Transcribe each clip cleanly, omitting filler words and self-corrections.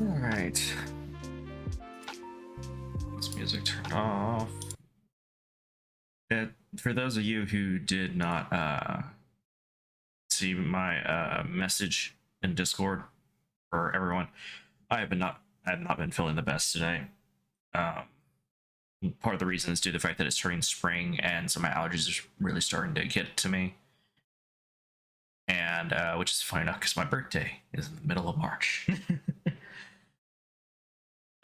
All right. This music turned off. For those of you who did not see my message in Discord for everyone, I have not been feeling the best today. Part of the reason is due to the fact that it's turning spring, and so my allergies are really starting to get to me. and which is funny enough because my birthday is in the middle of March.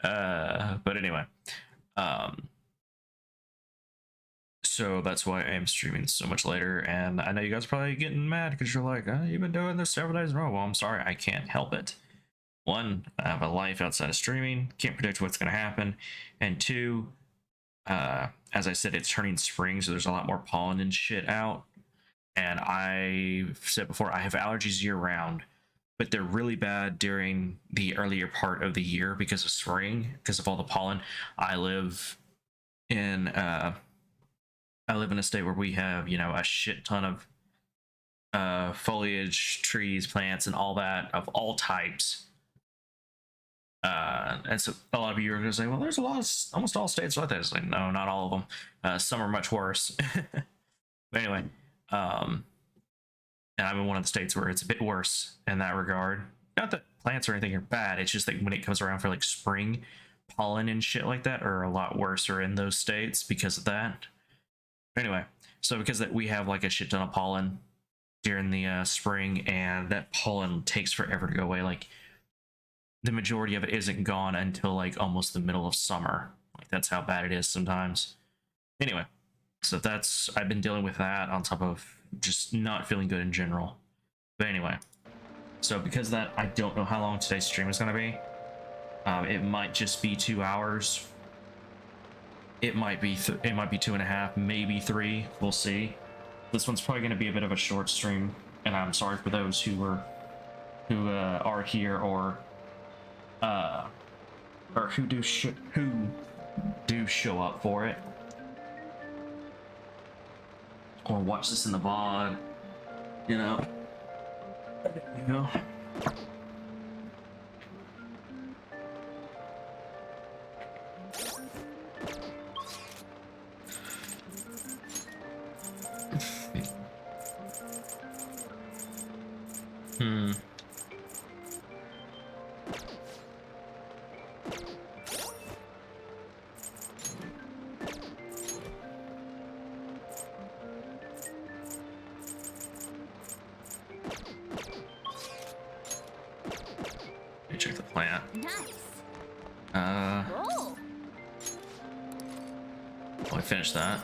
But anyway, so that's why I am streaming so much later, and I know you guys are probably getting mad because you're like, you've been doing this several days in a row. Well, I'm sorry, I can't help it. One, I have a life outside of streaming, can't predict what's going to happen, and two, as I said, it's turning spring, so there's a lot more pollen and shit out. And I've said before, I have allergies year round, but they're really bad during the earlier part of the year because of spring, because of all the pollen. I live in a state where we have, you know, a shit ton of foliage, trees, plants, and all that of all types. And so a lot of you are going to say, well, there's a lot of, almost all states like that. It's like, no, not all of them. Some are much worse. But anyway, and I'm in one of the states where it's a bit worse in that regard. Not that plants or anything are bad, it's just that when it comes around for like spring, pollen and shit like that are a lot worse in those states because of that. Anyway, so because that we have like a shit ton of pollen during the spring, and that pollen takes forever to go away. Like the majority of it isn't gone until like almost the middle of summer. Like that's how bad it is sometimes. Anyway, so that's, I've been dealing with that on top of just not feeling good in general. But anyway, so because of that, I don't know how long today's stream is going to be. It might just be 2 hours. It might be 2.5, maybe 3. We'll see. This one's probably going to be a bit of a short stream, and I'm sorry for those who are here or who do show up for it or watch this in the VOD. You know. You know. Let me check the plant. Nice. Well, I finished that.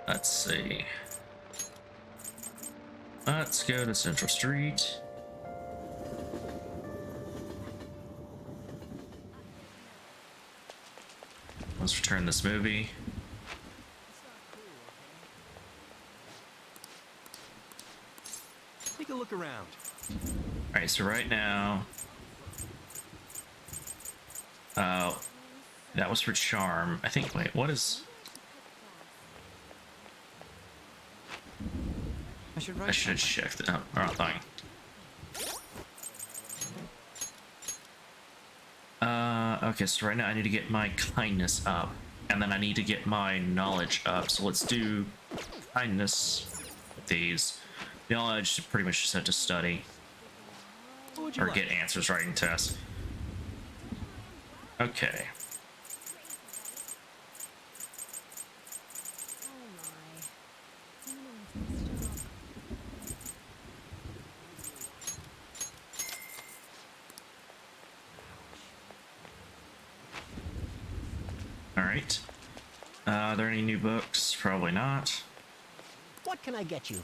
Let's see. Let's go to Central Street. Let's return this movie. Take a look around. Alright, so right now... that was for charm. I think, wait, what is... I should check that. Oh, wrong thing. Okay, so right now I need to get my kindness up, and then I need to get my knowledge up. So let's do kindness with these. Knowledge, pretty much just have to study or get answers right in tests. Okay. Alright. Are there any new books? Probably not. What can I get you?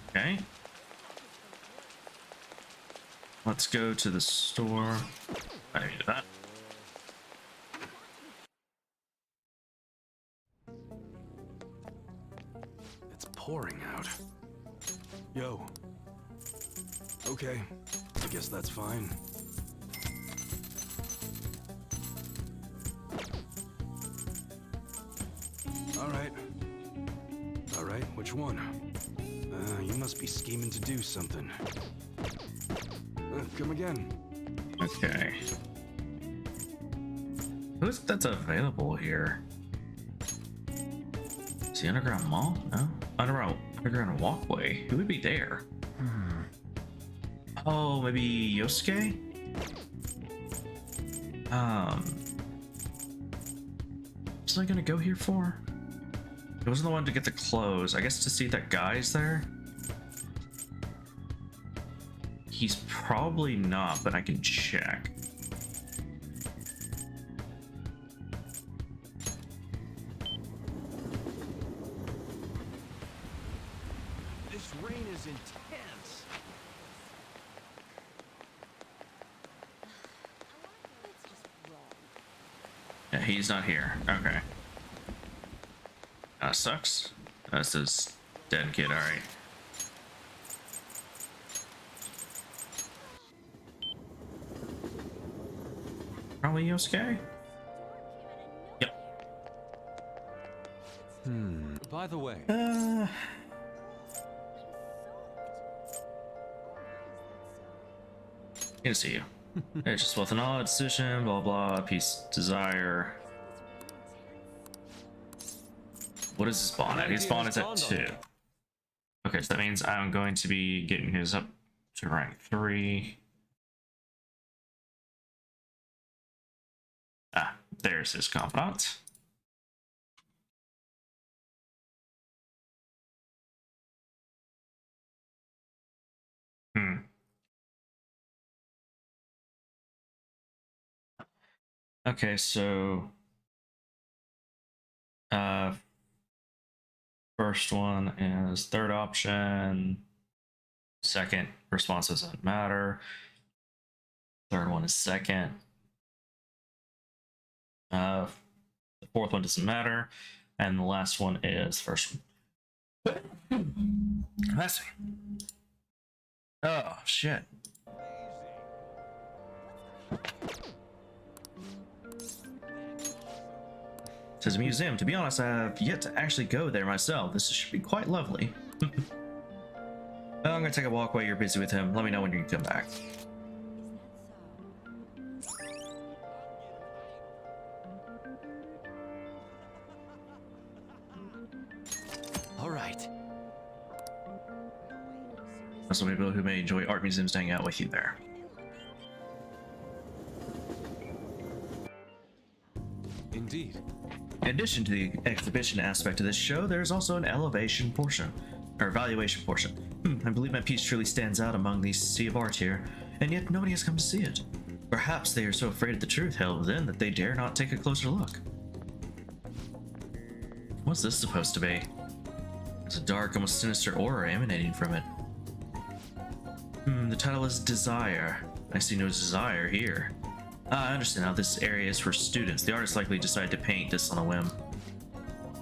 Okay. Let's go to the store. I need that. It's pouring out. Yo. Okay. I guess that's fine. Alright. Alright, which one? You must be scheming to do something. Come again. Okay. Who's that's available here? Is the underground mall? No? Underground walkway? Who would be there? Oh, maybe Yosuke? Was I gonna go here for? It wasn't the one to get the clothes. I guess to see if that guy's there. He's probably not, but I can check. This rain is intense. Yeah, he's not here. Okay. Sucks. That's this dead kid, alright. Probably Yosuke? Yep. By the way, Good to see you. It's just with an odd decision, blah blah, peace, desire. What is his spawn at? His spawn is at 2. Okay, so that means I'm going to be getting his up to rank 3. Ah, there's his confidant. Okay, so first one is third option. Second response doesn't matter. Third one is second. The fourth one doesn't matter. And the last one is first one. Let's see. Oh, shit. It says a museum. To be honest, I have yet to actually go there myself. This should be quite lovely. Well, I'm gonna take a walk while you're busy with him. Let me know when you can come back. All right. Some people who may enjoy art museums hang out with you there. indeed. In addition to the exhibition aspect of this show, there's also an elevation portion, or evaluation portion. I believe my piece truly stands out among the sea of art here, and yet nobody has come to see it. Perhaps they are so afraid of the truth held within that they dare not take a closer look. What's this supposed to be? There's a dark, almost sinister aura emanating from it. The title is Desire. I see no desire here. I understand how this area is for students. The artist likely decided to paint this on a whim.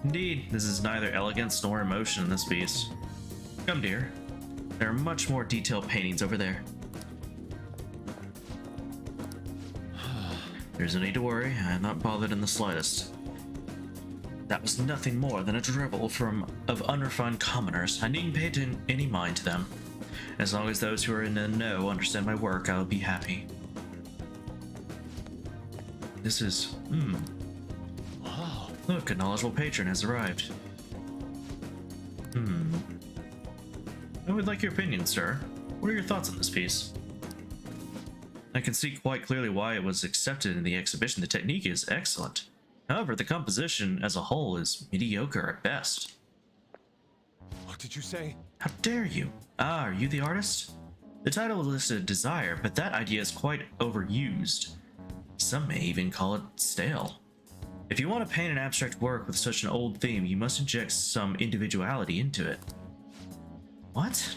Indeed, this is neither elegance nor emotion in this piece. Come, dear. There are much more detailed paintings over there. There's no need to worry. I am not bothered in the slightest. That was nothing more than a dribble of unrefined commoners. I needn't pay any mind to them. As long as those who are in the know understand my work, I will be happy. This is... Wow. Look, a knowledgeable patron has arrived. I would like your opinion, sir. What are your thoughts on this piece? I can see quite clearly why it was accepted in the exhibition. The technique is excellent. However, the composition as a whole is mediocre at best. What did you say? How dare you? Ah, are you the artist? The title listed Desire, but that idea is quite overused. Some may even call it stale. If you want to paint an abstract work with such an old theme, you must inject some individuality into it. What?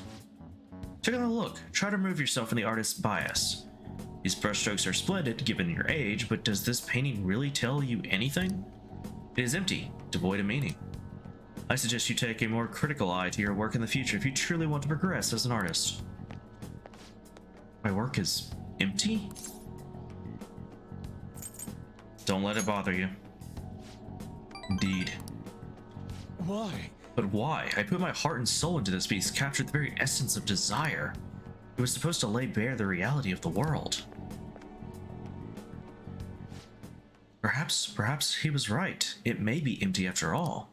Take another look. Try to remove yourself from the artist's bias. These brushstrokes are splendid given your age, but does this painting really tell you anything? It is empty, devoid of meaning. I suggest you take a more critical eye to your work in the future if you truly want to progress as an artist. My work is empty? Don't let it bother you. Indeed. Why? But why? I put my heart and soul into this piece, captured the very essence of desire. It was supposed to lay bare the reality of the world. Perhaps he was right. It may be empty after all.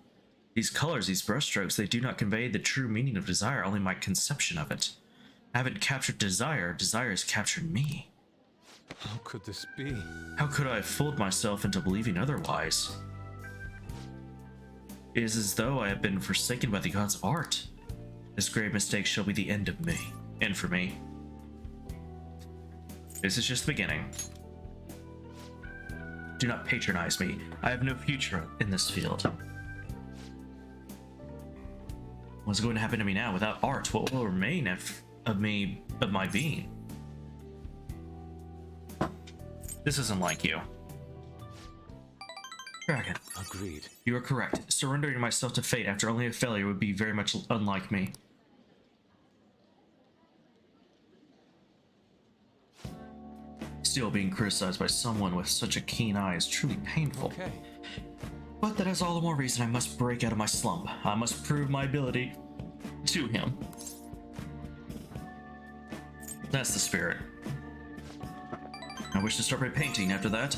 These colors, these brushstrokes, they do not convey the true meaning of desire, only my conception of it. I haven't captured desire, desire has captured me. How could this be? How could I have fooled myself into believing otherwise? It is as though I have been forsaken by the gods of art. This grave mistake shall be the end of me, and for me. This is just the beginning. Do not patronize me. I have no future in this field. What's going to happen to me now? Without art, what will remain of my being? This isn't like you. Dragon. Agreed. You are correct. Surrendering myself to fate after only a failure would be very much unlike me. Still, being criticized by someone with such a keen eye is truly painful. Okay. But that is all the more reason I must break out of my slump. I must prove my ability to him. That's the spirit. I wish to start by painting. After that,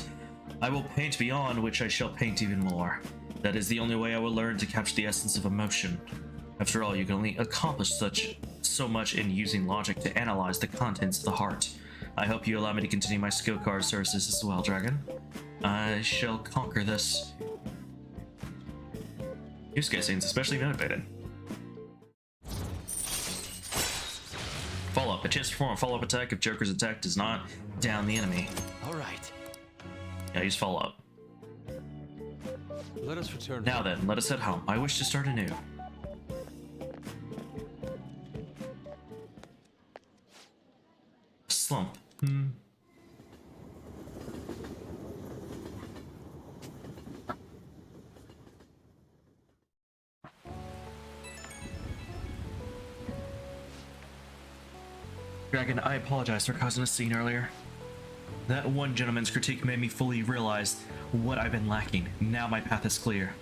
I will paint beyond which I shall paint even more. That is the only way I will learn to capture the essence of emotion. After all, you can only accomplish so much in using logic to analyze the contents of the heart. I hope you allow me to continue my skill card services as well, Dragon. I shall conquer this. Yusuke seems especially motivated. Follow-up. A chance to perform a follow-up attack if Joker's attack does not down the enemy. All right. Yeah, use follow-up. Let us return. Now then, let us head home. I wish to start anew. Slump. Dragon, I apologize for causing a scene earlier. That one gentleman's critique made me fully realize what I've been lacking. Now my path is clear.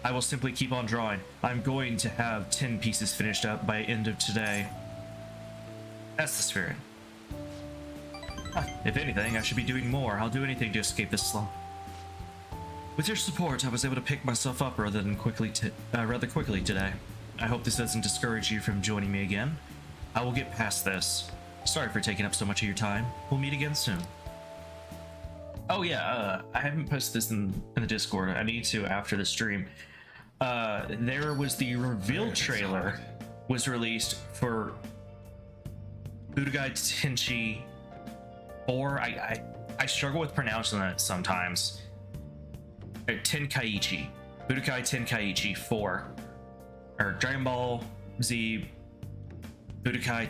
I will simply keep on drawing. I'm going to have 10 pieces finished up by end of today. That's the spirit. If anything, I should be doing more. I'll do anything to escape this slump. With your support, I was able to pick myself up rather quickly today. I hope this doesn't discourage you from joining me again. I will get past this. Sorry for taking up so much of your time. We'll meet again soon. Oh yeah, I haven't posted this in the Discord. I need to after the stream. There was the reveal trailer was released for Budokai Tenkaichi 4. I struggle with pronouncing that sometimes. Tenkaichi. Budokai Tenkaichi 4. Or Dragon Ball Z Budokai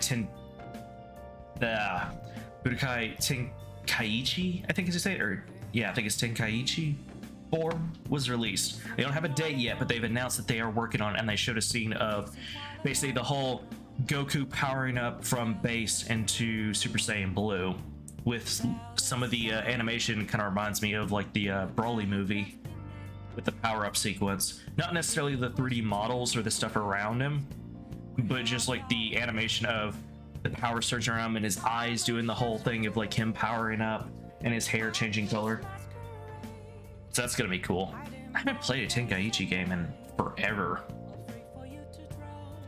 Tenkaichi, I think is it, or yeah, I think it's Tenkaichi 4 was released. They don't have a date yet, but they've announced that they are working on it, and they showed a scene of basically the whole Goku powering up from base into Super Saiyan Blue. With some of the animation kind of reminds me of like the Broly movie with the power-up sequence. Not necessarily the 3D models or the stuff around him, but just like the animation of the power surge around him and his eyes doing the whole thing of like him powering up and his hair changing color. So that's gonna be cool. I haven't played a Tenkaichi game in forever.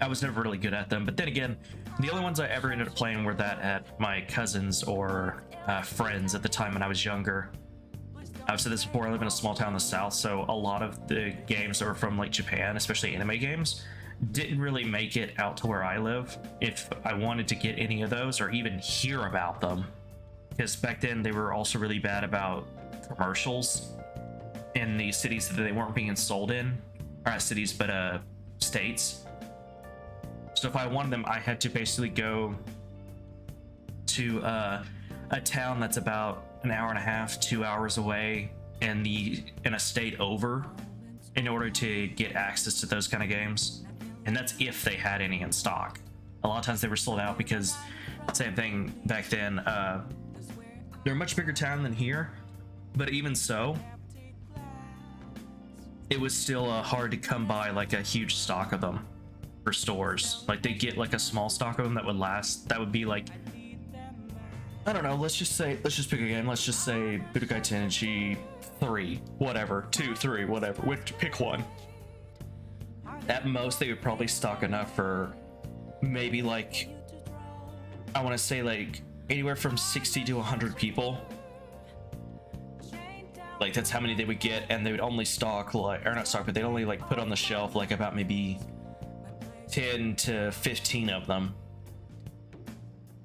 I was never really good at them, but then again, the only ones I ever ended up playing were that at my cousins or friends at the time when I was younger. I've said this before, I live in a small town in the south, so a lot of the games that were from like Japan, especially anime games, didn't really make it out to where I live if I wanted to get any of those or even hear about them. Because back then they were also really bad about commercials in the cities that they weren't being sold in. Or not cities, but states. So if I wanted them, I had to basically go to a town that's about an hour and a half, 2 hours away in a state over in order to get access to those kind of games. And that's if they had any in stock. A lot of times they were sold out because same thing back then. They're a much bigger town than here, but even so, it was still hard to come by like a huge stock of them for stores. Like they get like a small stock of them that would last. That would be like, I don't know. Let's just pick a game. Let's just say Budokai Tenkaichi 3, whatever, 2, 3, whatever. Pick one. At most, they would probably stock enough for maybe like, I want to say like anywhere from 60 to 100 people. Like that's how many they would get, and they would only stock like, or not stock, but they'd only like put on the shelf like about maybe 10 to 15 of them,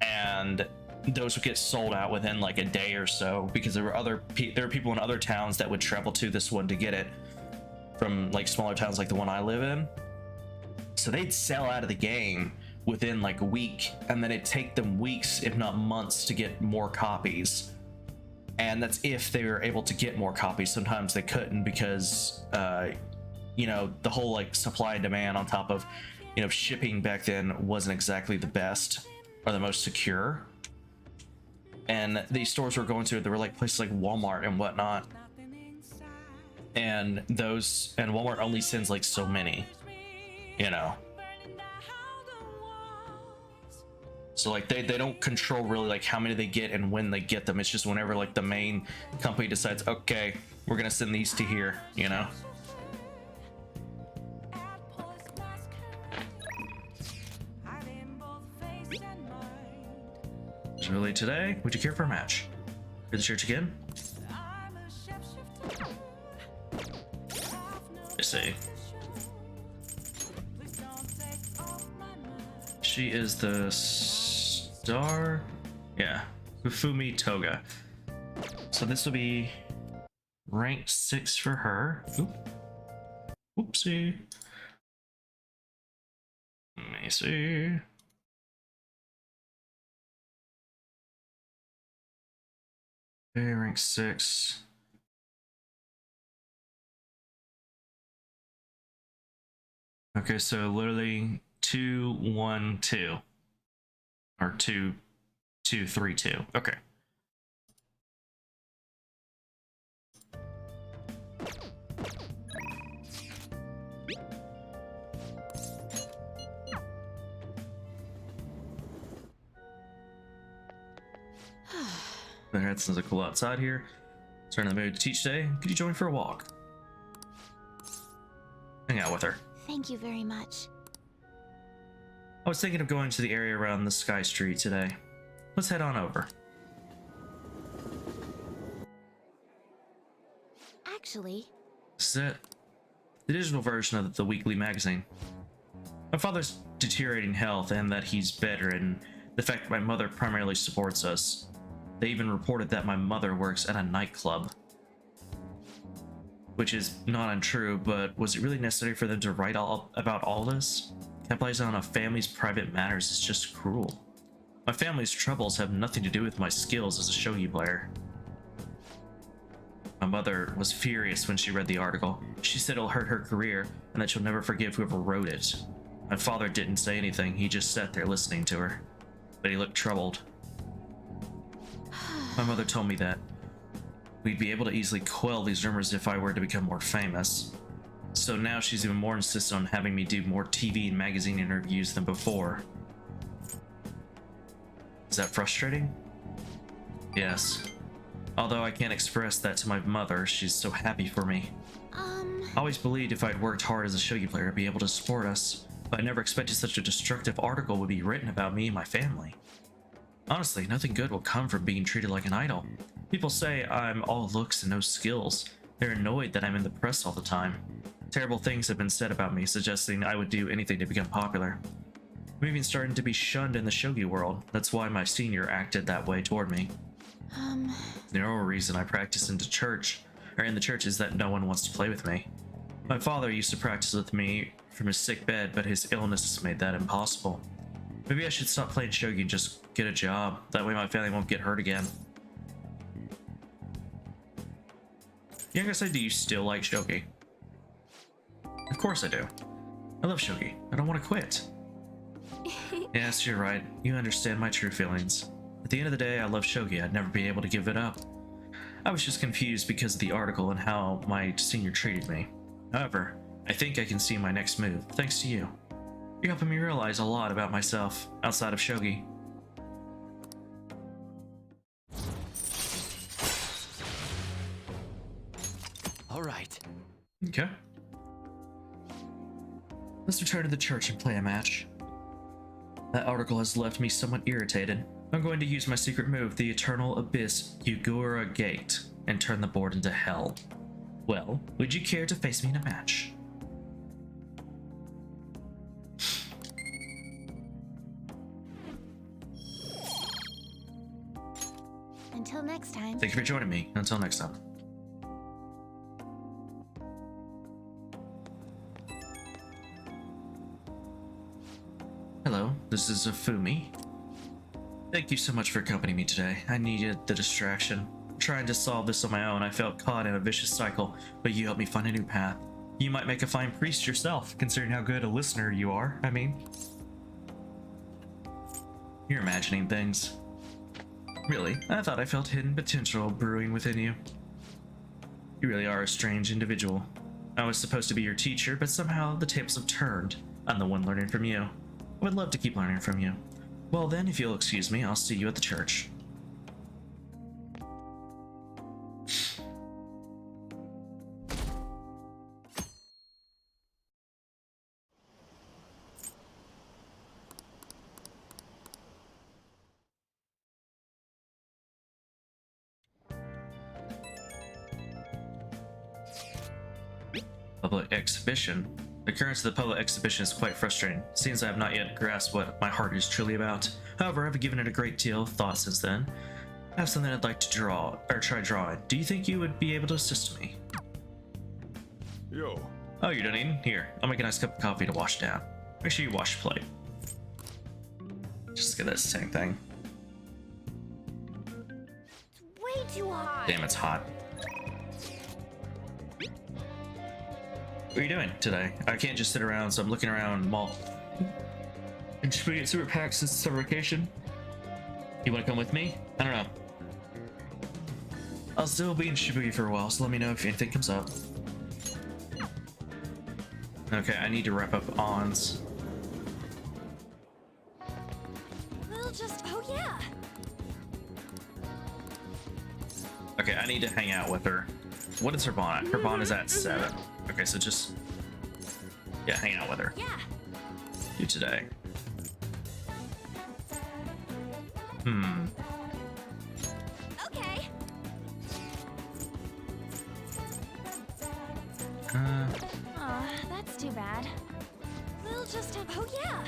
and those would get sold out within like a day or so, because there were people in other towns that would travel to this one to get it from like smaller towns like the one I live in. So they'd sell out of the game within like a week, and then it'd take them weeks, if not months, to get more copies. And that's if they were able to get more copies. Sometimes they couldn't because, you know, the whole like supply and demand on top of, you know, shipping back then wasn't exactly the best or the most secure. And these stores we're going to, there were like places like Walmart and whatnot. And Walmart only sends like so many, you know. So like they don't control really like how many they get and when they get them. It's just whenever like the main company decides, okay, we're gonna send these to here, you know. So really today, would you care for a match? For the church again? I see. She is the star. Yeah, Ufumi Toga. So this will be rank 6 for her. Oop. Oopsie. Let me see. Okay, rank 6. Okay, so literally 2, 1, 2. Or 2, 2, 3, 2. Okay. Alright, since it's cool outside here. Starting the mood to teach day. Could you join me for a walk? Hang out with her. Thank you very much. I was thinking of going to the area around the Sky Street today. Let's head on over. Actually, This is it. The digital version of the weekly magazine. My father's deteriorating health and that he's bedridden. The fact that my mother primarily supports us. They even reported that my mother works at a nightclub. Which is not untrue, but was it really necessary for them to write about all this? Capitalizing on a family's private matters is just cruel. My family's troubles have nothing to do with my skills as a shogi player. My mother was furious when she read the article. She said it'll hurt her career and that she'll never forgive whoever wrote it. My father didn't say anything, he just sat there listening to her. But he looked troubled. My mother told me that we'd be able to easily quell these rumors if I were to become more famous. So now she's even more insistent on having me do more TV and magazine interviews than before. Is that frustrating? Yes. Although I can't express that to my mother, she's so happy for me. I always believed if I'd worked hard as a shogi player, I'd be able to support us, but I never expected such a destructive article would be written about me and my family. Honestly, nothing good will come from being treated like an idol. People say I'm all looks and no skills. They're annoyed that I'm in the press all the time. Terrible things have been said about me, suggesting I would do anything to become popular. I'm even starting to be shunned in the shogi world. That's why my senior acted that way toward me. The only reason I practice in the church is that no one wants to play with me. My father used to practice with me from his sick bed, but his illness has made that impossible. Maybe I should stop playing shogi and just get a job. That way my family won't get hurt again. Yeah, I guess do you still like shogi? Of course I do. I love shogi. I don't want to quit. Yes, you're right. You understand my true feelings. At the end of the day, I love shogi. I'd never be able to give it up. I was just confused because of the article and how my senior treated me. However, I think I can see my next move, thanks to you. You're helping me realize a lot about myself outside of shogi. All right. Okay. Let's return to the church and play a match. That article has left me somewhat irritated. I'm going to use my secret move, the Eternal Abyss Yugura Gate, and turn the board into hell. Well, would you care to face me in a match? Until next time. Thank you for joining me. Until next time. Hello, this is Afumi. Thank you so much for accompanying me today. I needed the distraction. Trying to solve this on my own, I felt caught in a vicious cycle, but you helped me find a new path. You might make a fine priest yourself, considering how good a listener you are, I mean. You're imagining things. Really, I thought I felt hidden potential brewing within you. You really are a strange individual. I was supposed to be your teacher, but somehow the tables have turned. I'm the one learning from you. I would love to keep learning from you. Well then, if you'll excuse me, I'll see you at the church. Public exhibition. The occurrence of the public exhibition is quite frustrating. Seems I have not yet grasped what my heart is truly about. However, I've given it a great deal of thought since then. I have something I'd like to draw, or try drawing. Do you think you would be able to assist me? Yo. Oh, you're done eating? Here, I'll make a nice cup of coffee to wash down. Make sure you wash your plate. Just get that same thing. It's way too hot. Damn, it's hot. What are you doing today? I can't just sit around, so I'm looking around mall. And should we get super packs since it's our vacation? You want to come with me? I don't know. I'll still be in Shibuya for a while, so let me know if anything comes up. Okay, I need to wrap up ons. We'll just, oh yeah. Okay, I need to hang out with her. What is her bond at? Her bond is at 7. Okay, so just... yeah, hang out with her. Yeah. Do today. Okay. Aw, that's too bad. We'll just have, oh yeah.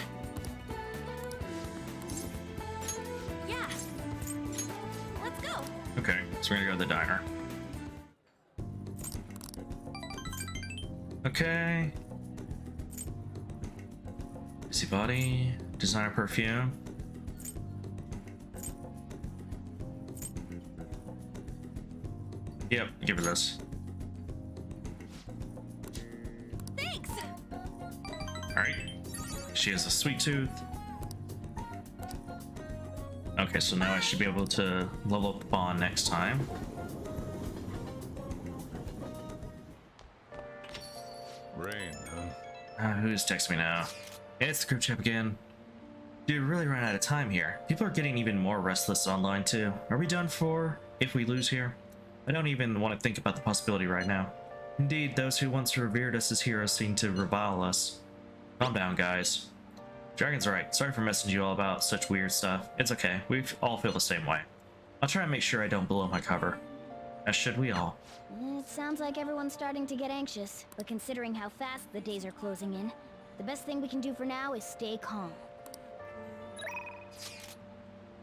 Yeah. Let's go. Okay, so we're gonna go to the diner. Okay. Busy body, designer perfume. Yep, give her this. Thanks. Alright. She has a sweet tooth. Okay, so now I should be able to level up the bond next time. Rain, huh? Who's texting me now? Yeah, it's the group chat again. Dude, we're really running out of time here. People are getting even more restless online too. Are we done for if we lose here? I don't even want to think about the possibility right now. Indeed, those who once revered us as heroes seem to revile us. Calm down, guys. Dragon's right. Sorry for messing you all about such weird stuff. It's okay. We all feel the same way. I'll try and make sure I don't blow my cover. As should we all. It sounds like everyone's starting to get anxious, but considering how fast the days are closing in, the best thing we can do for now is stay calm.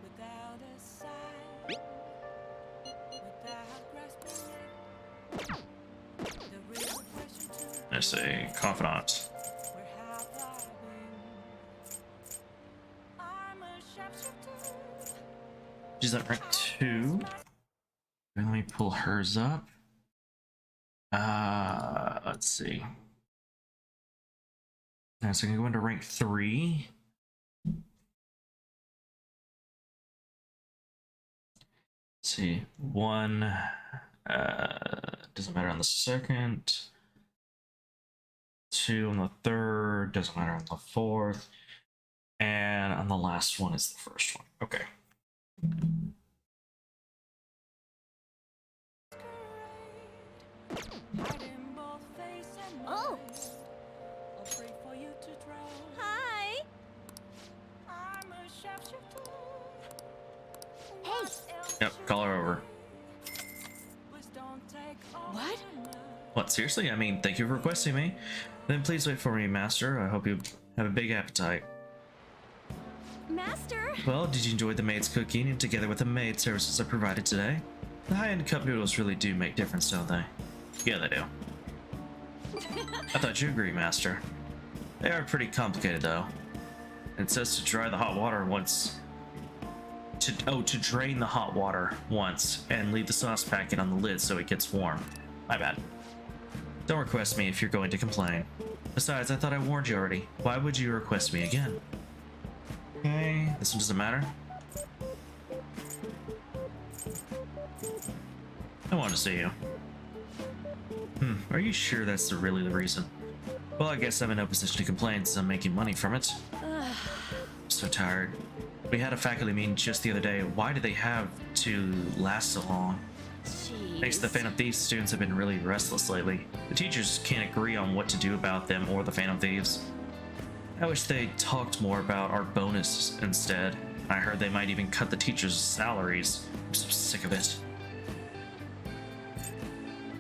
Without a sigh, without grasping it, the real question to There's a confidant. where have I been? I'm a sharpshooter. She's at rank 2. Let me pull hers up. Let's see. Now, so I can go into rank 3. Let's see. 1 doesn't matter on the second. 2 on the third, doesn't matter on the fourth. And on the last one is the first one. Okay. Hiding both face and Oh. mind. Afraid for you to drown. Hi! I'm a sharpshooter. Yep, call her over. Please don't take all What? my love. What, seriously? I mean, thank you for requesting me. Then please wait for me, Master. I hope you have a big appetite. Master? Well, did you enjoy the maid's cooking and together with the maid services I provided today? The high-end cup noodles really do make difference, don't they? Yeah, they do. I thought you'd agree, Master. They are pretty complicated, though. It says to dry the hot water once. To drain the hot water once and leave the sauce packet on the lid so it gets warm. My bad. Don't request me if you're going to complain. Besides, I thought I warned you already. Why would you request me again? Okay, this one doesn't matter. I want to see you. Are you sure that's really the reason? Well, I guess I'm in no position to complain since I'm making money from it. I'm so tired. We had a faculty meeting just the other day. Why do they have to last so long? Thanks to the Phantom Thieves, students have been really restless lately. The teachers can't agree on what to do about them or the Phantom Thieves. I wish they talked more about our bonus instead. I heard they might even cut the teachers' salaries. I'm so sick of it.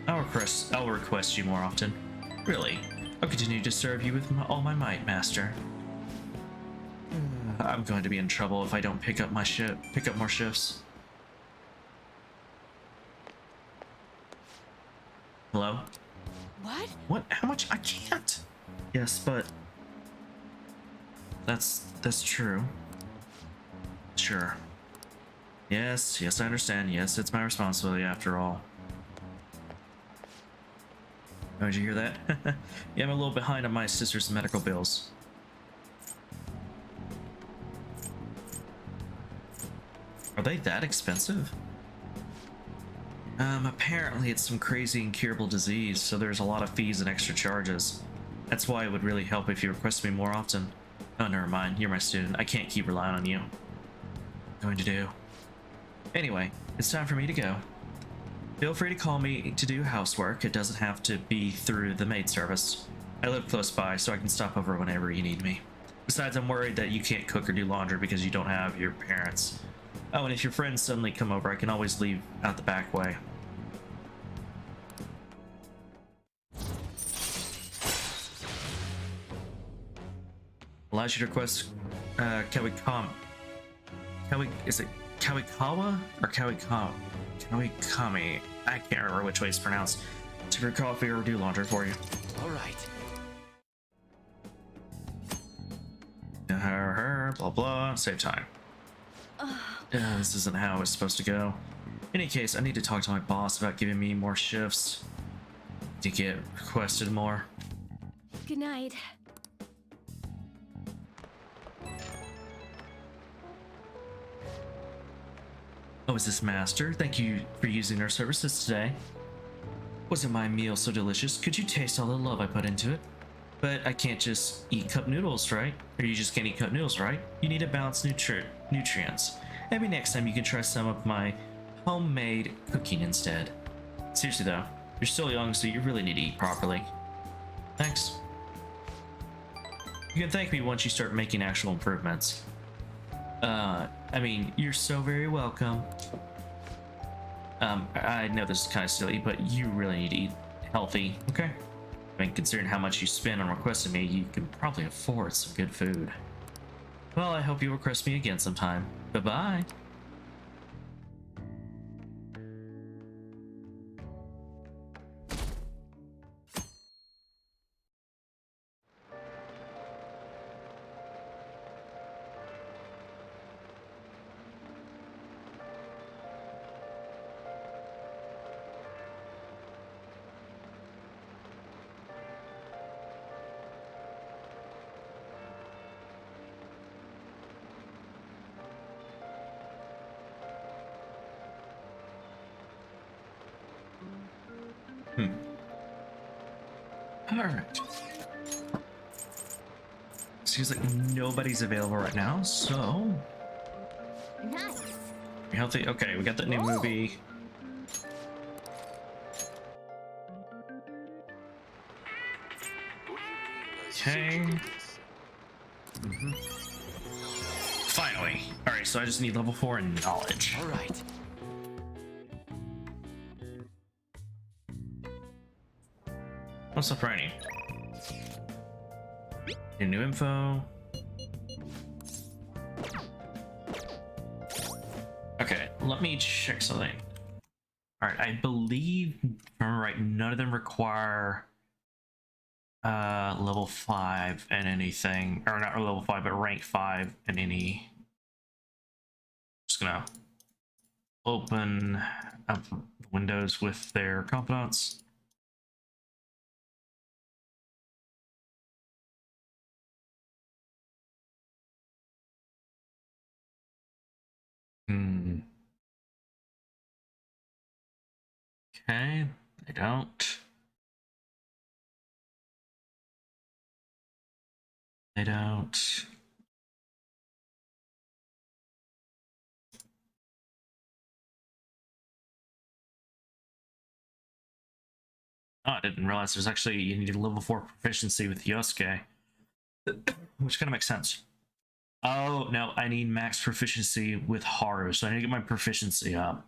I'll request you more often. Really? I'll continue to serve you with all my might, Master. I'm going to be in trouble if I don't pick up more shifts. Hello? What? What? How much? I can't. Yes, but that's true. Sure. Yes, I understand. Yes, it's my responsibility after all. Oh, did you hear that? Yeah, I'm a little behind on my sister's medical bills. Are they that expensive? Apparently it's some crazy incurable disease, so there's a lot of fees and extra charges. That's why it would really help if you request me more often. Oh, never mind. You're my student. I can't keep relying on you. Going to do. Anyway, it's time for me to go. Feel free to call me to do housework. It doesn't have to be through the maid service. I live close by, so I can stop over whenever you need me. Besides, I'm worried that you can't cook or do laundry because you don't have your parents. Oh, and if your friends suddenly come over, I can always leave out the back way. Allows you to request is it Kawikawa or Kawikami? I can't remember which way it's pronounced. To brew coffee or do laundry for you. All right. Blah blah. Save time. This isn't how it's supposed to go. In any case, I need to talk to my boss about giving me more shifts to get requested more. Good night. Oh, is this Master? Thank you for using our services today. Wasn't my meal so delicious? Could you taste all the love I put into it? But I can't just eat cup noodles, right? Or you just can't eat cup noodles, right? You need to balance nutrients. Maybe next time you can try some of my homemade cooking instead. Seriously though, you're still young, so you really need to eat properly. Thanks. You can thank me once you start making actual improvements. I mean, you're so very welcome. I know this is kind of silly, but you really need to eat healthy, okay? I mean, considering how much you spend on requesting me, you can probably afford some good food. Well, I hope you request me again sometime. Bye-bye. Alright. Seems like nobody's available right now, so... Nice. Healthy? Okay, we got that new movie. Okay. Finally. Alright, so I just need level 4 in knowledge. All right. What's up, Rainy? Any new info? Okay, let me check something. Alright, I believe, if I remember right, none of them require level 5 and anything. Or not level 5, but rank 5 and any. Just gonna open up windows with their confidants. Okay, they don't. They don't. Oh, I didn't realize there's actually, you need a level 4 proficiency with Yosuke, which kind of makes sense. Oh, no, I need max proficiency with Haru, so I need to get my proficiency up.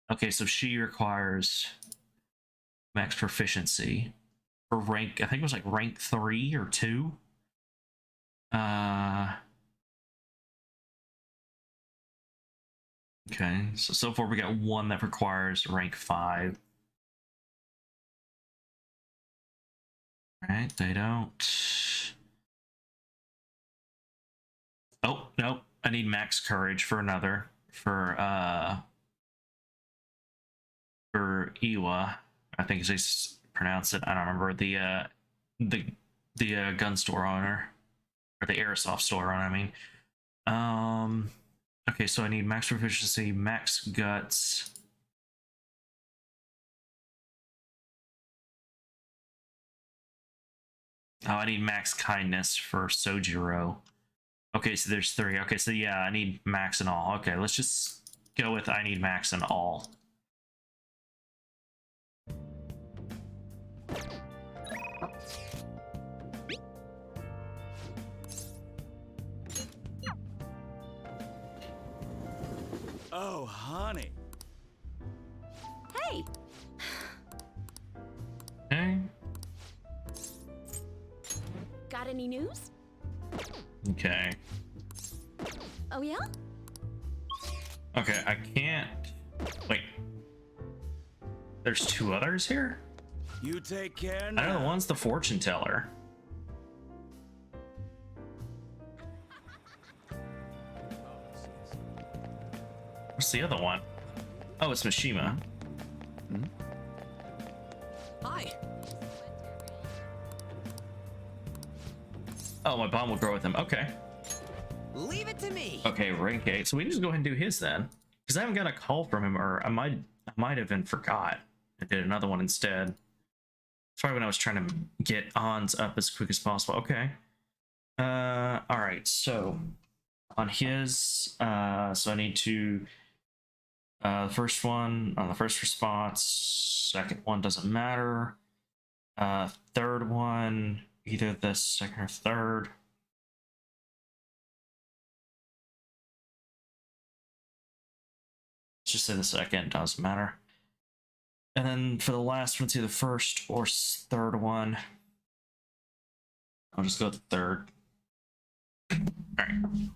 Okay, so she requires max proficiency for rank, I think it was like rank 3 or 2. Okay, so far we got one that requires rank 5. Right, they don't. Oh, nope. I need max courage for another. For Iwa. I think as they pronounce it. I don't remember the gun store owner. Or the airsoft store owner, I mean. Okay, so I need max proficiency, max guts. Oh, I need max kindness for Sojiro. Okay, so there's 3. Okay, so yeah, I need max and all. Okay, let's just go with I need max and all. Oh, honey. Hey! Okay. Got any news? Okay. Oh, yeah? Okay, I can't. Wait. There's 2 others here? You take care I now. know the one's the fortune teller. What's the other one? Oh, it's Mishima. Hi. Oh, my bomb will grow with him. Okay. Leave it to me. Okay, rank 8. So we can just go ahead and do his then. Because I haven't got a call from him, or I might have even forgot. I did another one instead. That's probably when I was trying to get ons up as quick as possible. Okay. Alright, so on his so I need to first one on the first response, second one doesn't matter. Third one, either the second or third. Let's just say the second, doesn't matter. And then for the last one, it's either first or third one. I'll just go with the third. Alright.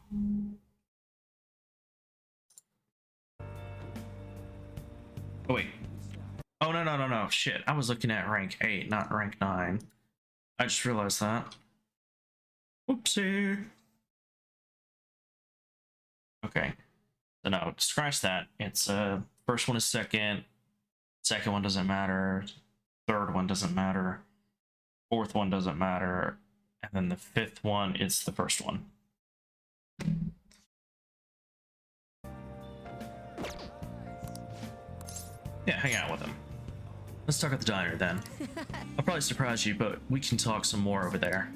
Oh, wait. Oh, no. Shit. I was looking at rank 8, not rank 9. I just realized that. Whoopsie. Okay. So no, scratch that. It's first one is second. Second one doesn't matter. Third one doesn't matter. Fourth one doesn't matter. And then the fifth one is the first one. Yeah, hang out with him. Let's talk at the diner then. I'll probably surprise you, but we can talk some more over there.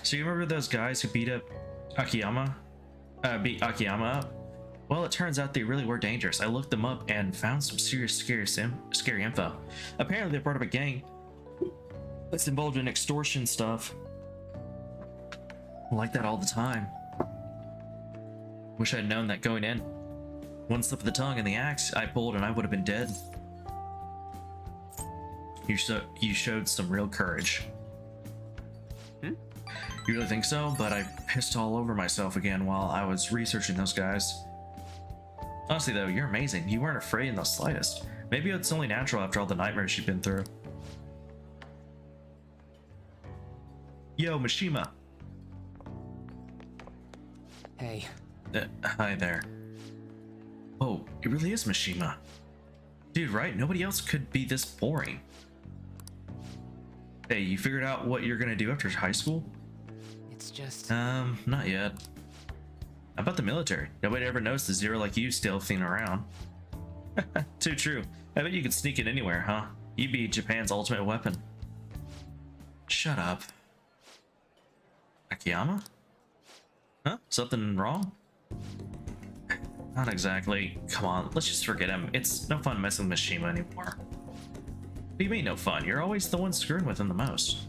So you remember those guys who beat up Akiyama? Beat Akiyama up? Well, it turns out they really were dangerous. I looked them up and found some serious, scary info. Apparently, they're part of a gang that's involved in extortion stuff. I like that all the time. Wish I'd known that going in. One slip of the tongue and the axe I pulled and I would have been dead. You showed some real courage. Hmm? You really think so? But I pissed all over myself again while I was researching those guys. Honestly though, you're amazing. You weren't afraid in the slightest. Maybe it's only natural after all the nightmares you've been through. Yo, Mishima. Hey, Hi there. Oh, it really is Mishima. Dude, right? Nobody else could be this boring. Hey, you figured out what you're gonna do after high school? it's just... Not yet. How about the military? Nobody ever noticed a zero like you still thing around. Too true. I bet you could sneak in anywhere, huh? You'd be Japan's ultimate weapon. Shut up. Akiyama? Huh? Something wrong? Not exactly. Come on, let's just forget him. It's no fun messing with Mishima anymore. What do you mean no fun? You're always the one screwing with him the most.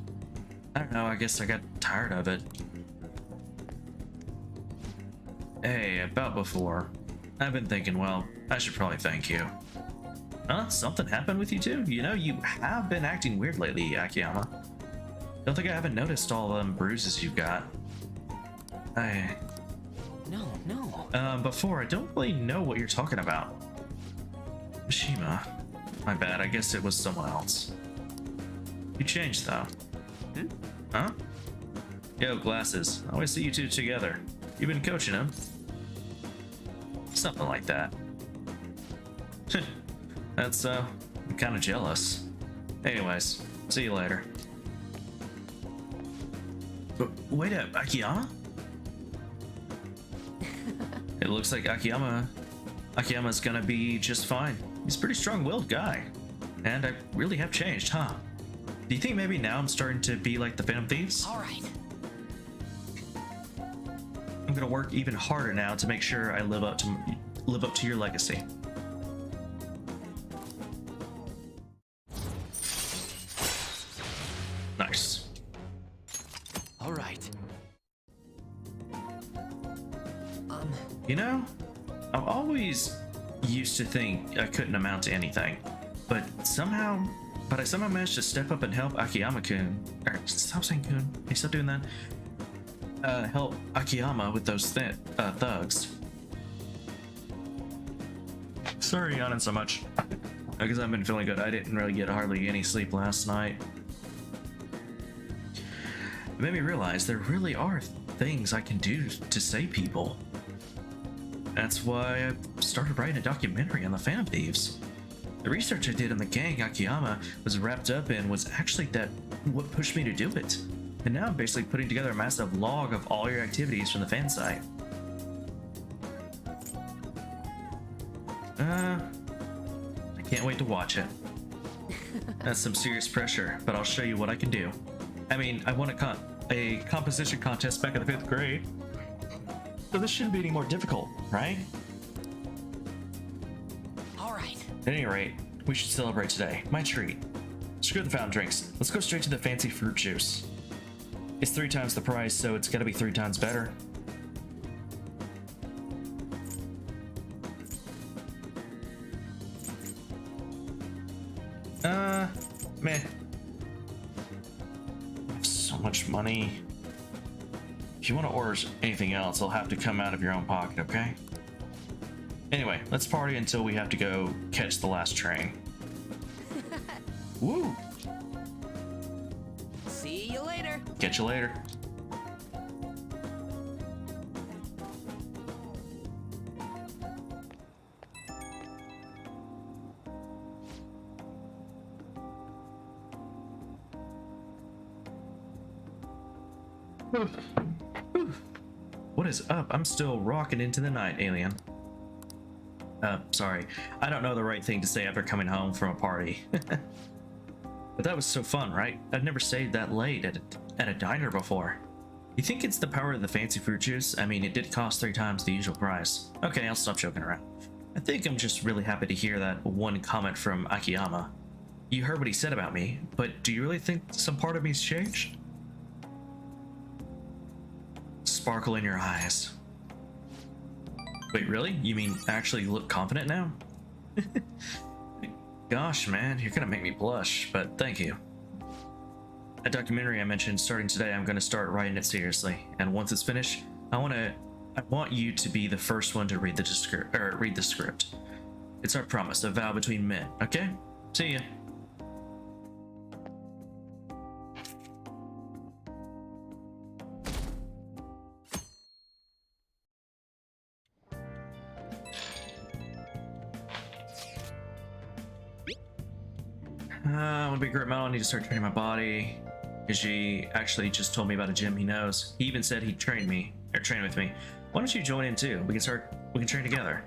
I don't know, I guess I got tired of it. Hey, about before. I've been thinking, well, I should probably thank you. Huh? Something happened with you too? You know, you have been acting weird lately, Akiyama. Don't think I haven't noticed all them bruises you've got. No. Before, I don't really know what you're talking about. Mishima. My bad, I guess it was someone else. You changed, though. Hmm? Huh? Yo, Glasses. I always see you two together. You've been coaching him? Something like that. That's, I'm kinda jealous. Anyways, see you later. But wait up, Akiyama? It looks like Akiyama's gonna be just fine. He's a pretty strong-willed guy. And I really have changed, huh? Do you think maybe now I'm starting to be like the Phantom Thieves? Alright. I'm gonna work even harder now to make sure I live up to your legacy. Nice. Alright. You know, I've always used to think I couldn't amount to anything, but I somehow managed to step up and help Akiyama-kun. Or stop saying kun. Hey, stop doing that. Help Akiyama with those thugs. Sorry, yawning so much. Because I've been feeling good. I didn't really get hardly any sleep last night. It made me realize there really are things I can do to save people. That's why I started writing a documentary on the Phantom Thieves. The research I did on the gang Akiyama was wrapped up in was actually what pushed me to do it. And now I'm basically putting together a massive log of all your activities from the fan site. I can't wait to watch it. That's some serious pressure, but I'll show you what I can do. I mean, I won a composition contest back in the 5th grade. So this shouldn't be any more difficult, right? Alright. At any rate, we should celebrate today. My treat. Screw the fountain drinks. Let's go straight to the fancy fruit juice. It's 3 times the price, so it's gotta be 3 times better. Meh. I have so much money. If you want to order anything else, it'll have to come out of your own pocket, okay? Anyway, let's party until we have to go catch the last train. Woo! See you later. Catch you later. What is up? I'm still rocking into the night, alien. Sorry. I don't know the right thing to say after coming home from a party. But that was so fun, right? I've never stayed that late at a diner before. You think it's the power of the fancy fruit juice? I mean, it did cost 3 times the usual price. Okay, I'll stop joking around. I think I'm just really happy to hear that one comment from Akiyama. You heard what he said about me, but do you really think some part of me's changed? Sparkle in your eyes. Wait, really? You mean actually look confident now? Gosh, man, you're gonna make me blush, but thank you. That documentary I mentioned starting today, I'm gonna start writing it seriously, and once it's finished, I want you to be the first one to read the script. It's our promise, a vow between men. Okay? See ya. I want to be a great model. I need to start training my body. She actually just told me about a gym he knows. He even said he'd train with me. Why don't you join in too? We can train together.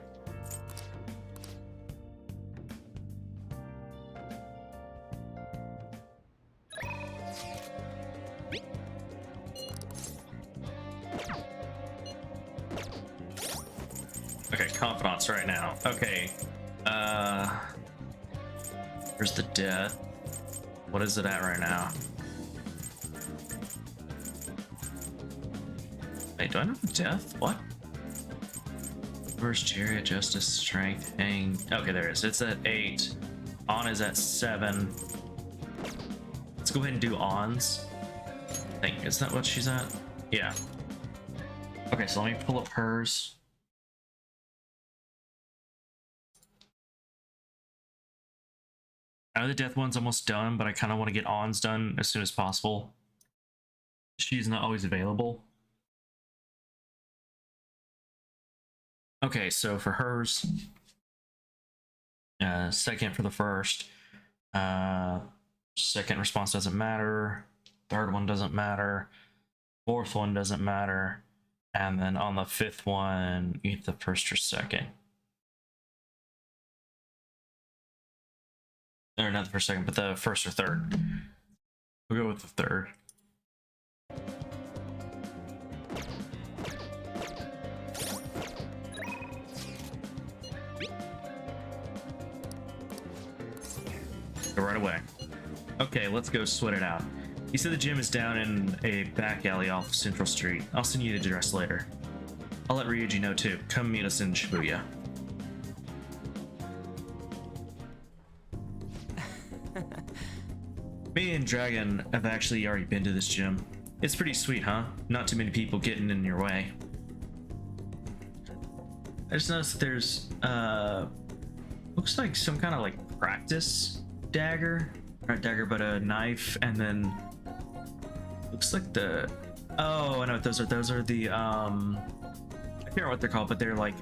Okay, confidants right now. Okay. Where's the death? What is it at right now? Wait, do I know the death? What? Where's Chariot, Justice, Strength, Hang? Okay, there it is. It's at 8. On is at 7. Let's go ahead and do On's. I think, is that what she's at? Yeah. Okay, so let me pull up hers. I know the death one's almost done, but I kind of want to get On's done as soon as possible. She's not always available. Okay, so for hers, second for the first, second response doesn't matter, third one doesn't matter, fourth one doesn't matter, and then on the fifth one, you get the first or second. Or not the first second, but the first or third. We'll go with the third. Go right away. Okay, let's go sweat it out. He said the gym is down in a back alley off Central Street. I'll send you the address later. I'll let Ryuji know too. Come meet us in Shibuya. Me and Dragon have actually already been to this gym. It's pretty sweet, huh? Not too many people getting in your way. I just noticed that there's, looks like some kind of like practice dagger. Not dagger, but a knife, and then looks like the, oh, I know what those are. Those are the, I can't remember what they're called, but they're like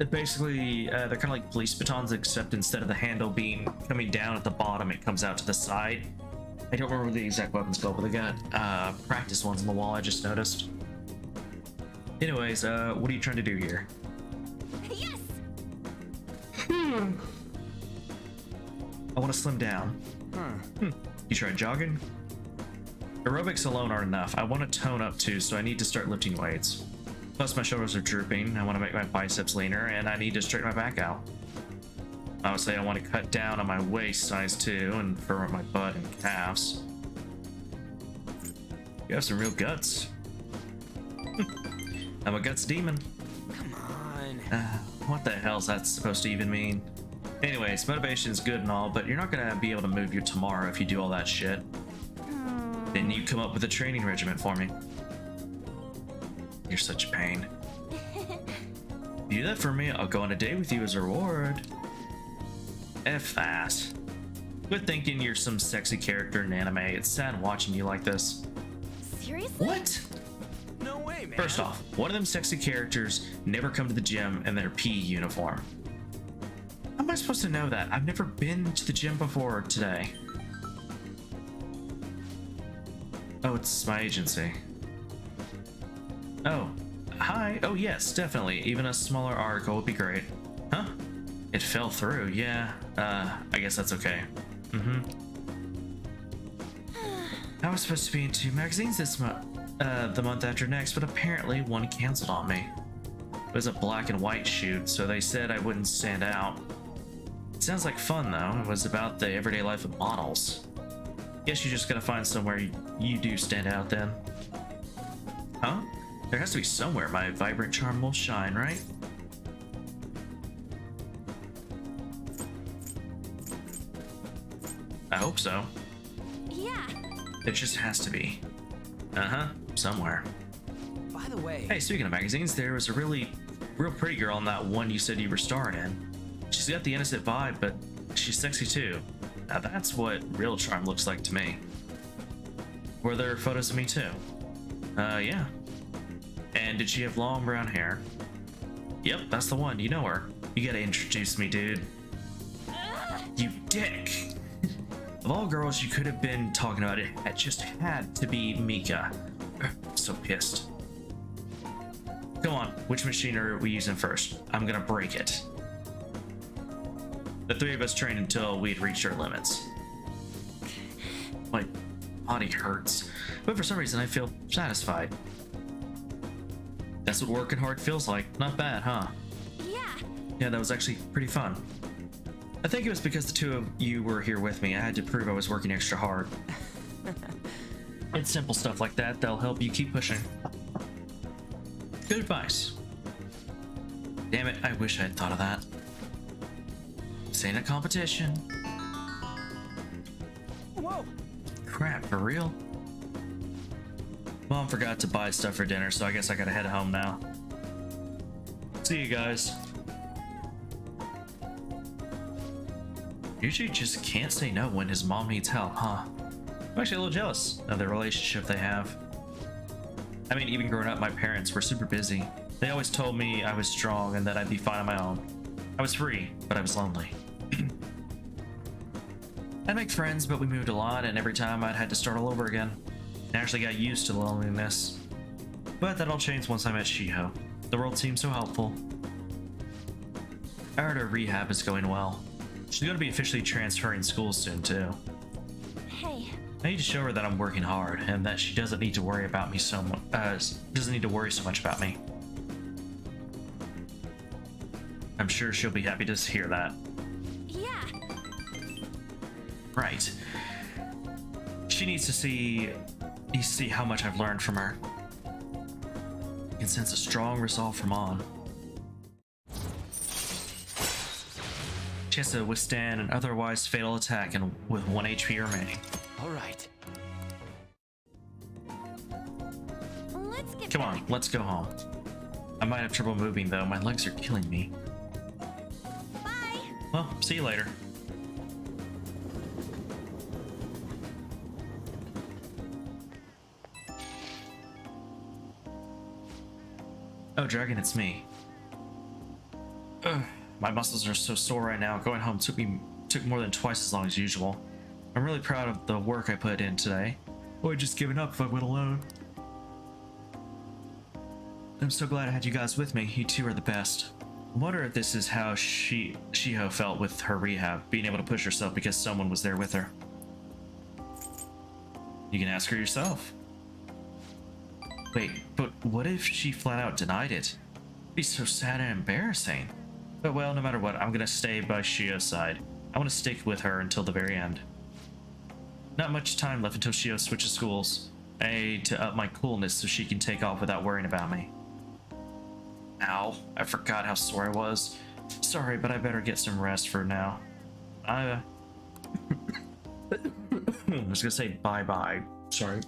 basically, they're kind of like police batons, except instead of the handle being coming down at the bottom, it comes out to the side. I don't remember the exact weapons called, but they got practice ones on the wall, I just noticed. Anyways, what are you trying to do here? Yes! I want to slim down. You try jogging? Aerobics alone aren't enough. I want to tone up too, so I need to start lifting weights. Plus my shoulders are drooping, I want to make my biceps leaner, and I need to straighten my back out. I would say I want to cut down on my waist size too, and firm up my butt and calves. You have some real guts. I'm a guts demon. Come on. What the hell's that supposed to even mean? Anyways, motivation is good and all, but you're not gonna be able to move your tomorrow if you do all that shit. Then you come up with a training regimen for me. You're such a pain. You do that for me, I'll go on a date with you as a reward. F that. Quit thinking you're some sexy character in anime. It's sad watching you like this. Seriously? What? No way, man. First off, one of them sexy characters never come to the gym in their PE uniform. How am I supposed to know that? I've never been to the gym before today. Oh, it's my agency. Oh, hi. Oh, yes, definitely. Even a smaller article would be great. Huh? It fell through, yeah. I guess that's okay. I was supposed to be in 2 magazines this month, the month after next, but apparently one canceled on me. It was a black and white shoot, so they said I wouldn't stand out. It sounds like fun, though. It was about the everyday life of models. Guess you just gotta find somewhere you do stand out then. Huh? There has to be somewhere my vibrant charm will shine, right? I hope so. Yeah. It just has to be. Uh-huh, somewhere. By the way, Hey, speaking of magazines, there was a real pretty girl in that one you said you were starring in. She's got the innocent vibe, but she's sexy too. Now that's what real charm looks like to me. Were there photos of me too? Yeah. And did she have long brown hair? Yep, that's the one. You know her. You gotta introduce me, dude. You dick! Of all girls you could have been talking about, it just had to be Mika. So pissed. Come on, which machine are we using first? I'm gonna break it. The three of us trained until we'd reached our limits. My body hurts, but for some reason I feel satisfied. That's what working hard feels like. Not bad, huh? Yeah. Yeah, that was actually pretty fun. I think it was because the two of you were here with me. I had to prove I was working extra hard. It's simple stuff like that that'll help you keep pushing. Good advice. Damn it, I wish I had thought of that. This ain't a competition. whoa! Crap, for real? Mom forgot to buy stuff for dinner, so I guess I gotta head home now. See you guys. Yuji just can't say no when his mom needs help, huh? I'm actually a little jealous of the relationship they have. I mean, even growing up, my parents were super busy. They always told me I was strong and that I'd be fine on my own. I was free, but I was lonely. I'd make friends, but we moved a lot, and every time I'd had to start all over again. I actually got used to the loneliness. But that all changed once I met Shiho. The world seemed so helpful. I heard her rehab is going well. She's going to be officially transferring schools soon, too. Hey. I need to show her that I'm working hard and that she doesn't need to worry about me so much. Doesn't need to worry so much about me. I'm sure she'll be happy to hear that. Yeah. Right. She needs to see how much I've learned from her. I can sense a strong resolve from On. She has to withstand an otherwise fatal attack and with 1 HP remaining. All right. Let's get Come back. on, let's go home. I might have trouble moving though, my legs are killing me. Bye. Well, see you later. Oh, Dragon, it's me. Ugh, my muscles are so sore right now. Going home took more than twice as long as usual. I'm really proud of the work I put in today. I would just given up if I went alone. I'm so glad I had you guys with me. You two are the best. I wonder if this is how Shiho felt with her rehab, being able to push herself because someone was there with her. You can ask her yourself. Wait, but what if she flat out denied it? It'd be so sad and embarrassing. But well, no matter what, I'm gonna stay by Shio's side. I want to stick with her until the very end. Not much time left until Shio switches schools. I need to up my coolness so she can take off without worrying about me. Ow, I forgot how sore I was. Sorry, but I better get some rest for now. I was gonna say bye-bye. Sorry.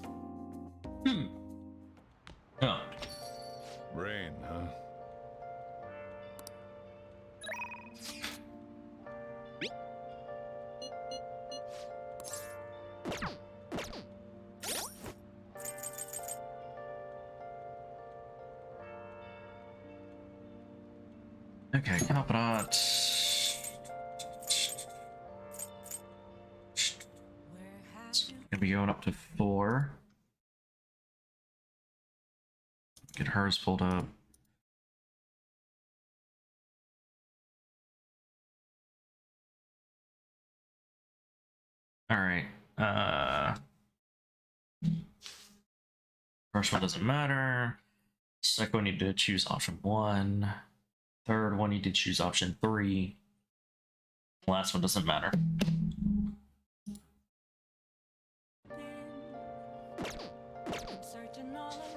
Oh. Rain, huh? Okay, how about... Gonna be going up to 4. Get hers pulled up. Alright, first one doesn't matter. Second one, you need to choose option 1. Third one, you need to choose option 3. Last one doesn't matter.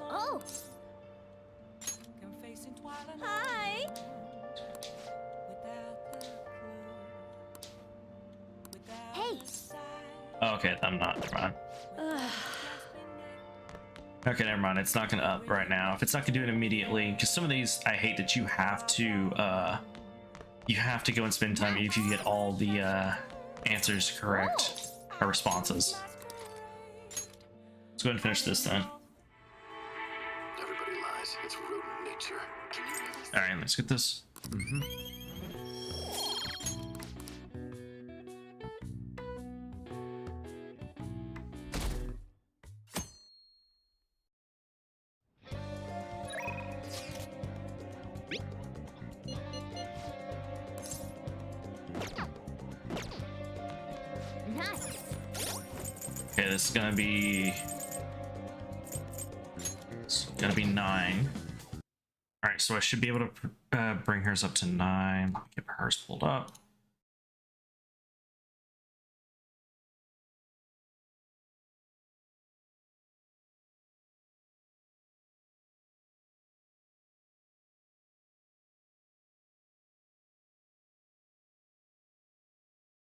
Oh. Hi. Hey. Oh, okay, I'm not. Never mind. Okay, never mind. It's not gonna up right now. If it's not gonna do it immediately, because some of these I hate that you have to go and spend time if you get all the answers correct or responses. Let's go ahead and finish this then. Everybody lies. It's rodent nature. Can you really All right, let's get this. Nice. Okay, this is gonna be. It's gonna be 9. All right, so I should be able to bring hers up to 9. Let me get hers pulled up.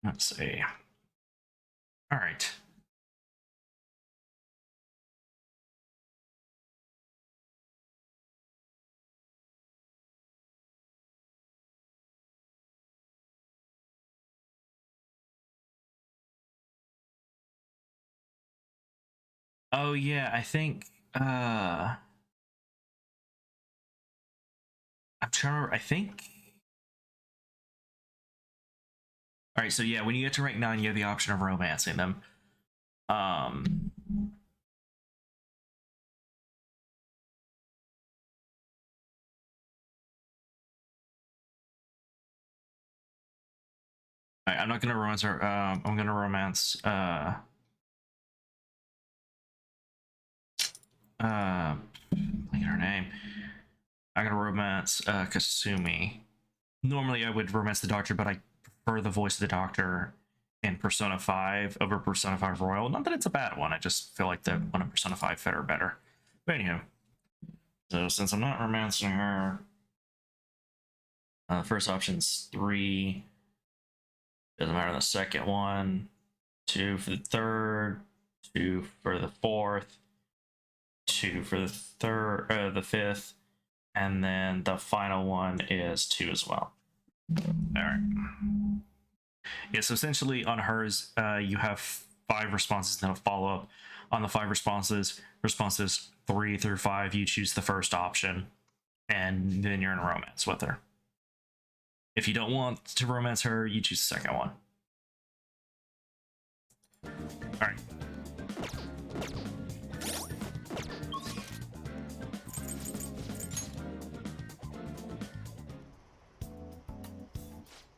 Let's see. All right. Oh yeah, I think I'm trying to I think all right, so yeah, when you get to rank 9, you have the option of romancing them. I'm not gonna romance her. I'm gonna romance look at her name. I'm gonna romance Kasumi. Normally I would romance the Doctor, but I prefer the voice of the Doctor in Persona 5 over Persona 5 Royal. Not that it's a bad one, I just feel like the one in Persona 5 fit her better. But anywho, so since I'm not romancing her, first option's 3. Doesn't matter the second one. 2 for the third. 2 for the fourth. 2 for the fifth. And then the final one is 2 as well. All right. Yeah, so essentially on hers, you have 5 responses and then a follow-up. On the 5 responses 3 through 5, you choose the first option, and then you're in a romance with her. If you don't want to romance her, you choose the second one. All right.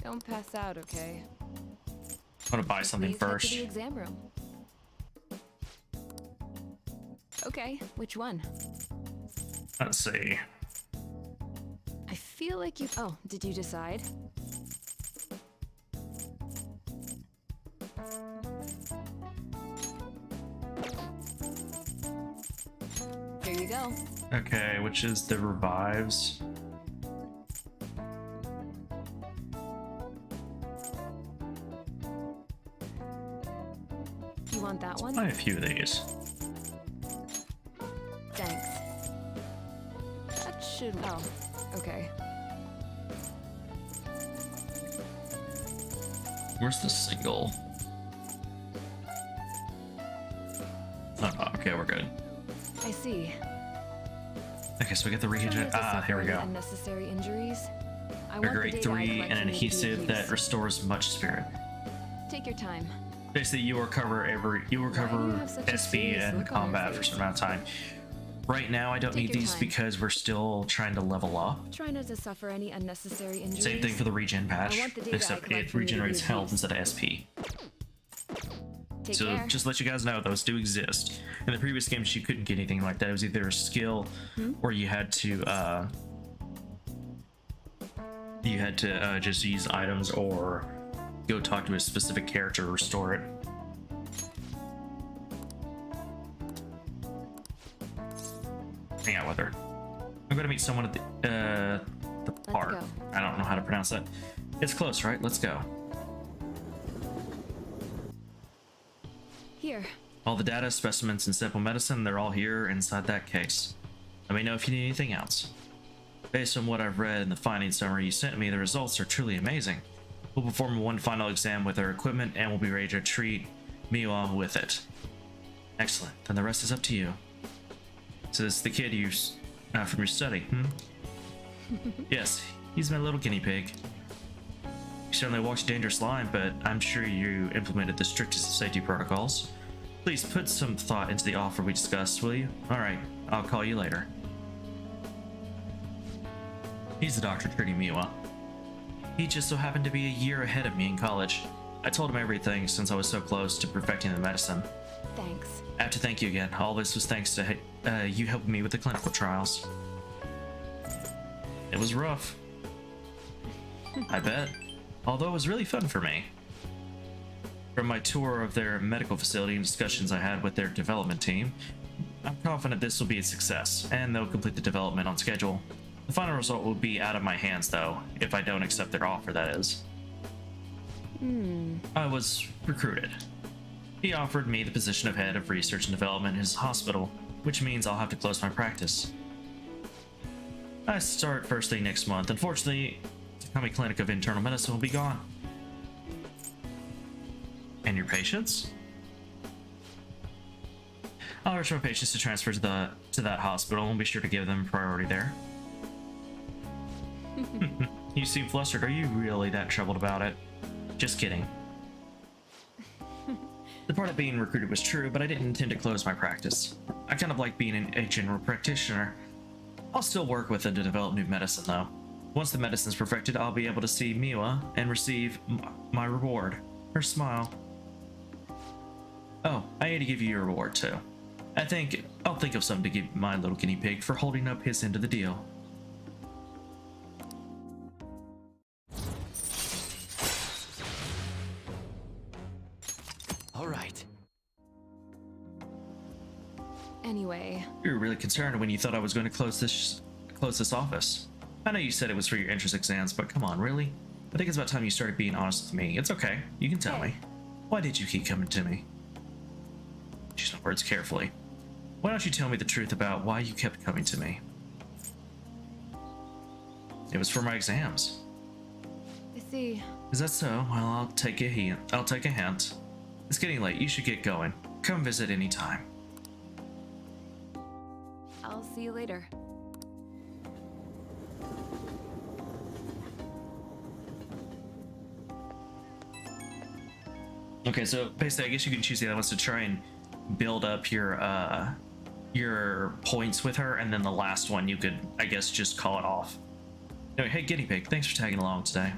Don't pass out, okay? I'm gonna buy something Please head to first. the exam room. Okay, which one? Let's see. I feel like you. Oh, did you decide? Here you go. Okay, which is the revives. You want that one? Buy a few of these. Thanks. That should. Oh, okay. Where's the single? Oh, okay, we're good. I see. Okay, so we get the Try not reagent. to Ah, suffer here we any go. Unnecessary injuries. I A want the grade data 3 I and an collect from you to be adhesive of that use. restores much spirit. Take your time. Basically, you recover Why do you have such a SP serious and look on your combat for face? some amount of time. Right now, I don't Take need your these time. because we're still trying to level up. Try not to suffer any unnecessary injuries. Same thing for the regen patch, want the data I except collect it from you to be regenerates of health use. instead of SP. Take So care. just to let you guys know, those do exist. In the previous games, you couldn't get anything like that. It was either a skill, or you had to just use items or go talk to a specific character to restore it. Hang out with her. I'm gonna meet someone at the park. go. I don't know how to pronounce that. It's close, right? Let's go. All the data, specimens, and simple medicine, they're all here inside that case. Let me know if you need anything else. Based on what I've read in the findings summary you sent me, the results are truly amazing. We'll perform one final exam with our equipment and we'll be ready to treat Miwa with it. Excellent. Then the rest is up to you. So this is the kid you from your study, Yes, he's my little guinea pig. You certainly walked a dangerous line, but I'm sure you implemented the strictest of safety protocols. Please put some thought into the offer we discussed, will you? Alright, I'll call you later. He's the doctor treating Miwa. He just so happened to be a year ahead of me in college. I told him everything since I was so close to perfecting the medicine. Thanks. I have to thank you again. All this was thanks to you helping me with the clinical trials. It was rough. I bet. Although it was really fun for me. From my tour of their medical facility and discussions I had with their development team, I'm confident this will be a success, and they'll complete the development on schedule. The final result will be out of my hands, though, if I don't accept their offer, that is. I was recruited. He offered me the position of head of research and development in his hospital, which means I'll have to close my practice. I start first thing next month. Unfortunately, Takami Clinic of Internal Medicine will be gone. And your patients? I'll urge my patients to transfer to that hospital and be sure to give them priority there. You seem flustered. Are you really that troubled about it? Just kidding. The part of being recruited was true, but I didn't intend to close my practice. I kind of like being a general practitioner. I'll still work with it to develop new medicine, though. Once the medicine's perfected, I'll be able to see Miwa and receive my reward. Her smile. Oh, I need to give you your reward, too. I'll think of something to give my little guinea pig for holding up his end of the deal. All right. Anyway, You were really concerned when you thought I was going to close this office. I know you said it was for your entrance exams, but come on, really? I think it's about time you started being honest with me. It's okay. You can tell me. Why did you keep coming to me? Choose my words carefully. Why don't you tell me the truth about why you kept coming to me? It was for my exams. I see. Is that so? Well, I'll take a hint. It's getting late. You should get going. Come visit anytime. I'll see you later. Okay, so basically, I guess you can choose the other ones to try and build up your points with her, and then the last one you could, I guess, just call it off. Anyway, hey guinea pig, thanks for tagging along today.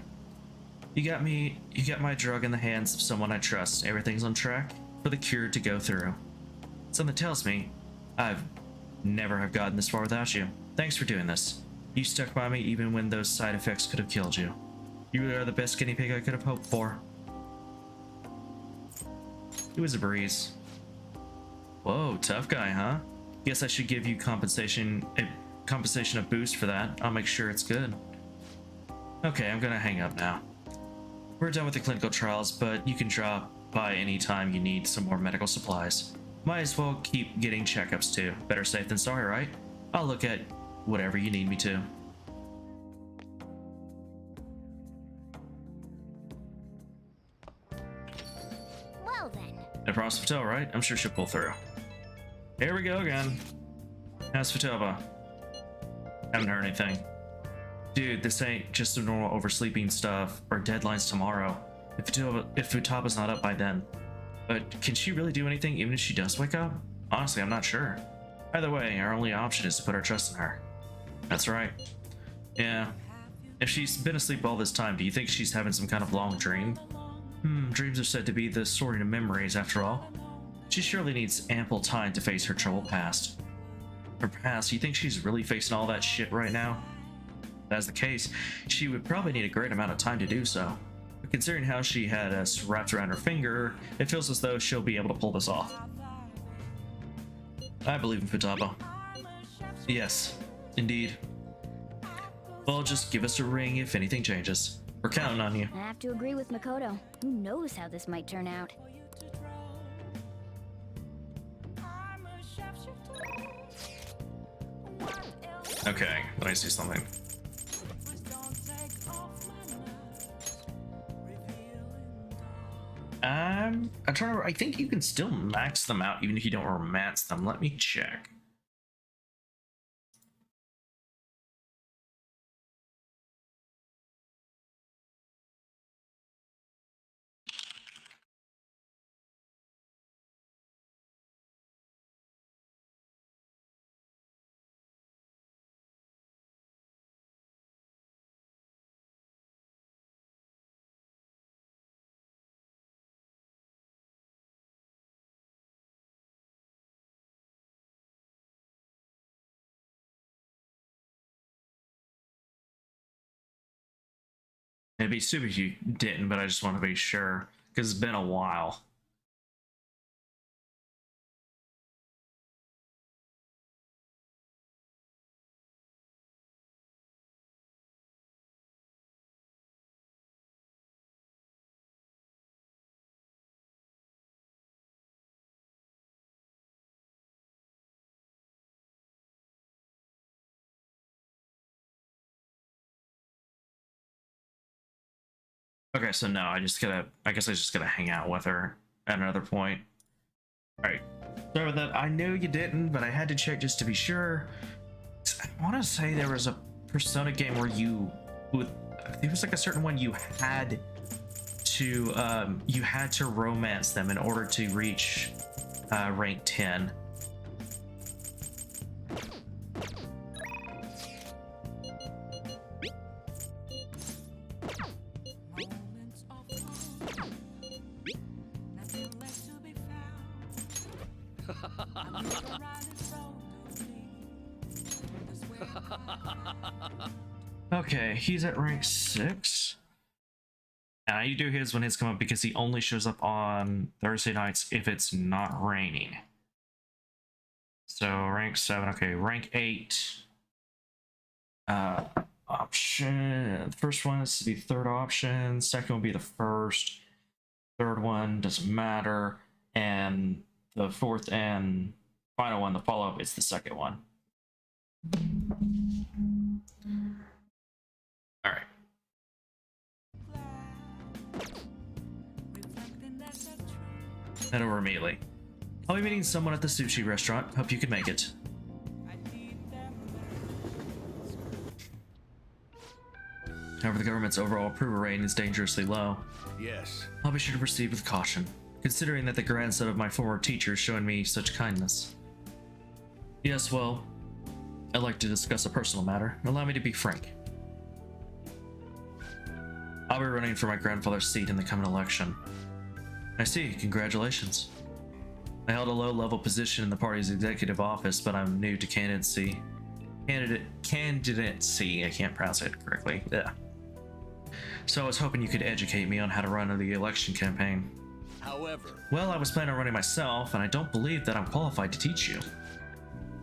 You got my drug in the hands of someone I trust. Everything's on track for the cure to go through. Something tells me I've never have gotten this far without you. Thanks for doing this. You stuck by me even when those side effects could have killed you. You are the best guinea pig I could have hoped for. It was a breeze. Whoa, tough guy, huh? Guess I should give you compensation a boost for that. I'll make sure it's good. Okay, I'm gonna hang up now. We're done with the clinical trials, but you can drop by anytime you need some more medical supplies. Might as well keep getting checkups too. Better safe than sorry, right? I'll look at whatever you need me to. Well then. No promise Fatova, right? I'm sure she'll pull through. Here we go again. How's Fatova? Haven't heard anything. Dude, this ain't just some normal oversleeping stuff or deadlines tomorrow. If Futaba's not up by then. But can she really do anything even if she does wake up? Honestly, I'm not sure. Either way, our only option is to put our trust in her. That's right. Yeah. If she's been asleep all this time, do you think she's having some kind of long dream? Dreams are said to be the sorting of memories after all. She surely needs ample time to face her troubled past. Her past, you think she's really facing all that shit right now? If that's the case, she would probably need a great amount of time to do so. But considering how she had us wrapped around her finger, it feels as though she'll be able to pull this off. I believe in Futaba. Yes, indeed. Well, just give us a ring if anything changes. We're counting on you. I have to agree with Makoto. Who knows how this might turn out? Okay, let me see something. I'm trying to. I think you can still max them out even if you don't romance them. Let me check. It'd be stupid if you didn't, but I just want to be sure because it's been a while. Okay, so no, I guess I just gotta hang out with her at another point. Alright. Sorry about that. I knew you didn't, but I had to check just to be sure. I want to say there was a Persona game where it was like a certain one you had to romance them in order to reach rank 10. Okay, he's at rank 6. And I do his when his come up because he only shows up on Thursday nights if it's not raining. So rank 7, okay, rank 8. Option, the first one is to be third option, second would be the first, third one doesn't matter, and the fourth and final one, the follow-up, is the second one. Alright. Head over immediately. I'll be meeting someone at the sushi restaurant. Hope you can make it. However, the government's overall approval rating is dangerously low. Yes. I'll be sure to proceed with caution, considering that the grandson of my former teacher is showing me such kindness. Yes, well, I'd like to discuss a personal matter. Allow me to be frank. I'll be running for my grandfather's seat in the coming election. I see, congratulations. I held a low-level position in the party's executive office, but I'm new to candidacy. Candidacy, I can't pronounce it correctly. Yeah. So I was hoping you could educate me on how to run the election campaign. However, Well, I was planning on running myself, and I don't believe that I'm qualified to teach you.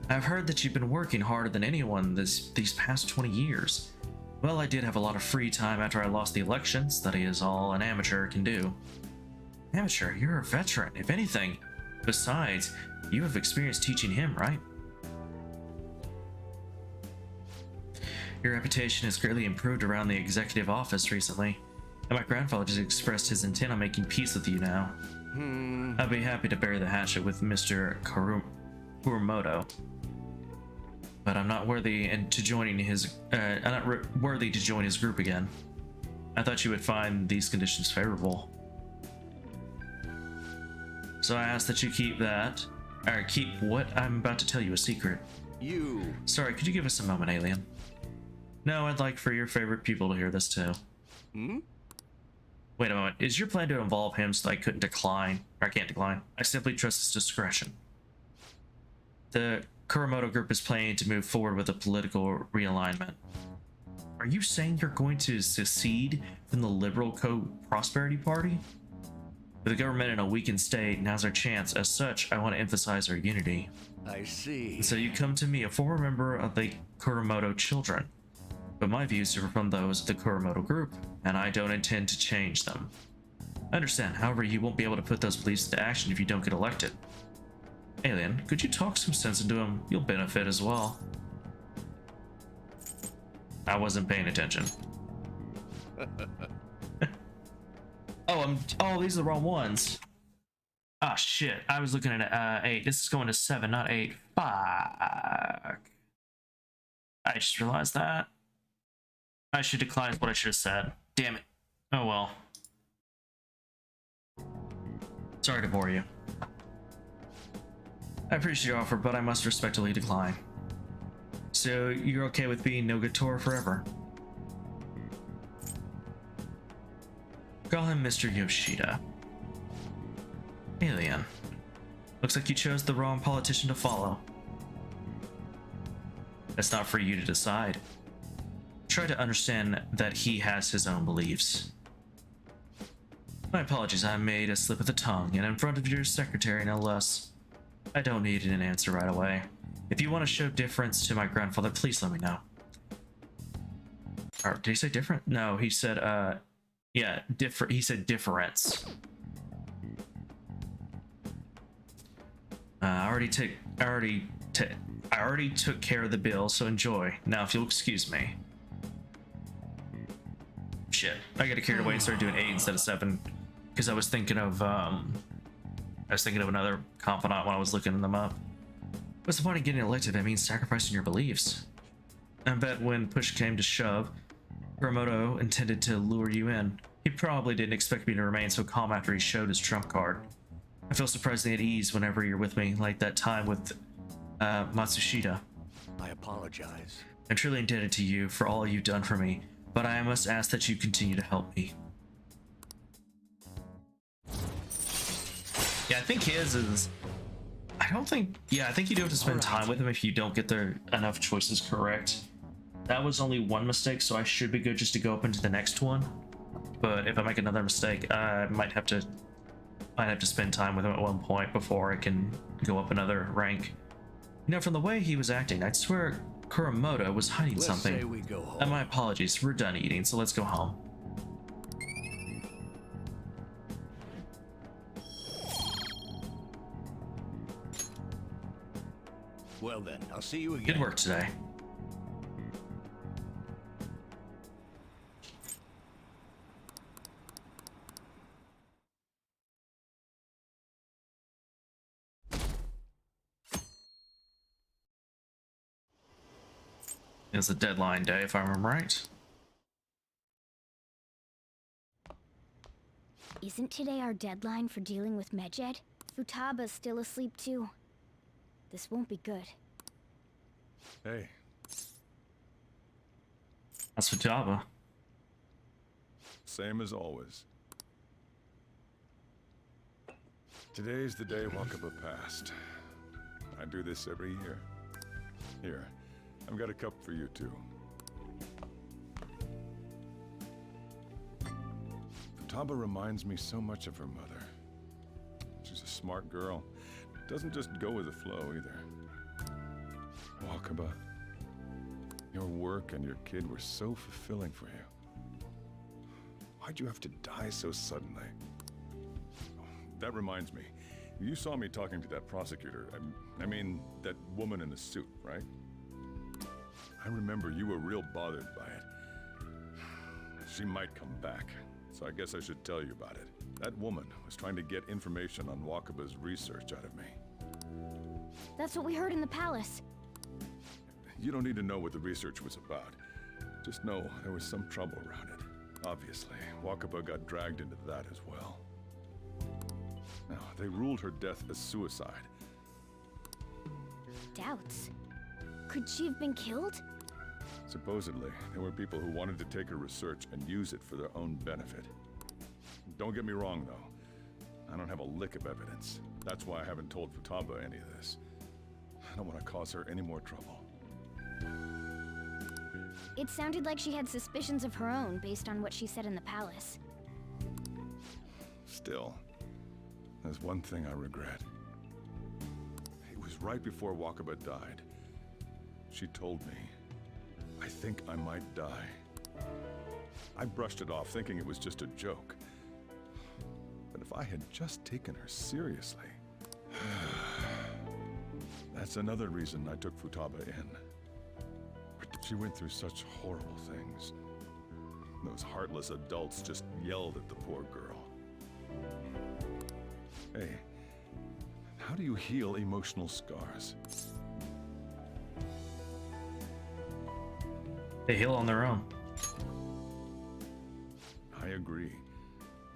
I've heard that you've been working harder than anyone these past 20 years. Well, I did have a lot of free time after I lost the elections. That is all an amateur can do. Amateur? You're a veteran, if anything. Besides, you have experience teaching him, right? Your reputation has greatly improved around the executive office recently, and my grandfather just expressed his intent on making peace with you now. I'd be happy to bury the hatchet with Mr. Kurumoto, but I'm not worthy to joining his. I'm not worthy to join his group again. I thought you would find these conditions favorable, so I ask that you keep what I'm about to tell you a secret. Sorry, could you give us a moment, alien? No, I'd like for your favorite people to hear this too. Wait a moment, is your plan to involve him so that I couldn't decline? Or I can't decline. I simply trust his discretion. The Kurumoto group is planning to move forward with a political realignment. Are you saying you're going to secede from the Liberal Co-Prosperity Party? With the government in a weakened state, now's our chance. As such, I want to emphasize our unity. I see. And so you come to me, a former member of the Kurumoto children. But my views differ from those of the Kurumoto group, and I don't intend to change them. I understand, however, you won't be able to put those beliefs into action if you don't get elected. Alien, could you talk some sense into him? You'll benefit as well. I wasn't paying attention. Oh, these are the wrong ones. Ah, shit. I was looking at 8. This is going to 7, not 8. Fuck. I just realized that. I should decline what I should have said. Damn it. Oh well. Sorry to bore you. I appreciate your offer, but I must respectfully decline. So, you're okay with being no good tour forever? Call him Mr. Yoshida. Alien. Looks like you chose the wrong politician to follow. That's not for you to decide. Try to understand that he has his own beliefs. My apologies, I made a slip of the tongue, and in front of your secretary, no less. I don't need an answer right away. If you want to show deference to my grandfather, please let me know. Or, did he say different? No, he said, yeah, he said difference. I already took care of the bill, so enjoy. Now, if you'll excuse me. Shit, I got carried away and started doing 8 instead of 7 because I was thinking of another confidant when I was looking them up. What's the point of getting elected? That means sacrificing your beliefs. I bet when push came to shove, Kuramoto intended to lure you in. He probably didn't expect me to remain so calm after he showed his trump card. I feel surprisingly at ease whenever you're with me, like that time with Matsushita. I apologize. I'm truly indebted to you for all you've done for me, but I must ask that you continue to help me. Yeah, I think his is... I think you do have to spend time with him if you don't get enough choices correct. That was only one mistake, so I should be good just to go up into the next one. But if I make another mistake, I might have to spend time with him at one point before I can go up another rank. You know, from the way he was acting, I'd swear Kuramoto was hiding Let's something. say we go home. And my apologies, we're done eating, so let's go home. Well then, I'll see you again. Good work today. It's a deadline day, if I remember right. Isn't today our deadline for dealing with Medjed? Futaba's still asleep too. This won't be good. Hey, That's Futaba. same as always. Today's the day Wakaba passed. I do this every year. Here, I've got a cup for you too. Futaba reminds me so much of her mother. She's a smart girl. Doesn't just go with the flow either. Wakaba, your work and your kid were so fulfilling for you. Why'd you have to die so suddenly? That reminds me. You saw me talking to that prosecutor. I mean, that woman in the suit, right? I remember you were real bothered by it. She might come back, so I guess I should tell you about it. That woman was trying to get information on Wakaba's research out of me. That's what we heard in the palace. You don't need to know what the research was about. Just know there was some trouble around it. Obviously, Wakaba got dragged into that as well. Now, they ruled her death as suicide. Doubts. Could she have been killed? Supposedly, there were people who wanted to take her research and use it for their own benefit. Don't get me wrong, though. I don't have a lick of evidence. That's why I haven't told Futaba any of this. I don't want to cause her any more trouble. It sounded like she had suspicions of her own based on what she said in the palace. Still, there's one thing I regret. It was right before Wakaba died. She told me, I think I might die. I brushed it off, thinking it was just a joke. But if I had just taken her seriously... That's another reason I took Futaba in. She went through such horrible things. Those heartless adults just yelled at the poor girl. Hey, how do you heal emotional scars? They heal on their own. I agree.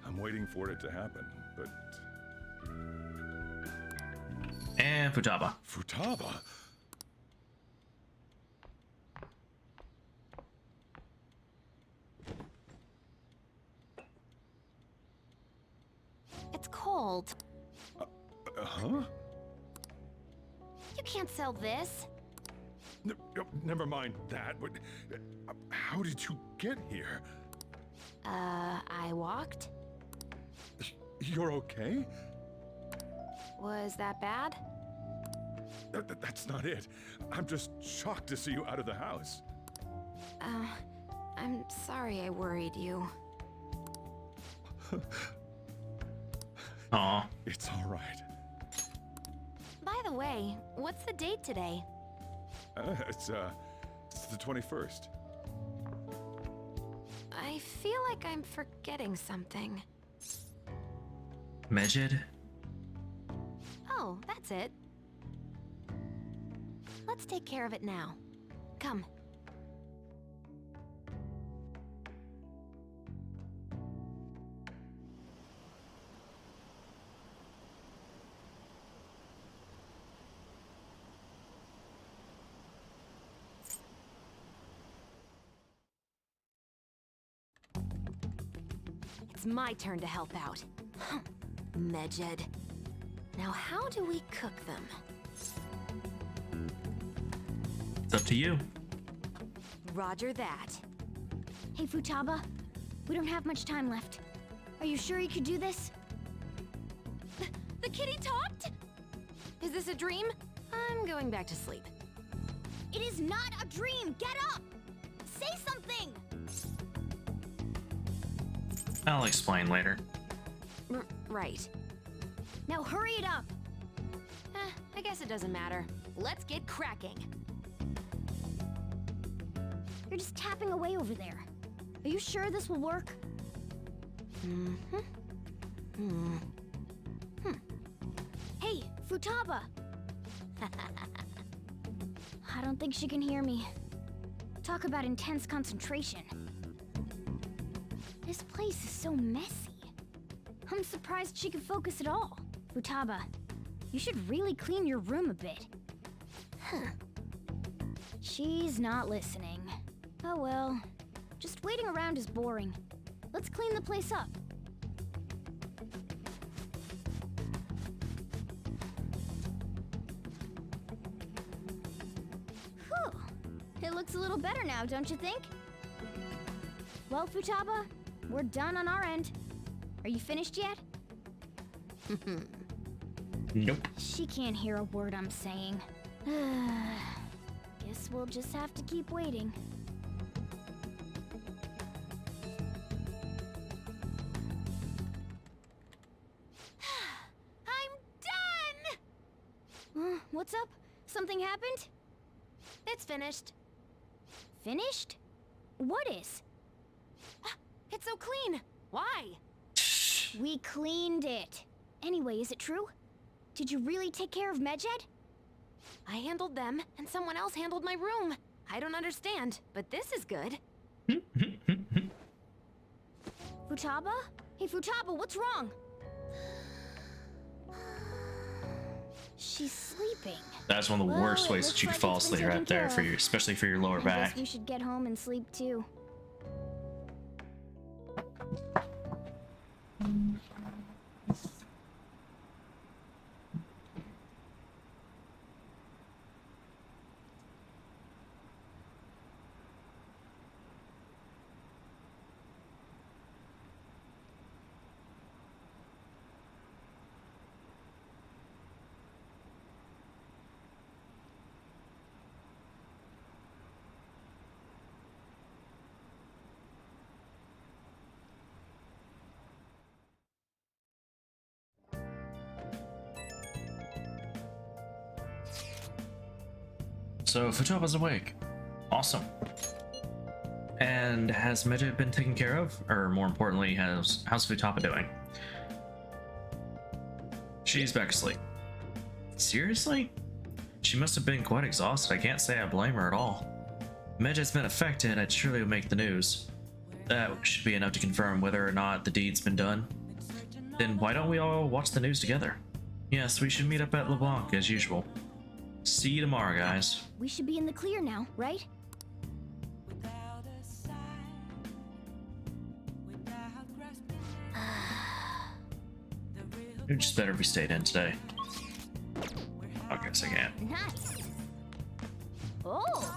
I'm waiting for it to happen, but... And Futaba. Futaba? It's cold. Huh? You can't sell this. Never mind that, but how did you get here? I walked? You're okay? Was that bad? That's not it. I'm just shocked to see you out of the house. I'm sorry I worried you. Aw. It's all right. By the way, what's the date today? It's the 21st. I feel like I'm forgetting something. Medjed? Oh, that's it. Let's take care of it now. Come. It's my turn to help out. Medjed. Now how do we cook them? It's up to you. Roger that. Hey, Futaba. We don't have much time left. Are you sure you could do this? The kitty talked? Is this a dream? I'm going back to sleep. It is not a dream! Get up! Say something! I'll explain later. Right. Now hurry it up! I guess it doesn't matter. Let's get cracking. You're just tapping away over there. Are you sure this will work? Hey, Futaba! I don't think she can hear me. Talk about intense concentration. This place is so messy. I'm surprised she can focus at all. Futaba, you should really clean your room a bit. She's not listening. Oh well. Just waiting around is boring. Let's clean the place up. Whew. It looks a little better now, don't you think? Well, Futaba, we're done on our end. Are you finished yet? Nope. She can't hear a word I'm saying. Guess we'll just have to keep waiting. I'm done! What's up? Something happened? It's finished. Finished? What is? It's so clean. Why? We cleaned it. Anyway, is it true? Did you really take care of Medjed? I handled them, and someone else handled my room. I don't understand, but this is good. Futaba? Hey, Futaba, what's wrong? She's sleeping. That's one of the Well, worst it ways looks that you could like fall it's been asleep right taken there care for of. your, especially for your lower I back. guess you should get home and sleep too. So Futoba's awake. Awesome. And has Midget been taken care of? Or more importantly, how's Futaba doing? She's back asleep. Seriously? She must have been quite exhausted. I can't say I blame her at all. Midget's been affected, I'd surely would make the news. That should be enough to confirm whether or not the deed's been done. Then why don't we all watch the news together? Yes, we should meet up at LeBlanc as usual. See you tomorrow, guys. We should be in the clear now, right? Without a sign, without grasping the real You just better be stayed in today. I guess I can. Nice. Oh,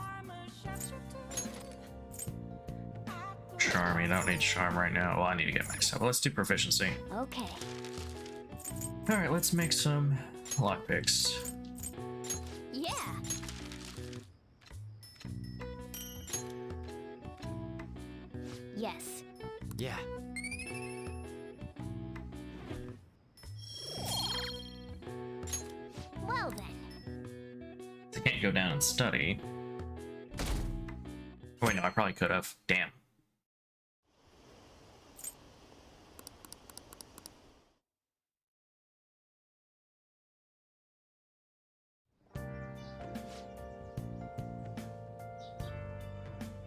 Charming, I don't need charm right now. Well, I need to get maxed up. Let's do proficiency. okay. Alright, let's make some lockpicks. Yeah. Yes. Yeah. Well then. I can't go down and study. Oh, wait, no, I probably could have. Damn.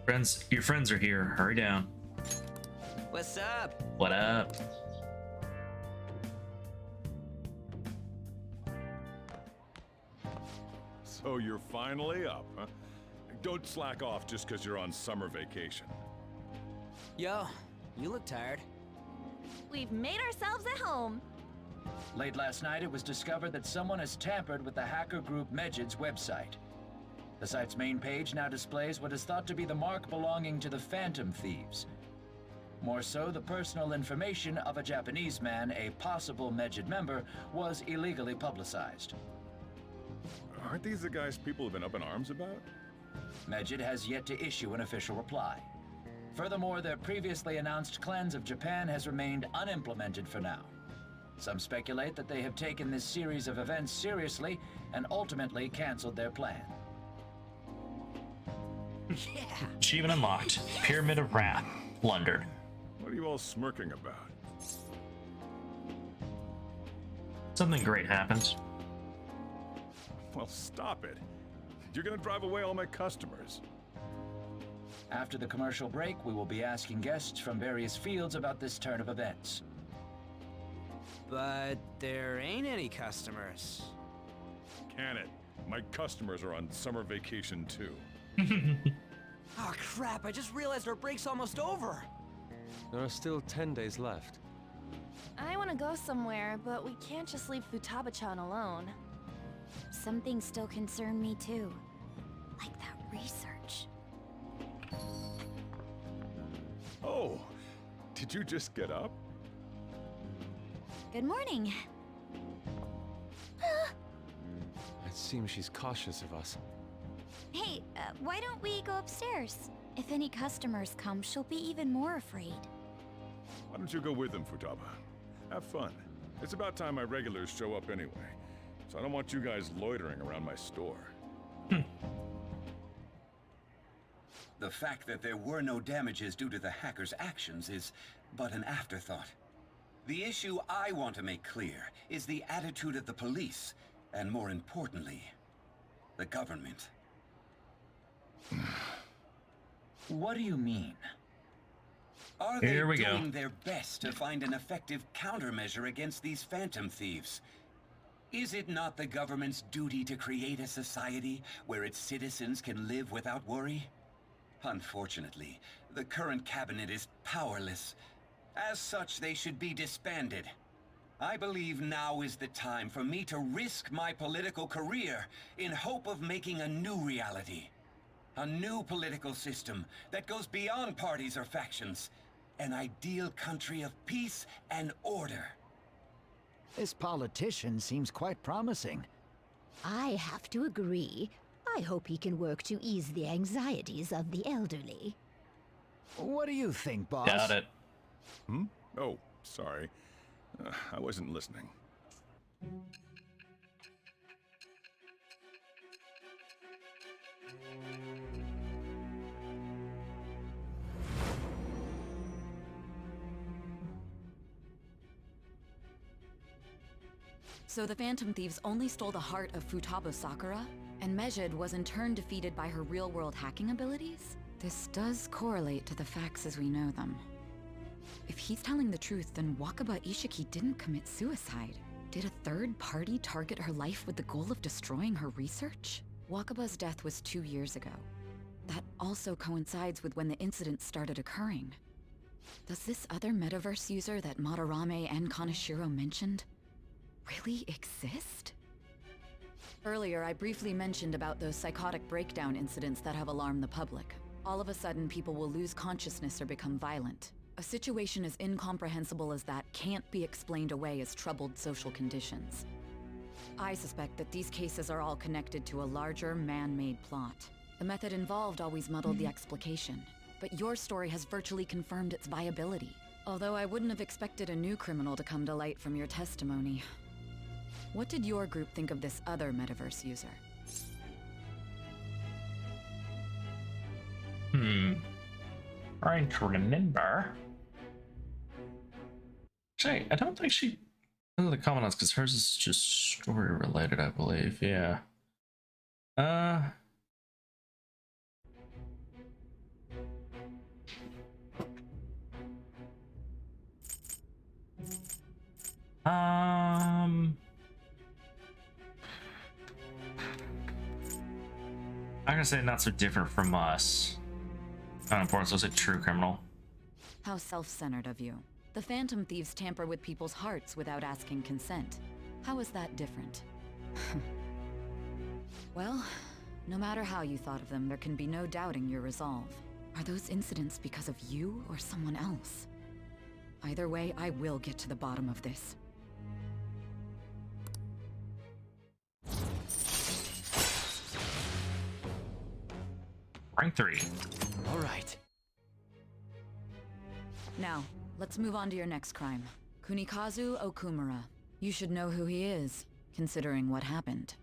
Friends, your friends are here. Hurry down. What's up? What up? So you're finally up, huh? Don't slack off just because you're on summer vacation. Yo, you look tired. We've made ourselves at home. Late last night, it was discovered that someone has tampered with the hacker group Megid's website. The site's main page now displays what is thought to be the mark belonging to the Phantom Thieves. More so, the personal information of a Japanese man, a possible Megid member, was illegally publicized. Aren't these the guys people have been up in arms about? Megid has yet to issue an official reply. Furthermore, their previously announced cleanse of Japan has remained unimplemented for now. Some speculate that they have taken this series of events seriously and ultimately canceled their plan. Yeah. Achievement unlocked. Pyramid of Wrath. Plundered. What are you all smirking about? Something great happened. Well, stop it. You're gonna drive away all my customers. After the commercial break, we will be asking guests from various fields about this turn of events. But there ain't any customers. Can it? My customers are on summer vacation too. Oh crap, I just realized our break's almost over. There are still 10 days left. I want to go somewhere, but we can't just leave Futaba-chan alone. Some things still concern me too. Like that research. Oh, did you just get up? Good morning. It seems she's cautious of us. Hey, why don't we go upstairs? If any customers come, she'll be even more afraid. Why don't you go with them, Futaba? Have fun. It's about time my regulars show up anyway, so I don't want you guys loitering around my store. The fact that there were no damages due to the hackers' actions is but an afterthought. The issue I want to make clear is the attitude of the police, and more importantly, the government. What do you mean? Are they Here we go. doing their best to find an effective countermeasure against these phantom thieves? Is it not the government's duty to create a society where its citizens can live without worry? Unfortunately, the current cabinet is powerless. As such, they should be disbanded. I believe now is the time for me to risk my political career in hope of making a new reality. A new political system that goes beyond parties or factions. An ideal country of peace and order. This politician seems quite promising. I have to agree. I hope he can work to ease the anxieties of the elderly. What do you think, boss? Doubt it. Hmm? Oh, sorry. I wasn't listening. So the Phantom Thieves only stole the heart of Futaba Sakura, and Mejid was in turn defeated by her real-world hacking abilities? This does correlate to the facts as we know them. If he's telling the truth, then Wakaba Ishiki didn't commit suicide. Did a third party target her life with the goal of destroying her research? Wakaba's death was 2 years ago. That also coincides with when the incident started occurring. Does this other metaverse user that Madarame and Kaneshiro mentioned really exist? Earlier, I briefly mentioned about those psychotic breakdown incidents that have alarmed the public. All of a sudden, people will lose consciousness or become violent. A situation as incomprehensible as that can't be explained away as troubled social conditions. I suspect that these cases are all connected to a larger, man-made plot. The method involved always muddled the explication, but your story has virtually confirmed its viability. Although I wouldn't have expected a new criminal to come to light from your testimony. What did your group think of this other metaverse user? Trying to remember. Actually, I don't think she does the comments because hers is just story related, I believe. Yeah. I'm gonna say not so different from us. Not important, so it's a true criminal. How self-centered of you. The Phantom Thieves tamper with people's hearts without asking consent. How is that different? Well, no matter how you thought of them, there can be no doubting your resolve. Are those incidents because of you or someone else? Either way, I will get to the bottom of this. Rank 3. All right. Now, let's move on to your next crime. Kunikazu Okumura. You should know who he is, considering what happened.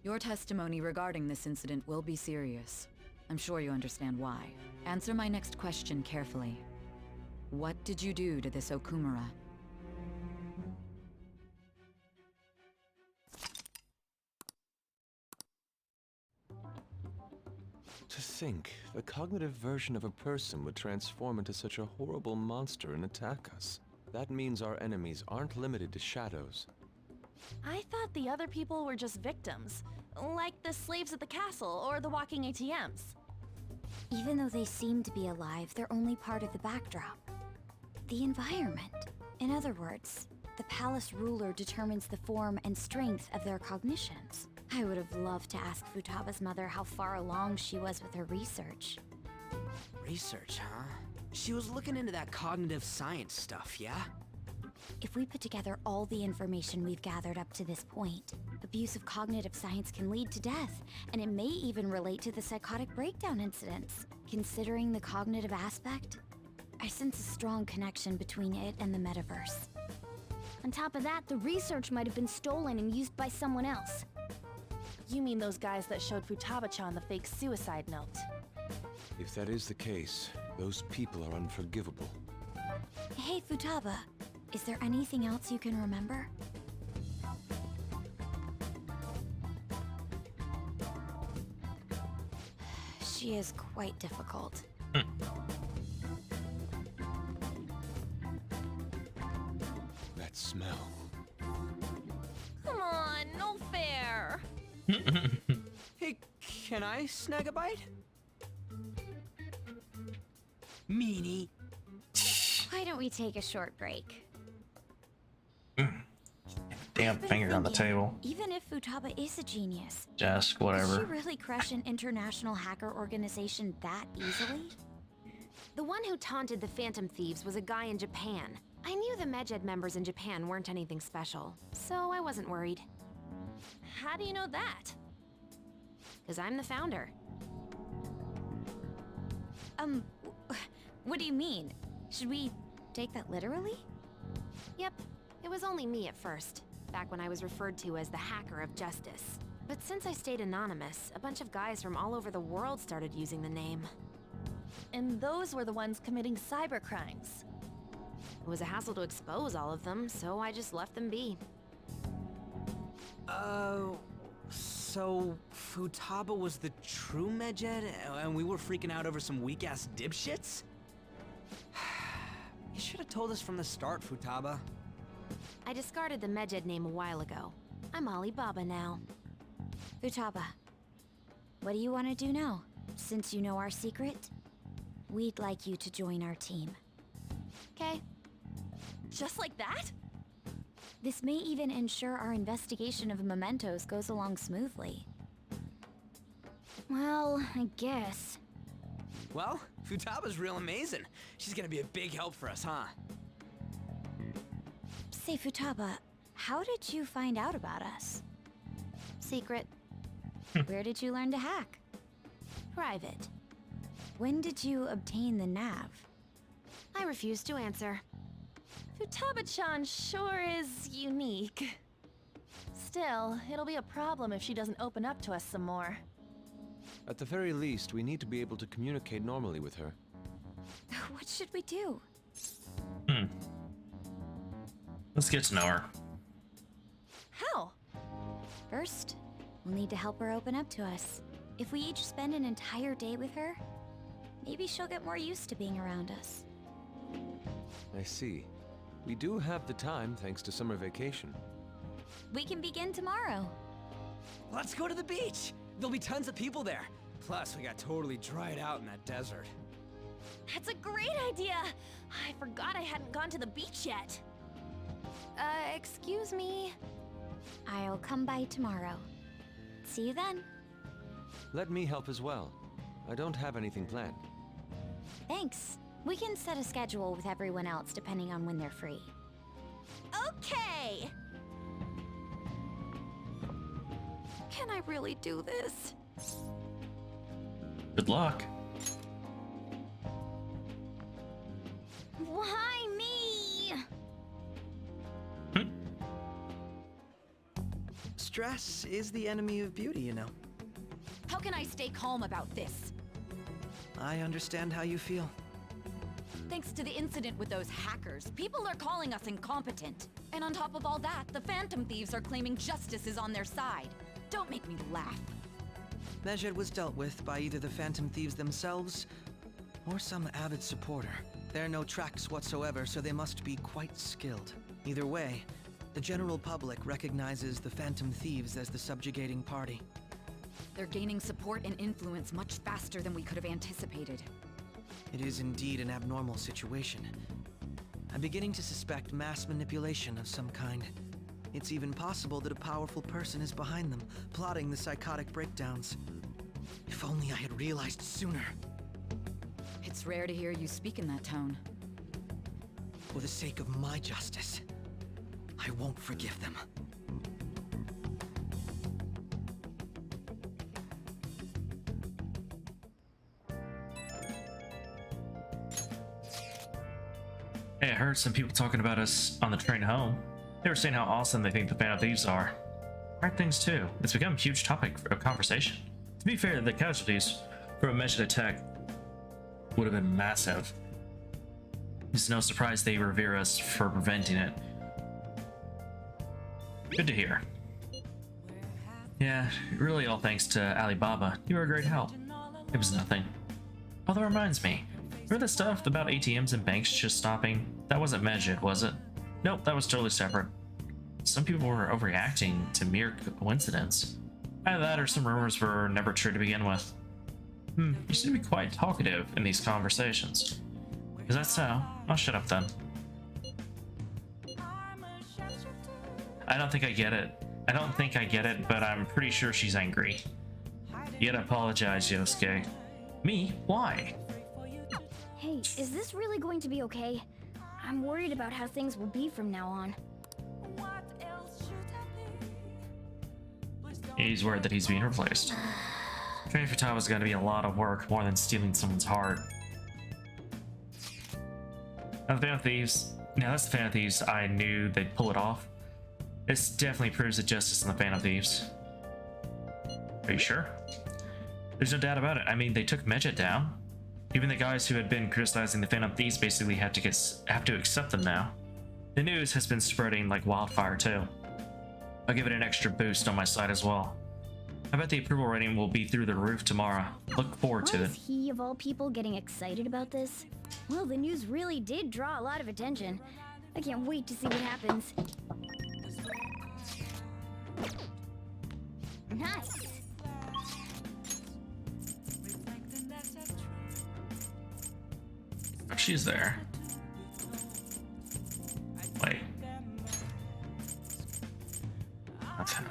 Your testimony regarding this incident will be serious. I'm sure you understand why. Answer my next question carefully. What did you do to this Okumura? To think, the cognitive version of a person would transform into such a horrible monster and attack us. That means our enemies aren't limited to shadows. I thought the other people were just victims, like the slaves at the castle or the walking ATMs. Even though they seem to be alive, they're only part of the backdrop. The environment. In other words, the palace ruler determines the form and strength of their cognitions. I would have loved to ask Futaba's mother how far along she was with her research. Research, huh? She was looking into that cognitive science stuff, yeah? If we put together all the information we've gathered up to this point, abuse of cognitive science can lead to death, and it may even relate to the psychotic breakdown incidents. Considering the cognitive aspect, I sense a strong connection between it and the metaverse. On top of that, the research might have been stolen and used by someone else. You mean those guys that showed Futaba-chan the fake suicide note? If that is the case, those people are unforgivable. Hey, Futaba, is there anything else you can remember? She is quite difficult. That smell. Come on, no fair. Hey, can I snag a bite? Meanie. Why don't we take a short break? Damn finger on the table. Even if Futaba is a genius, Just does whatever. she really crush an international hacker organization that easily? The one who taunted the Phantom Thieves was a guy in Japan. I knew the Medjed members in Japan weren't anything special, so I wasn't worried. How do you know that? Because I'm the founder. What do you mean? Should we take that literally? Yep, it was only me at first, back when I was referred to as the Hacker of Justice. But since I stayed anonymous, a bunch of guys from all over the world started using the name. And those were the ones committing cybercrimes. It was a hassle to expose all of them, so I just left them be. So Futaba was the true Medjed, and we were freaking out over some weak-ass dipshits? You should have told us from the start, Futaba. I discarded the Medjed name a while ago. I'm Alibaba now. Futaba, what do you want to do now? Since you know our secret, we'd like you to join our team. Okay. Just like that? This may even ensure our investigation of mementos goes along smoothly. Well, I guess. Well, Futaba's real amazing. She's gonna be a big help for us, huh? Say, Futaba, how did you find out about us? Secret. Where did you learn to hack? Private. When did you obtain the nav? I refuse to answer. Futaba-chan sure is unique. Still, it'll be a problem if she doesn't open up to us some more. At the very least, we need to be able to communicate normally with her. What should we do? Let's get to know her. How? First, we'll need to help her open up to us. If we each spend an entire day with her, maybe she'll get more used to being around us. I see. We do have the time thanks to summer vacation. We can begin tomorrow. Let's go to the beach! There'll be tons of people there. Plus, we got totally dried out in that desert. That's a great idea! I forgot I hadn't gone to the beach yet. Excuse me? I'll come by tomorrow. See you then. Let me help as well. I don't have anything planned. Thanks. We can set a schedule with everyone else depending on when they're free. Okay! Can I really do this? Good luck. Why me? Stress is the enemy of beauty, you know. How can I stay calm about this? I understand how you feel. Thanks to the incident with those hackers, people are calling us incompetent. And on top of all that, the Phantom Thieves are claiming justice is on their side. Don't make me laugh. Medjed was dealt with by either the Phantom Thieves themselves or some avid supporter. There are no tracks whatsoever, so they must be quite skilled. Either way, the general public recognizes the Phantom Thieves as the subjugating party. They're gaining support and influence much faster than we could have anticipated. It is indeed an abnormal situation. I'm beginning to suspect mass manipulation of some kind. It's even possible that a powerful person is behind them, plotting the psychotic breakdowns. If only I had realized sooner. It's rare to hear you speak in that tone. For the sake of my justice, I won't forgive them. Hey, I heard some people talking about us on the train home. They were saying how awesome they think the Phantom Thieves are. Right things too. It's become a huge topic of conversation. To be fair, the casualties from a Medjed attack would have been massive. It's no surprise they revere us for preventing it. Good to hear. Yeah, really all thanks to Alibaba. You were a great help. It was nothing. Although it reminds me, remember the stuff about ATMs and banks just stopping? That wasn't Medjed, was it? Nope, that was totally separate. Some people were overreacting to mere coincidence. Either that or some rumors were never true to begin with. You seem to be quite talkative in these conversations. Is that so? I'll shut up then. I don't think I get it. I don't think I get it, but I'm pretty sure she's angry. You gotta apologize, Yosuke. Me? Why? Hey, is this really going to be okay? I'm worried about how things will be from now on. He's worried that he's being replaced. Training for Tama's gonna be a lot of work, more than stealing someone's heart. Now the Phantom Thieves. Now that's the Phantom Thieves I knew they'd pull it off. This definitely proves the justice in the Phantom Thieves. Are you sure? There's no doubt about it. I mean, they took Medjet down. Even the guys who had been criticizing the Phantom Thieves basically have to accept them now. The news has been spreading like wildfire too. I'll give it an extra boost on my side as well. I bet the approval rating will be through the roof tomorrow. Look forward to it. Why is he, of all people, getting excited about this? Well, the news really did draw a lot of attention. I can't wait to see what happens. Nice! Oh, she's there. Wait. That's him.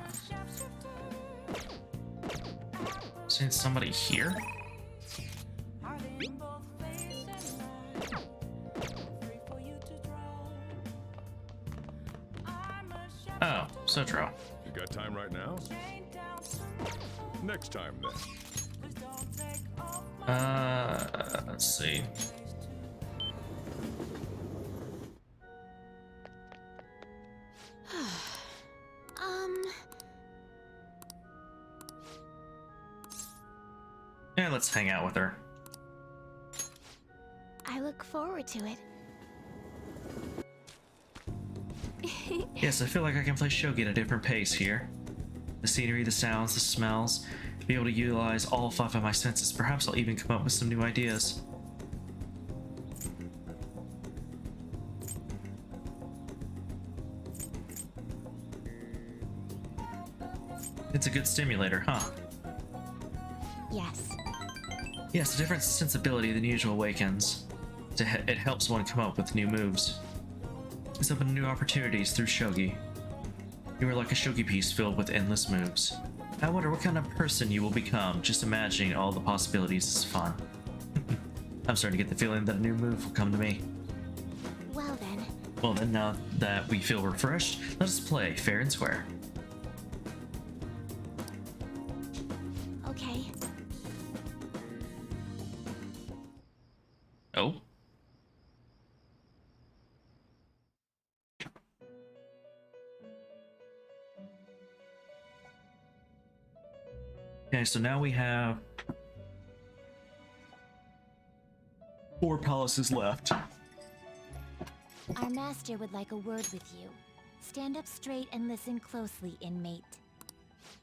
Seeing somebody here? Oh, Sotro. You got time right now? Next time, then. Let's see. Yeah, let's hang out with her. I look forward to it. Yes, I feel like I can play shogi at a different pace here. The scenery, the sounds, the smells. Be able to utilize all 5 of my senses. Perhaps I'll even come up with some new ideas. It's a good stimulator, huh? Yes. Yes, a different sensibility than usual awakens. It helps one come up with new moves. It's open new opportunities through shogi. You are like a shogi piece filled with endless moves. I wonder what kind of person you will become. Just imagining all the possibilities is fun. I'm starting to get the feeling that a new move will come to me. Well then. Well then, now that we feel refreshed, let us play fair and square. Okay. Oh. Okay, so now we have 4 palaces left. Our master would like a word with you. Stand up straight and listen closely, inmate.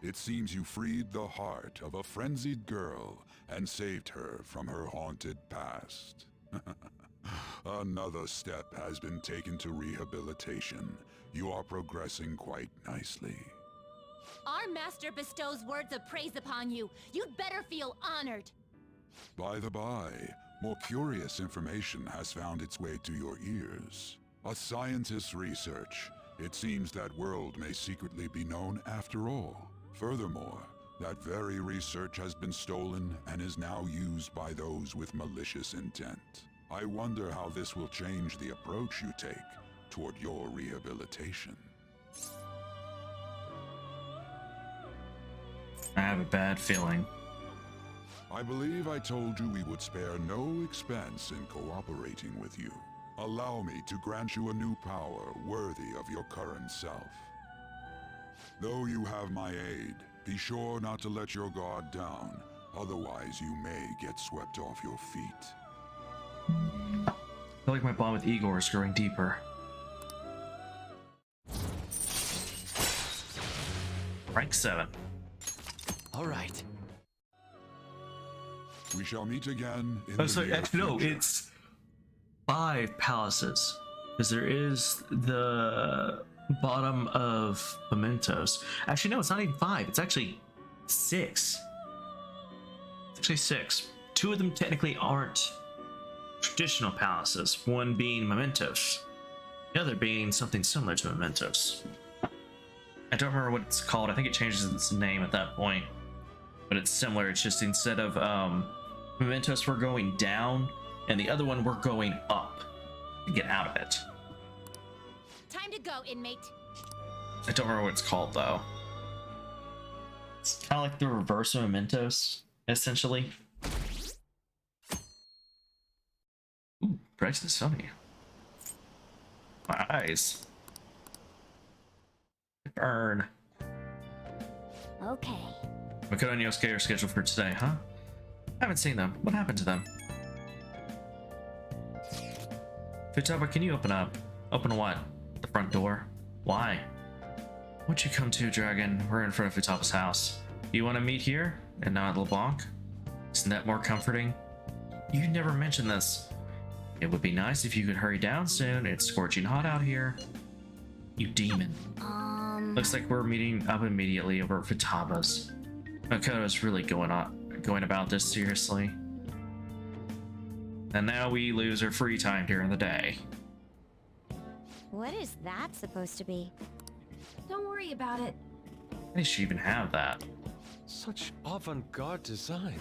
It seems you freed the heart of a frenzied girl and saved her from her haunted past. Another step has been taken to rehabilitation. You are progressing quite nicely. Our master bestows words of praise upon you. You'd better feel honored. By the by, more curious information has found its way to your ears. A scientist's research. It seems that world may secretly be known after all. Furthermore, that very research has been stolen and is now used by those with malicious intent. I wonder how this will change the approach you take toward your rehabilitation. I have a bad feeling. I believe I told you we would spare no expense in cooperating with you. Allow me to grant you a new power worthy of your current self. Though you have my aid, be sure not to let your guard down, otherwise you may get swept off your feet. I feel like my bond with Igor is growing deeper. Rank 7. All right. We shall meet again in Oh, sorry, actually, no, it's 5 palaces. Because there is the bottom of Mementos. Actually, no, it's not even 5. It's actually 6. It's actually 6. 2 of them technically aren't traditional palaces. One being Mementos. The other being something similar to Mementos. I don't remember what it's called. I think it changes its name at that point. But it's similar. It's just instead of Mementos, we're going down, and the other one we're going up to get out of it. Time to go, inmate. I don't remember what it's called though. It's kind of like the reverse of Mementos, essentially. Ooh, Bryson is funny. My eyes. Burn. Okay. Makoto and Yosuke are scheduled for today, huh? I haven't seen them. What happened to them? Futaba, can you open up? Open what? The front door? Why? What'd you come to, Dragon? We're in front of Futaba's house. Do you want to meet here and not at LeBlanc? Isn't that more comforting? You never mentioned this. It would be nice if you could hurry down soon. It's scorching hot out here. You demon. Looks like we're meeting up immediately over at Futaba's. Makoto's really going about this seriously. And now we lose our free time during the day. What is that supposed to be? Don't worry about it. Why does she even have that? Such avant-garde design.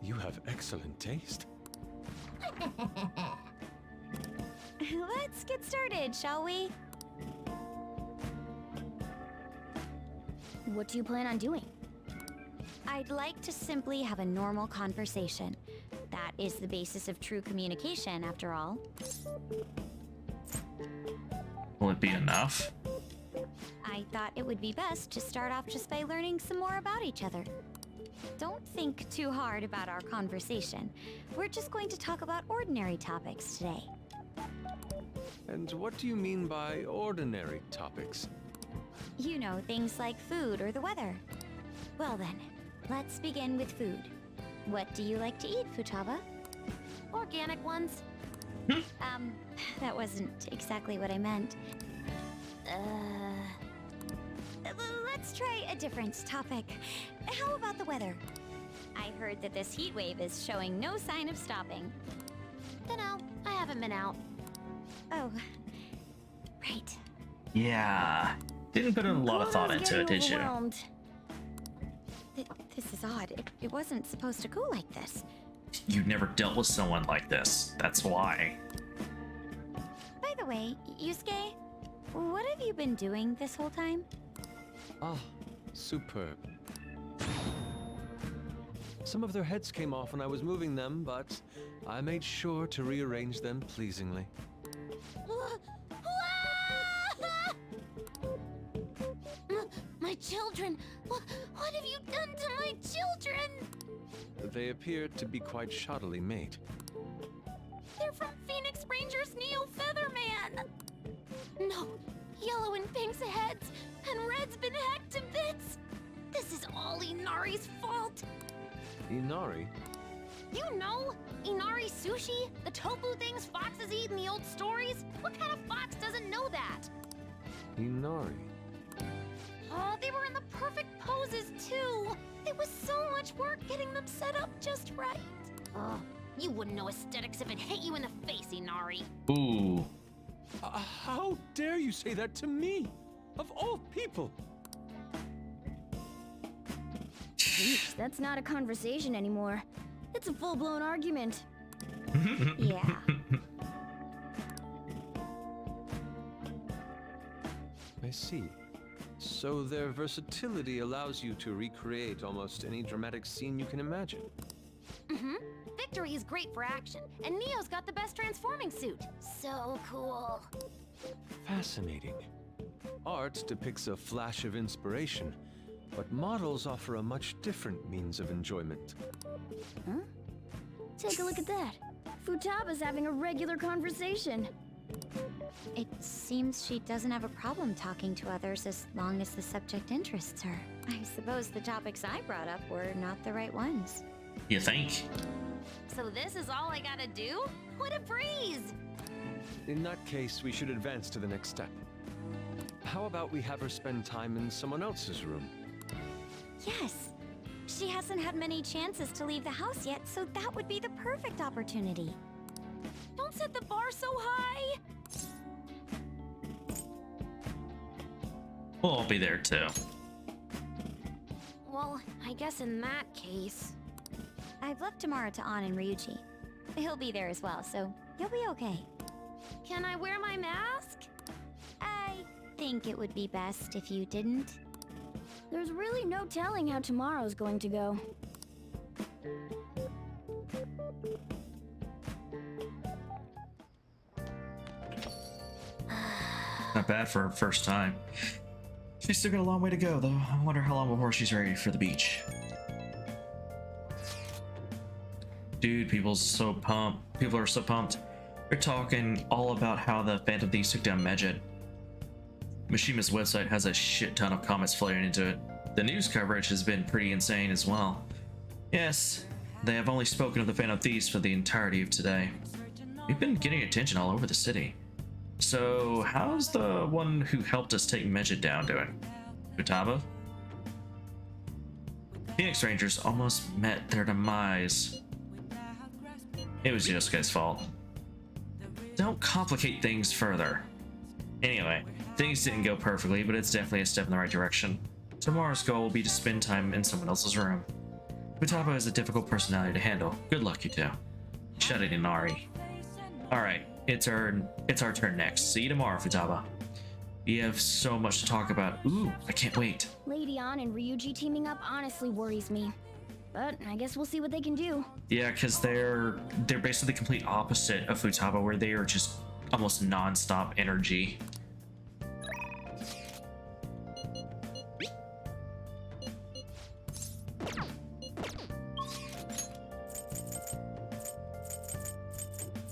You have excellent taste. Let's get started, shall we? What do you plan on doing? I'd like to simply have a normal conversation. That is the basis of true communication, after all. Will it be enough? I thought it would be best to start off just by learning some more about each other. Don't think too hard about our conversation. We're just going to talk about ordinary topics today. And what do you mean by ordinary topics? You know, things like food or the weather. Well then, let's begin with food. What do you like to eat, Futaba? Organic ones. That wasn't exactly what I meant. Let's try a different topic. How about the weather? I heard that this heat wave is showing no sign of stopping. Dunno, I haven't been out. Oh, right. Yeah. Didn't put in a lot of thought into it, did you? This is odd. It wasn't supposed to go like this. You've never dealt with someone like this. That's why. By the way, Yusuke, what have you been doing this whole time? Ah, superb. Some of their heads came off when I was moving them, but I made sure to rearrange them pleasingly. My children! What have you done to my children? They appear to be quite shoddily made. They're from Phoenix Rangers Neo Featherman! No, Yellow and Pink's heads, and Red's been hacked to bits! This is all Inari's fault! Inari? You know, Inari sushi? The tofu things foxes eat in the old stories? What kind of fox doesn't know that? Inari? Oh, they were in the perfect poses, too! It was so much work getting them set up just right. Oh, you wouldn't know aesthetics if it hit you in the face, Inari. Ooh. How dare you say that to me? Of all people! Jeez, that's not a conversation anymore. It's a full-blown argument. Yeah. I see. So their versatility allows you to recreate almost any dramatic scene you can imagine. Mm-hmm. Victory is great for action, and Neo's got the best transforming suit. So cool. Fascinating. Art depicts a flash of inspiration, but models offer a much different means of enjoyment. Huh? Take a look at that. Futaba's having a regular conversation. It seems she doesn't have a problem talking to others as long as the subject interests her. I suppose the topics I brought up were not the right ones. You think? So this is all I gotta do? What a breeze! In that case, we should advance to the next step. How about we have her spend time in someone else's room? Yes. She hasn't had many chances to leave the house yet, so that would be the perfect opportunity. Don't set the bar so high! We'll all be there too. Well, I guess in that case... I've left Tamara to An and Ryuji. He'll be there as well, so you'll be okay. Can I wear my mask? I think it would be best if you didn't. There's really no telling how tomorrow's going to go. Not bad for her first time. She's still got a long way to go, though. I wonder how long before she's ready for the beach. Dude, people are so pumped. They're talking all about how the Phantom Thieves took down Medjed. Mishima's website has a shit ton of comments flooding into it. The news coverage has been pretty insane as well. Yes, they have only spoken of the Phantom Thieves for the entirety of today. We've been getting attention all over the city. So, how's the one who helped us take Medjed down doing? Futaba? Phoenix Rangers almost met their demise. It was Yosuke's fault. Don't complicate things further. Anyway, things didn't go perfectly, but it's definitely a step in the right direction. Tomorrow's goal will be to spend time in someone else's room. Futaba is a difficult personality to handle. Good luck, you two. Shut it, Inari. Alright, it's our turn next. See you tomorrow, Futaba. You have so much to talk about. Ooh, I can't wait. Lady An and Ryuji teaming up honestly worries me. But I guess we'll see what they can do. Yeah, because they're basically the complete opposite of Futaba, where they are just almost non-stop energy.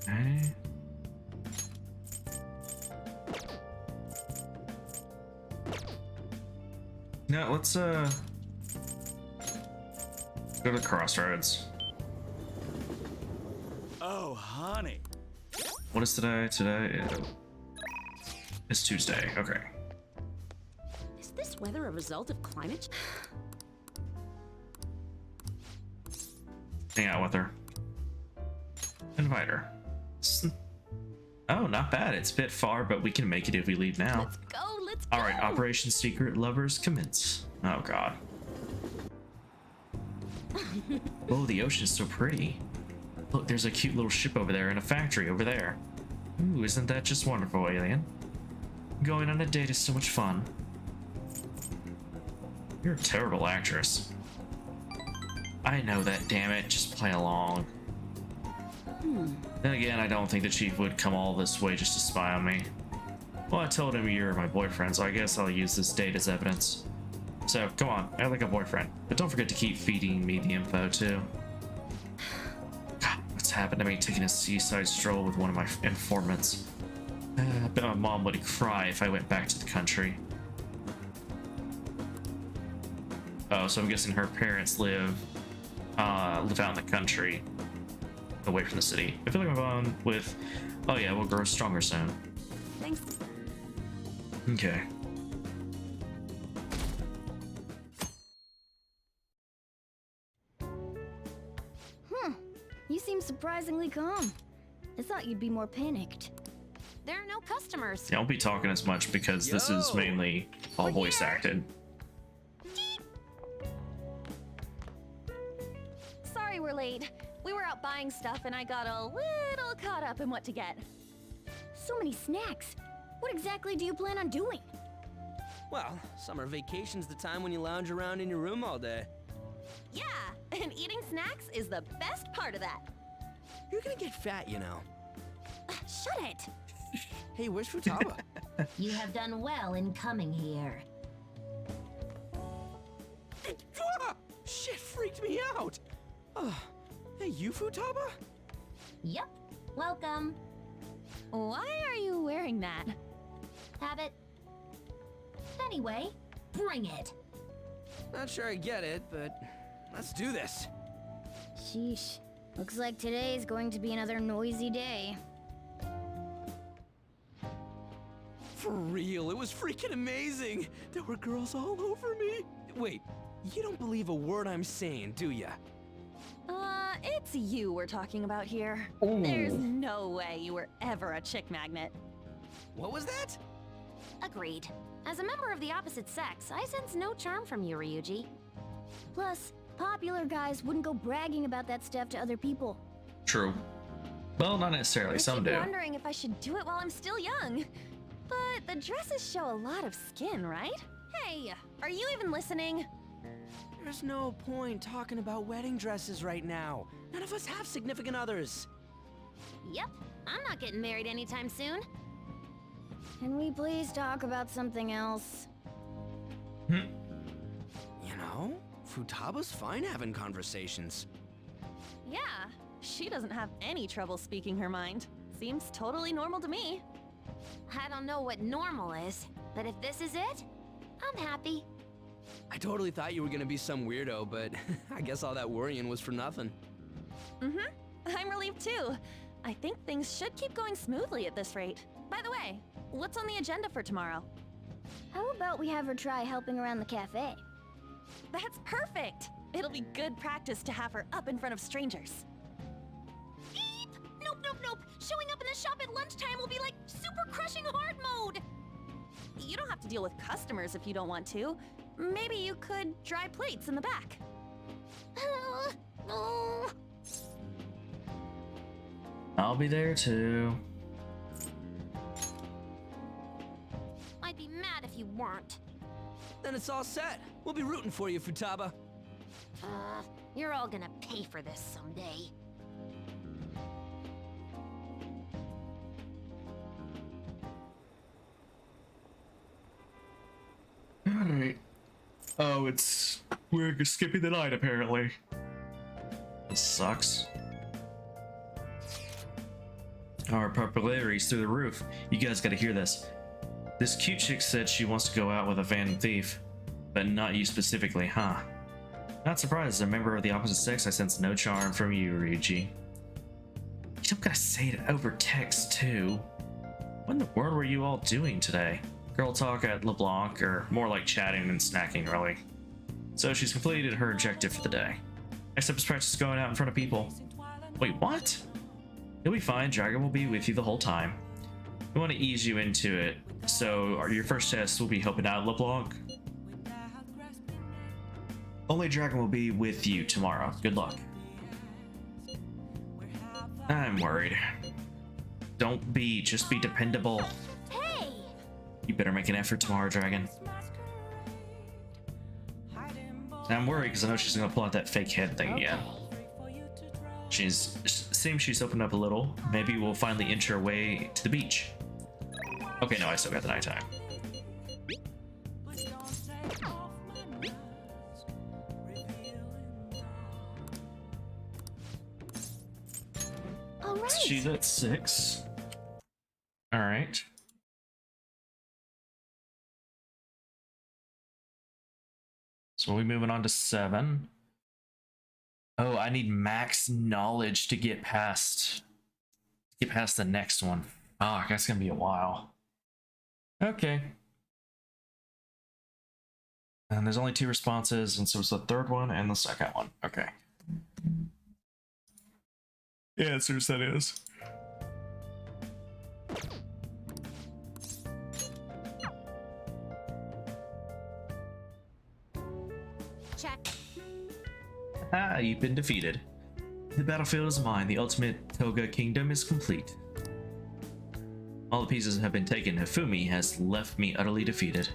Okay. Now let's go to the crossroads. Oh, honey. What is today? Today is Tuesday. Okay. Is this weather a result of climate? Hang out with her. Invite her. Oh, not bad. It's a bit far, but we can make it if we leave now. Let's go. All right, Operation Secret Lovers commence. Oh God. Oh, the ocean's so pretty. Look, there's a cute little ship over there and a factory over there. Ooh, isn't that just wonderful, alien? Going on a date is so much fun. You're a terrible actress. I know that, damn it. Just play along. Then again, I don't think the chief would come all this way just to spy on me. Well, I told him you're my boyfriend, so I guess I'll use this date as evidence. So, come on, act like a boyfriend. But don't forget to keep feeding me the info, too. God, what's happened to me taking a seaside stroll with one of my informants? I bet my mom would cry if I went back to the country. Oh, so I'm guessing her parents live out in the country, away from the city. I feel like my bond with... Oh yeah, we'll grow stronger soon. Thanks. Okay. You seem surprisingly calm. I thought you'd be more panicked. There are no customers. Yeah, I won't be talking as much because this is mainly all voice acted. Sorry we're late. We were out buying stuff and I got a little caught up in what to get. So many snacks. What exactly do you plan on doing? Well, summer vacation's the time when you lounge around in your room all day. Yeah, and eating snacks is the best part of that. You're gonna get fat, you know. Shut it! Hey, where's Futaba? You have done well in coming here. Shit freaked me out! Hey, you Futaba? Yep. Welcome. Why are you wearing that? Habit. Anyway, bring it. Not sure I get it, but let's do this. Sheesh. Looks like today's going to be another noisy day. For real, it was freaking amazing! There were girls all over me! Wait, you don't believe a word I'm saying, do ya? It's you we're talking about here. There's no way you were ever a chick magnet. What was that? Agreed. As a member of the opposite sex, I sense no charm from you, Ryuji. Plus, popular guys wouldn't go bragging about that stuff to other people. True. Well, not necessarily. Some do. I'm wondering if I should do it while I'm still young. But the dresses show a lot of skin, right? Hey, are you even listening? There's no point talking about wedding dresses right now. None of us have significant others. Yep, I'm not getting married anytime soon. Can we please talk about something else? You know, Futaba's fine having conversations. Yeah, she doesn't have any trouble speaking her mind. Seems totally normal to me. I don't know what normal is, but if this is it, I'm happy. I totally thought you were gonna be some weirdo, but I guess all that worrying was for nothing. I'm relieved too. I think things should keep going smoothly at this rate. By the way, what's on the agenda for tomorrow? How about we have her try helping around the cafe? That's perfect! It'll be good practice to have her up in front of strangers. Eep! Nope, nope, nope! Showing up in the shop at lunchtime will be like super crushing hard mode! You don't have to deal with customers if you don't want to. Maybe you could dry plates in the back. I'll be there too. I'd be mad if you weren't. Then it's all set. We'll be rooting for you, Futaba. You're all gonna pay for this someday. Alright. Oh, we're skipping the night apparently. This sucks. Our popularity's through the roof. You guys gotta hear this. This cute chick said she wants to go out with a Phantom Thief. But not you specifically, huh? Not surprised, as a member of the opposite sex, I sense no charm from you, Ryuji. You don't gotta say it over text, too. What in the world were you all doing today? Girl talk at LeBlanc, or more like chatting and snacking, really. So she's completed her objective for the day. Next up is practice going out in front of people. Wait, what? You'll be fine, Dragon will be with you the whole time. We want to ease you into it, so your first test will be helping out LeBlanc. Only Dragon will be with you tomorrow. Good luck. I'm worried. Don't be, just be dependable. Hey! You better make an effort tomorrow, Dragon. I'm worried because I know she's gonna pull out that fake head thing again. Seems she's opened up a little. Maybe we'll finally inch our way to the beach. Okay, no, I still got the nighttime. All right. She's at 6. All right. So we're moving on to 7. Oh, I need max knowledge to get past the next one. Oh, that's gonna be a while. Okay. And there's only 2 responses, and so it's the third one and the second one. Okay. Answers, that is. Check. Ah, you've been defeated. The battlefield is mine. The ultimate Toga kingdom is complete. All the pieces have been taken. Hifumi has left me utterly defeated.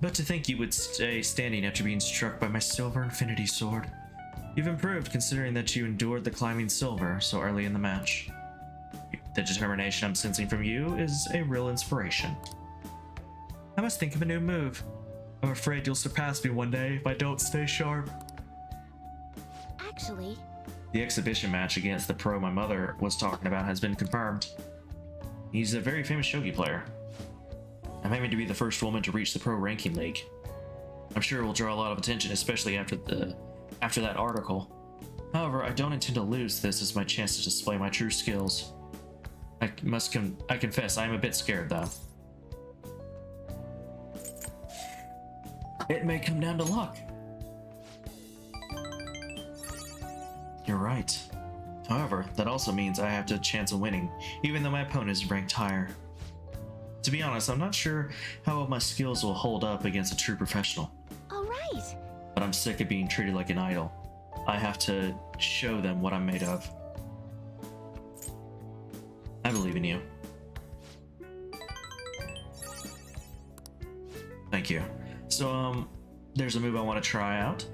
But to think you would stay standing after being struck by my silver infinity sword. You've improved, considering that you endured the climbing silver so early in the match. The determination I'm sensing from you is a real inspiration. I must think of a new move. I'm afraid you'll surpass me one day if I don't stay sharp. Actually, the exhibition match against the pro my mother was talking about has been confirmed. He's a very famous shogi player. I'm aiming to be the first woman to reach the pro ranking league. I'm sure it will draw a lot of attention, especially after that article. However, I don't intend to lose this as my chance to display my true skills. I confess, I am a bit scared though. It may come down to luck. You're right. However, that also means I have a chance of winning, even though my opponent is ranked higher. To be honest, I'm not sure how well my skills will hold up against a true professional. all right. But I'm sick of being treated like an idol. I have to show them what I'm made of. I believe in you. Thank you. So, there's a move I want to try out.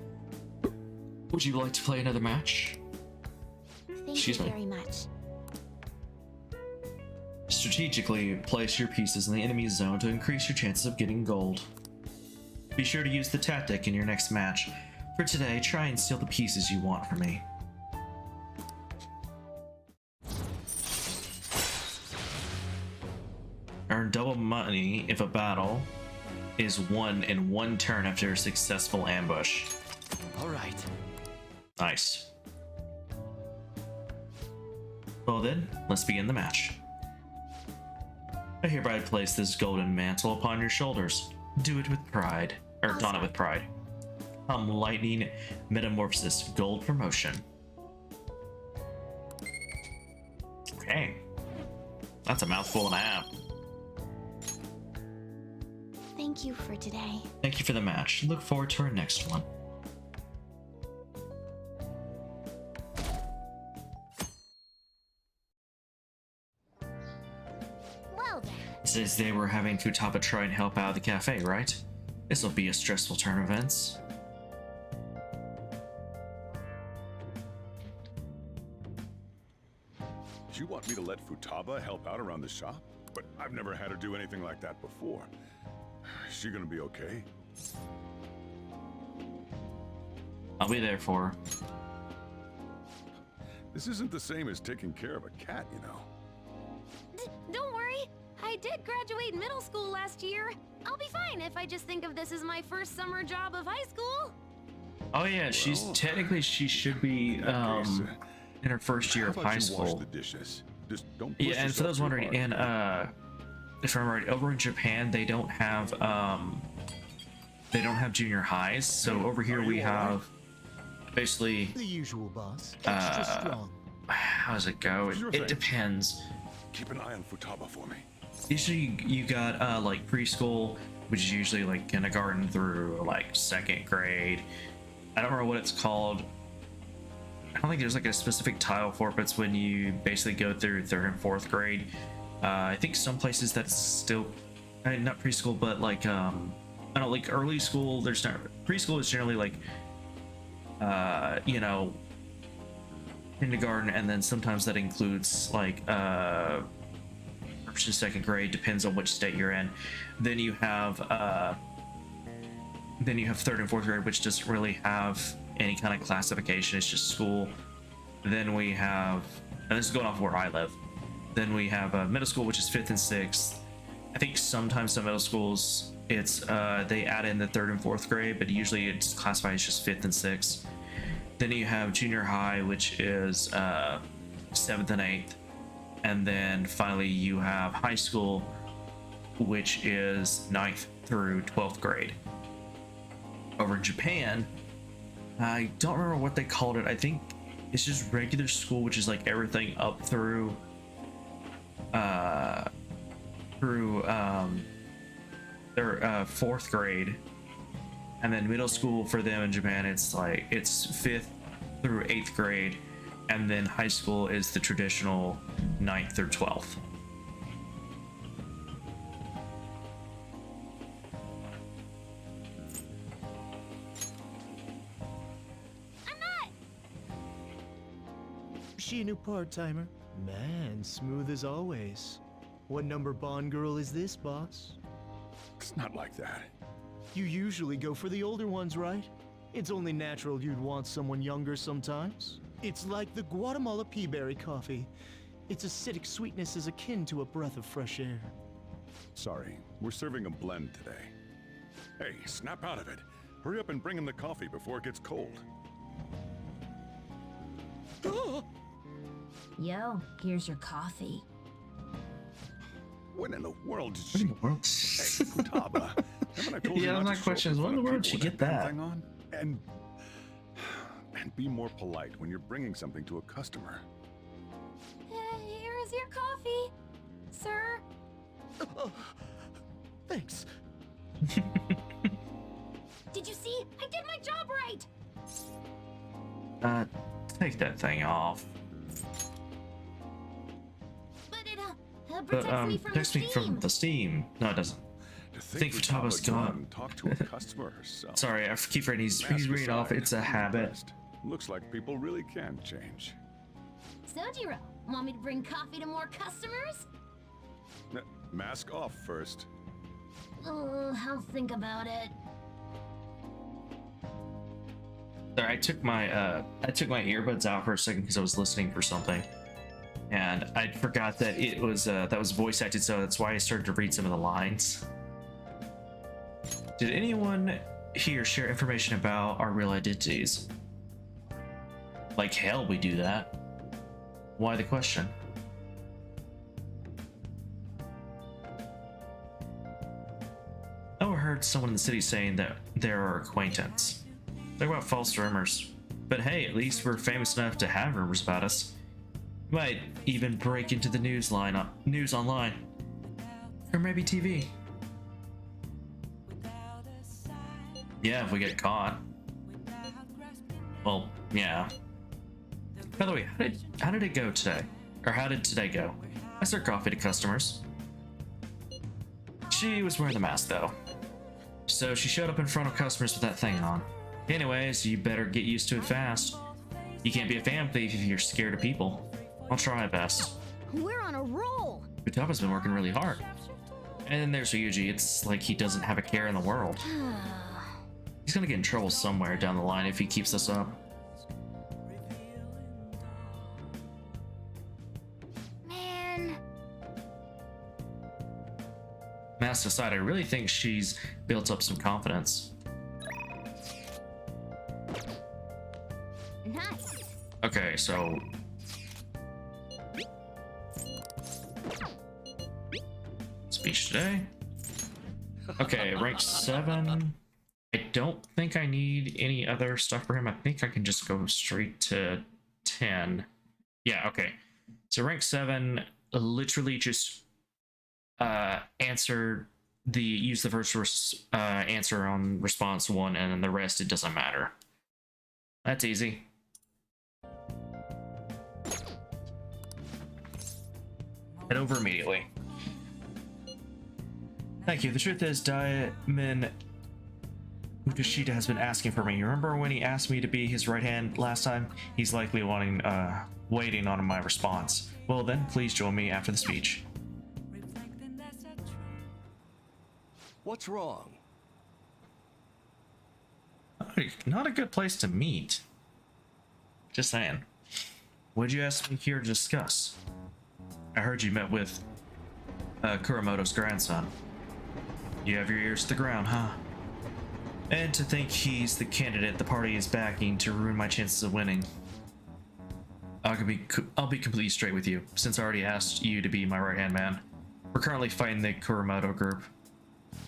Would you like to play another match? Thank you very much. Strategically place your pieces in the enemy's zone to increase your chances of getting gold. Be sure to use the tactic in your next match. For today, try and steal the pieces you want from me. Earn double money if a battle is won in one turn after a successful ambush. All right. Nice. Well then, let's begin the match. I hereby place this golden mantle upon your shoulders. Do it with pride. Or don it with pride. Lightning Metamorphosis Gold Promotion. Okay. That's a mouthful and a half. Thank you for today. Thank you for the match. Look forward to our next one. Well then. Says they were having Futaba try and help out the cafe, right? This'll be a stressful turn of events. You want me to let Futaba help out around the shop? But I've never had her do anything like that before. Is she gonna be okay? I'll be there for her. This isn't the same as taking care of a cat, you know. Don't worry. I did graduate middle school last year. I'll be fine if I just think of this as my first summer job of high school. Oh yeah, she's technically she should be in her first year of high school. Wash the dishes. Just don't push Yeah, and for those wondering, in if I'm right, over in Japan they don't have junior highs. So over here we have basically the usual, boss. Extra strong. How does it go? It depends. Keep an eye on Futaba for me. Usually you got like preschool, which is usually like kindergarten through like 2nd grade. I don't remember what it's called. I don't think there's like a specific title for it, but it's when you basically go through 3rd and 4th grade. I think some places that's still not preschool, but like I don't like early school. There's not preschool is generally like you know, kindergarten, and then sometimes that includes like 1st and 2nd grade, depends on which state you're in. Then you have 3rd and 4th grade, which doesn't really have any kind of classification. It's just school. Then we have, and this is going off where I live. Then we have middle school, which is 5th and 6th. I think sometimes some middle schools it's they add in the 3rd and 4th grade, but usually it's classified as just 5th and 6th. Then you have junior high, which is 7th and 8th. And then finally you have high school, which is 9th through 12th grade. Over in Japan, I don't remember what they called it. I think it's just regular school, which is like everything up through their 4th grade. And then middle school for them in Japan, it's like it's 5th through 8th grade, and then high school is the traditional 9th through 12th. She a new part-timer? Man, smooth as always. What number Bond girl is this, boss? It's not like that. You usually go for the older ones, right? It's only natural you'd want someone younger sometimes. It's like the Guatemala peaberry coffee. Its acidic sweetness is akin to a breath of fresh air. Sorry, we're serving a blend today. Hey, snap out of it. Hurry up and bring him the coffee before it gets cold. Yo, here's your coffee. When in the world did she... Hey, Futaba. Haven't I told you Yeah, not my to show question is, up in when in the front of world did she people get with that? thing on? And be more polite when you're bringing something to a customer. Here is your coffee, sir. Thanks. Did you see? I did my job right. Take that thing off. But it But protects me from the steam. No, it doesn't. To I think Futaba's gone. Talk to a customer herself. Sorry, I keep forgetting he's reading off. It's a habit. Looks like people really can change. Sojiro, want me to bring coffee to more customers? Mask off first. Oh, I'll think about it. Sorry, I took my earbuds out for a second because I was listening for something, and I forgot that it was that was voice acted, so that's why I started to read some of the lines. Did anyone here share information about our real identities? Like hell, we do that. Why the question? I overheard someone in the city saying that they're our acquaintance. Talk about false rumors. But hey, at least we're famous enough to have rumors about us. We might even break into the news online. Or maybe TV. Yeah, if we get caught. Well, yeah. By the way, how did it go today? Or how did today go? I served coffee to customers. She was wearing the mask though. So she showed up in front of customers with that thing on. Anyways, you better get used to it fast. You can't be a fan thief if you're scared of people. I'll try my best. We're on a roll! Futaba's been working really hard. And then there's Ryuji, it's like he doesn't have a care in the world. He's gonna get in trouble somewhere down the line if he keeps this up. Man. Mask aside, I really think she's built up some confidence. Nice. Okay, so speech today. Okay, rank 7. I don't think I need any other stuff for him. I think I can just go straight to 10. Yeah, okay. So rank 7, literally just use the first answer on response 1, and then the rest, it doesn't matter. That's easy. Head over immediately. Thank you. The truth is, Diamond Utashita has been asking for me. You remember when he asked me to be his right hand last time? He's likely waiting on my response. Well then, please join me after the speech. What's wrong? Not a good place to meet. Just saying. What'd you ask me here to discuss? I heard you met with Kuramoto's grandson. You have your ears to the ground, huh? And to think he's the candidate the party is backing to ruin my chances of winning. I'll be completely straight with you, since I already asked you to be my right-hand man. We're currently fighting the Kuramoto group.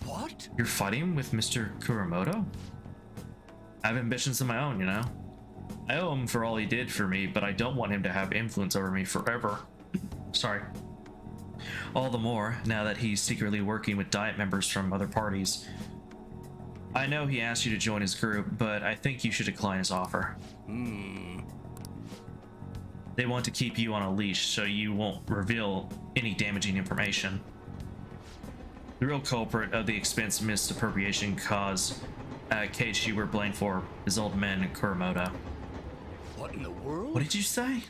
What? You're fighting with Mr. Kuramoto? I have ambitions of my own, you know? I owe him for all he did for me, but I don't want him to have influence over me forever. Sorry. All the more, now that he's secretly working with Diet members from other parties. I know he asked you to join his group, but I think you should decline his offer. They want to keep you on a leash so you won't reveal any damaging information. The real culprit of the expense misappropriation case you were blamed for is old man Kuramoto. What in the world? What did you say?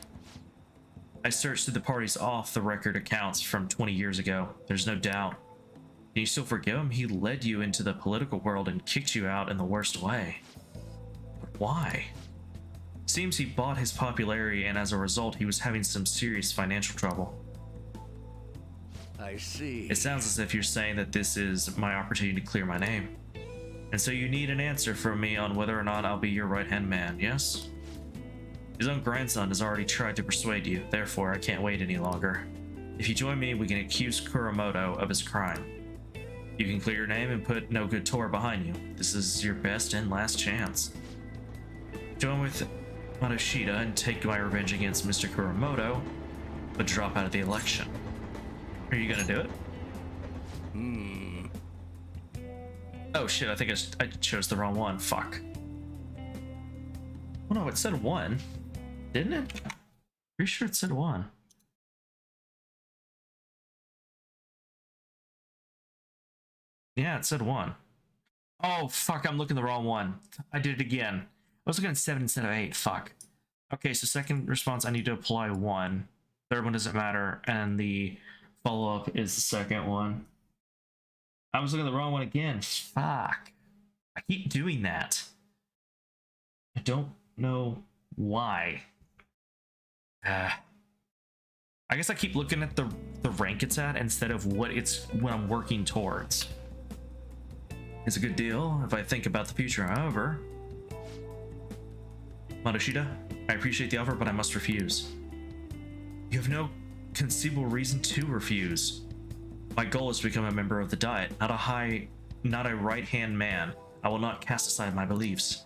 I searched through the party's off-the-record accounts from 20 years ago. There's no doubt. Can you still forgive him? He led you into the political world and kicked you out in the worst way. But why? Seems he bought his popularity, and as a result, he was having some serious financial trouble. I see. It sounds as if you're saying that this is my opportunity to clear my name. And so you need an answer from me on whether or not I'll be your right-hand man, yes? His own grandson has already tried to persuade you, therefore I can't wait any longer. If you join me, we can accuse Kuramoto of his crime. You can clear your name and put no good Tor behind you. This is your best and last chance. Join with Matsushita and take my revenge against Mr. Kuramoto, but drop out of the election. Are you gonna do it? Oh shit, I think I chose the wrong one. Fuck. Oh no, it said 1. Didn't it? Pretty sure it said 1. Yeah, it said 1. Oh fuck, I'm looking the wrong one. I did it again. I was looking at 7 instead of 8. Fuck. Okay, so second response, I need to apply 1. Third one doesn't matter, and the follow-up is the second one. I was looking at the wrong one again. Fuck. I keep doing that. I don't know why. I guess I keep looking at the rank it's at instead of what I'm working towards. It's a good deal if I think about the future, however. Madoshita, I appreciate the offer, but I must refuse. You have no conceivable reason to refuse. My goal is to become a member of the Diet, not a right-hand man. I will not cast aside my beliefs.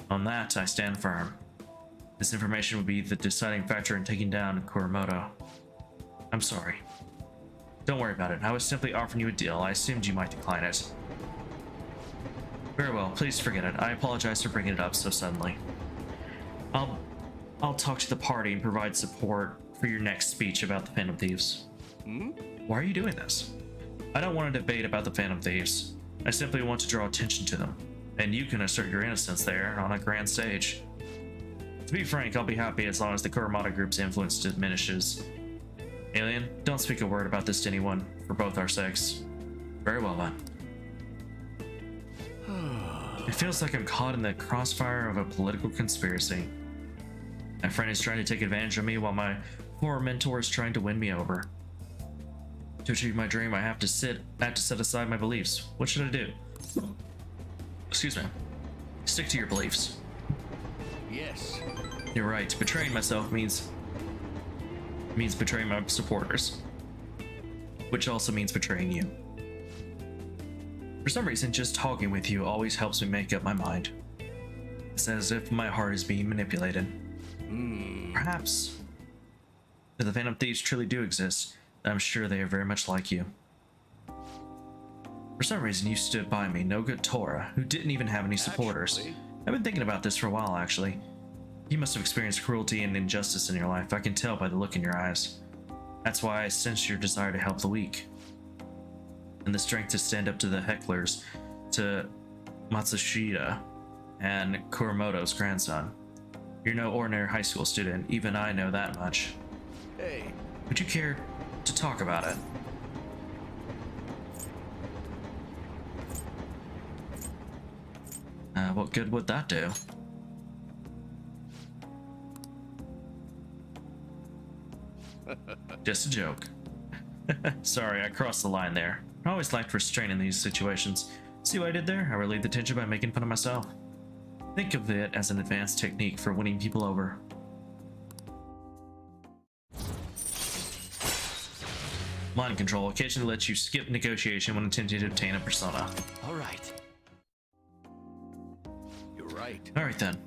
On that, I stand firm. This information will be the deciding factor in taking down Kuromoto. I'm sorry. Don't worry about it. I was simply offering you a deal. I assumed you might decline it. Very well, please forget it. I apologize for bringing it up so suddenly. I'll talk to the party and provide support for your next speech about the Phantom Thieves. Why are you doing this? I don't want to debate about the Phantom Thieves. I simply want to draw attention to them, and you can assert your innocence there on a grand stage. To be frank, I'll be happy as long as the Kuromoto group's influence diminishes. Alien, don't speak a word about this to anyone, for both our sakes. Very well then. It feels like I'm caught in the crossfire of a political conspiracy. My friend is trying to take advantage of me while my former mentor is trying to win me over. To achieve my dream, I have to set aside my beliefs. What should I do? Excuse me. Stick to your beliefs. Yes. You're right. Betraying myself means betraying my supporters, which also means betraying you. For some reason, just talking with you always helps me make up my mind. It's as if my heart is being manipulated. Perhaps, if the Phantom Thieves truly do exist, I'm sure they are very much like you. For some reason, you stood by me, no good Tora, who didn't even have any supporters. I've been thinking about this for a while, actually. You must have experienced cruelty and injustice in your life. I can tell by the look in your eyes. That's why I sense your desire to help the weak. And the strength to stand up to the hecklers, to Matsushita and Kuromoto's grandson. You're no ordinary high school student, even I know that much. Hey. Would you care to talk about it? What good would that do? Just a joke. Sorry, I crossed the line there. I always lacked restraint in these situations. See what I did there? I relieved the tension by making fun of myself. Think of it as an advanced technique for winning people over. Mind control occasionally lets you skip negotiation when attempting to obtain a persona. All right. You're right. Alright then.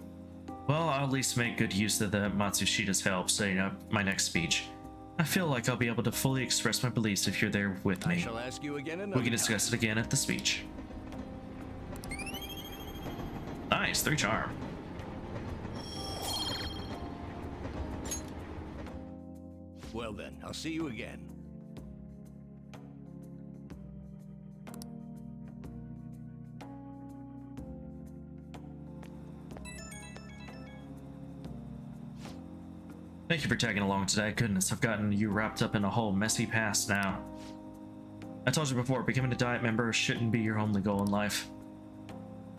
Well, I'll at least make good use of the Matsushita's help setting up my next speech. I feel like I'll be able to fully express my beliefs if you're there with me. I shall ask you again another We can discuss it again at the speech. Nice, 3 charm. Well then, I'll see you again. Thank you for tagging along today. Goodness, I've gotten you wrapped up in a whole messy past now. I told you before, becoming a Diet member shouldn't be your only goal in life.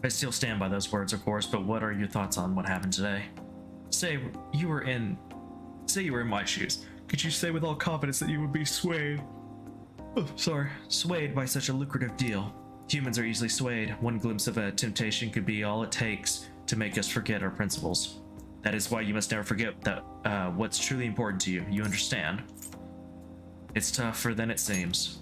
I still stand by those words, of course, but what are your thoughts on what happened today? Say you were in my shoes. Could you say with all confidence that you would be swayed by such a lucrative deal? Humans are easily swayed. One glimpse of a temptation could be all it takes to make us forget our principles. That is why you must never forget that what's truly important to you. You understand? It's tougher than it seems.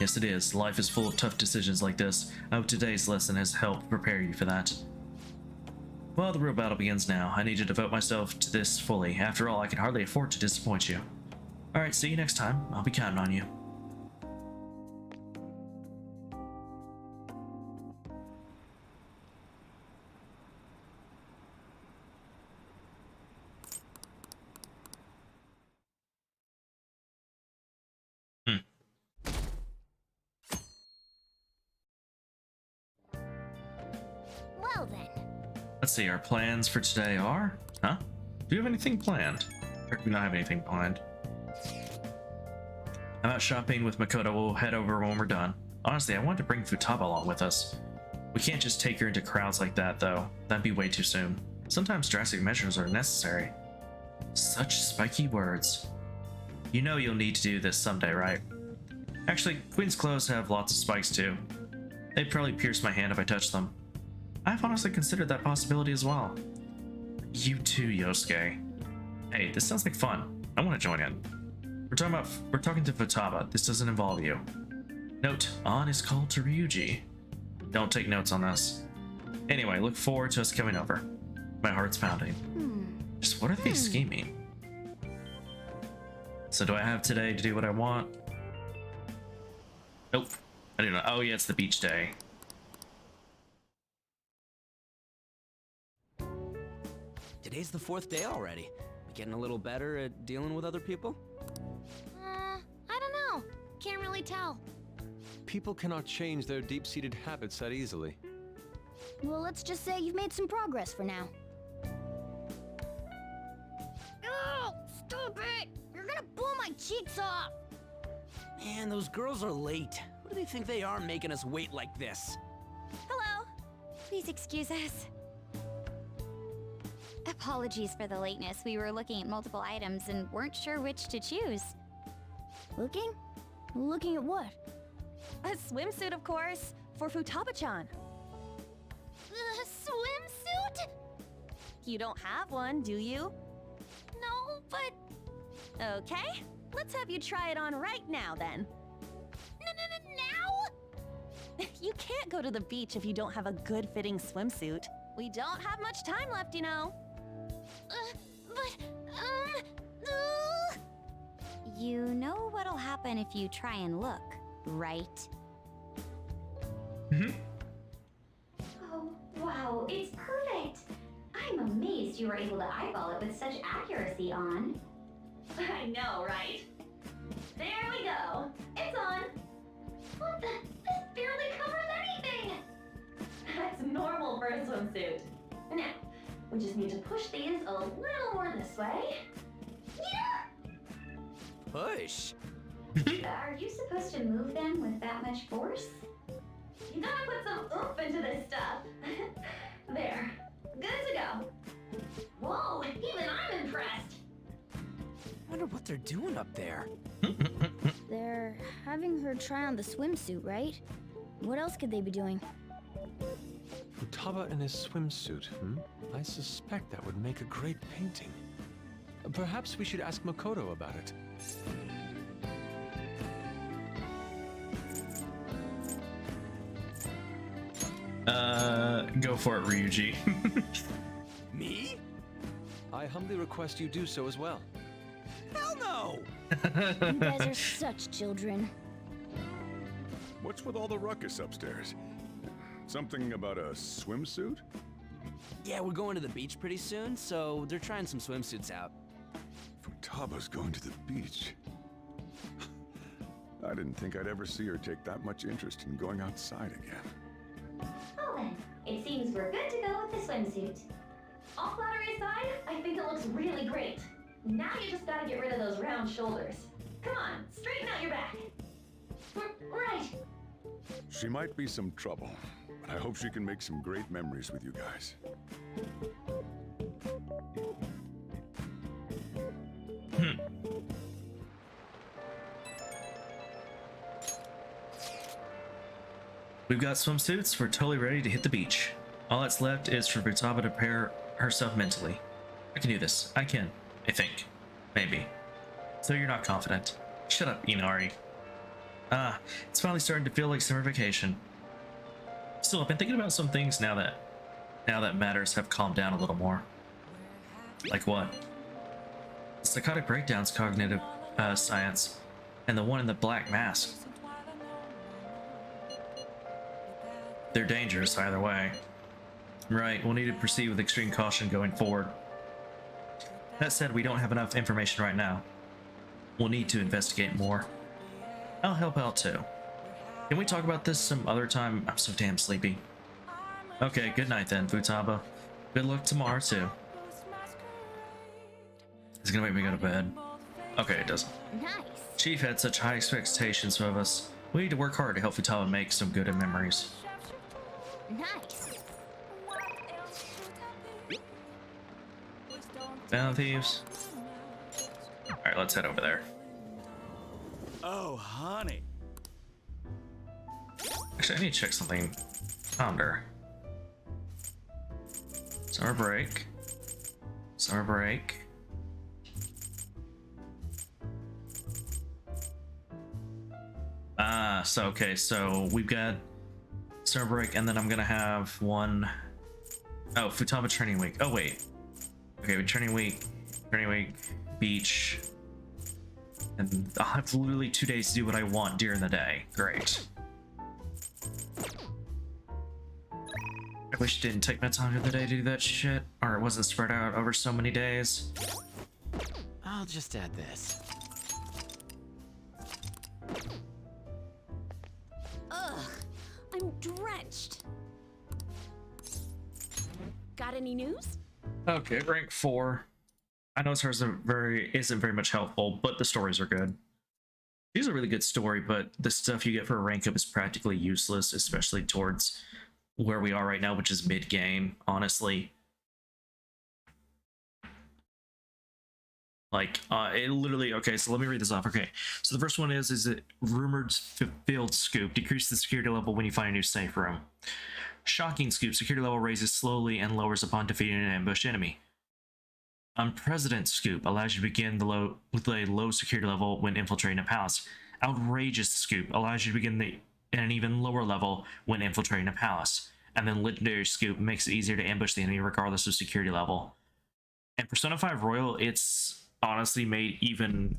Yes, it is. Life is full of tough decisions like this. I hope today's lesson has helped prepare you for that. Well, the real battle begins now. I need to devote myself to this fully. After all, I can hardly afford to disappoint you. Alright, see you next time. I'll be counting on you. Well then. Let's see, our plans for today are... Huh? Do you have anything planned? Or do we not have anything planned? I'm out shopping with Makoto. We'll head over when we're done. Honestly, I wanted to bring Futaba along with us. We can't just take her into crowds like that, though. That'd be way too soon. Sometimes drastic measures are necessary. Such spiky words. You know you'll need to do this someday, right? Actually, Queen's clothes have lots of spikes too. They'd probably pierce my hand if I touched them. I've honestly considered that possibility as well. You too, Yosuke. Hey, this sounds like fun. I want to join in. We're talking to Futaba. This doesn't involve you. Note, On is called to Ryuji. Don't take notes on this. Anyway, look forward to us coming over. My heart's pounding. Just what are they scheming? So do I have today to do what I want? Nope. I don't know. Oh yeah, it's the beach day. Today's the 4th day already. Getting a little better at dealing with other people? I don't know. Can't really tell. People cannot change their deep-seated habits that easily. Well, let's just say you've made some progress for now. Oh, stop it! You're gonna blow my cheeks off! Man, those girls are late. Who do they think they are making us wait like this? Hello. Please excuse us. Apologies for the lateness. We were looking at multiple items and weren't sure which to choose. Looking? Looking at what? A swimsuit, of course, for Futaba-chan. A swimsuit? You don't have one, do you? No, but... Okay, let's have you try it on right now, then. Now? You can't go to the beach if you don't have a good-fitting swimsuit. We don't have much time left, you know. You know what'll happen if you try and look, right? Oh, wow, it's perfect! I'm amazed you were able to eyeball it with such accuracy, On. I know, right? There we go. It's on. What the? This barely covers anything! That's normal for a swimsuit. Now, we just need to push these a little more this way. Push? Are you supposed to move them with that much force? You gotta put some oomph into this stuff. There. Good to go. Whoa, even I'm impressed. Wonder what they're doing up there. They're having her try on the swimsuit, right? What else could they be doing? Futaba in his swimsuit, I suspect that would make a great painting. Perhaps we should ask Makoto about it. Go for it, Ryuji. Me? I humbly request you do so as well. Hell no! You guys are such children. What's with all the ruckus upstairs? Something about a swimsuit? Yeah, we're going to the beach pretty soon, so they're trying some swimsuits out. Futaba's going to the beach. I didn't think I'd ever see her take that much interest in going outside again. Well then, it seems we're good to go with the swimsuit. All flattery aside, I think it looks really great. Now you just gotta get rid of those round shoulders. Come on, straighten out your back. Right. She might be some trouble, but I hope she can make some great memories with you guys. We've got swimsuits. We're totally ready to hit the beach. All that's left is for Futaba to prepare herself mentally. I can do this. I can. I think. Maybe. So you're not confident. Shut up, Inari. It's finally starting to feel like summer vacation. Still, I've been thinking about some things now that matters have calmed down a little more. Like what? The psychotic breakdown's cognitive science, and the one in the black mask. They're dangerous either way. Right, we'll need to proceed with extreme caution going forward. That said, we don't have enough information right now. We'll need to investigate more. I'll help out too. Can we talk about this some other time? I'm so damn sleepy. Okay, good night then, Futaba. Good luck tomorrow too. It's gonna make me go to bed. Okay, it doesn't. Nice. Chief had such high expectations of us. We need to work hard to help Futaba make some good memories. Nice. Phantom Thieves. Alright, let's head over there. Oh, honey. Actually, I need to check something. Calendar. Summer break. Summer break. So we've got summer break, and then I'm gonna have one. Oh, Futaba training week. Oh wait. Okay, with training week, beach, and I'll have literally 2 days to do what I want during the day. Great. I wish it didn't take my time of the day to do that shit, or it wasn't spread out over so many days. I'll just add this. Ugh, I'm drenched. Got any news? Okay, rank 4. I know hers isn't very much helpful, but the stories are good. She's a really good story, but the stuff you get for a rank up is practically useless, especially towards where we are right now, which is mid-game, honestly. Like, it literally, okay, so let me read this off. Okay, so the first one is it rumored field scoop, decrease the security level when you find a new safe room. Shocking scoop, security level raises slowly and lowers upon defeating an ambushed enemy. Unprecedented scoop, allows you to begin with a low security level when infiltrating a palace. Outrageous scoop, allows you to begin at an even lower level when infiltrating a palace. And then legendary scoop makes it easier to ambush the enemy regardless of security level. And Persona 5 Royal, it's honestly made even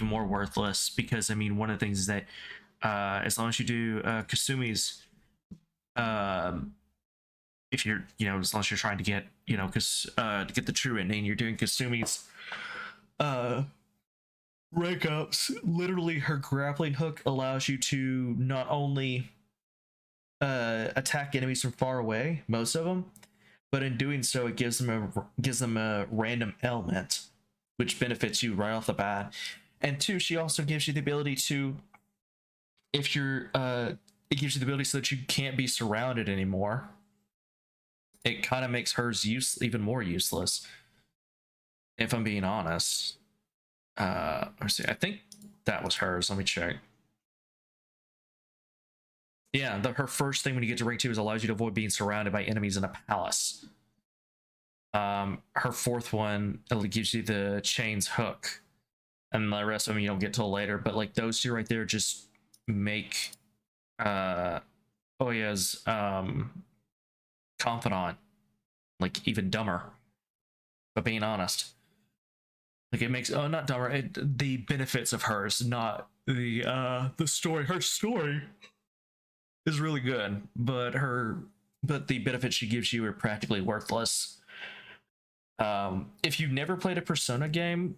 more worthless, because I mean, one of the things is that as long as you do Kasumi's, if you're, as long as you're trying to get, to get the true ending, you're doing Kasumi's rank ups. Literally, her grappling hook allows you to not only attack enemies from far away, most of them, but in doing so, it gives them a random element, which benefits you right off the bat. And two, she also gives you the ability to, if you're, it gives you the ability so that you can't be surrounded anymore. It kind of makes hers even more useless, if I'm being honest. Let's see, I think that was hers. Let me check. Yeah, her first thing when you get to rank 2 is allows you to avoid being surrounded by enemies in a palace. Her fourth one, it gives you the chains hook, and the rest of them you don't get till later. But like those two right there just make Oya's confidant like even dumber. But being honest, like it makes not dumber. The benefits of hers, not the story. Her story is really good, but the benefits she gives you are practically worthless. If you've never played a Persona game,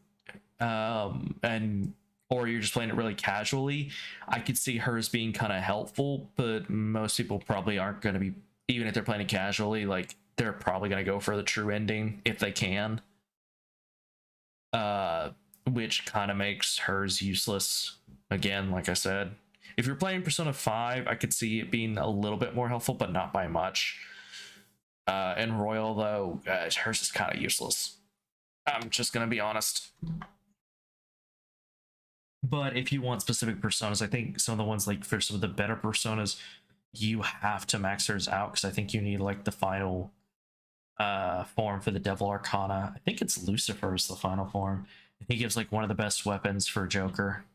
or you're just playing it really casually, I could see hers being kind of helpful, but most people probably aren't going to be, even if they're playing it casually, like they're probably going to go for the true ending if they can. Which kind of makes hers useless. Again, like I said, if you're playing Persona 5, I could see it being a little bit more helpful, but not by much. In Royal, though, hers is kind of useless. I'm just going to be honest. But if you want specific personas, I think some of the ones, like for some of the better personas, you have to max hers out, because I think you need like the final form for the Devil Arcana. I think it's Lucifer is the final form. He gives like one of the best weapons for Joker.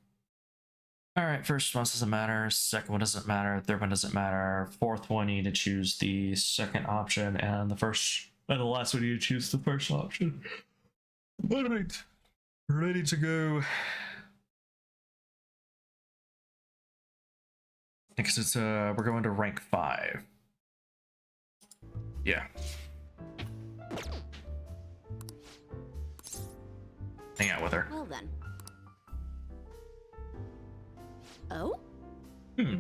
Alright, first one doesn't matter, second one doesn't matter, third one doesn't matter, fourth one you need to choose the second option, and the last one you need to choose the first option. Alright, ready to go. Because it's we're going to rank 5. Yeah. Hang out with her. Well then. Oh?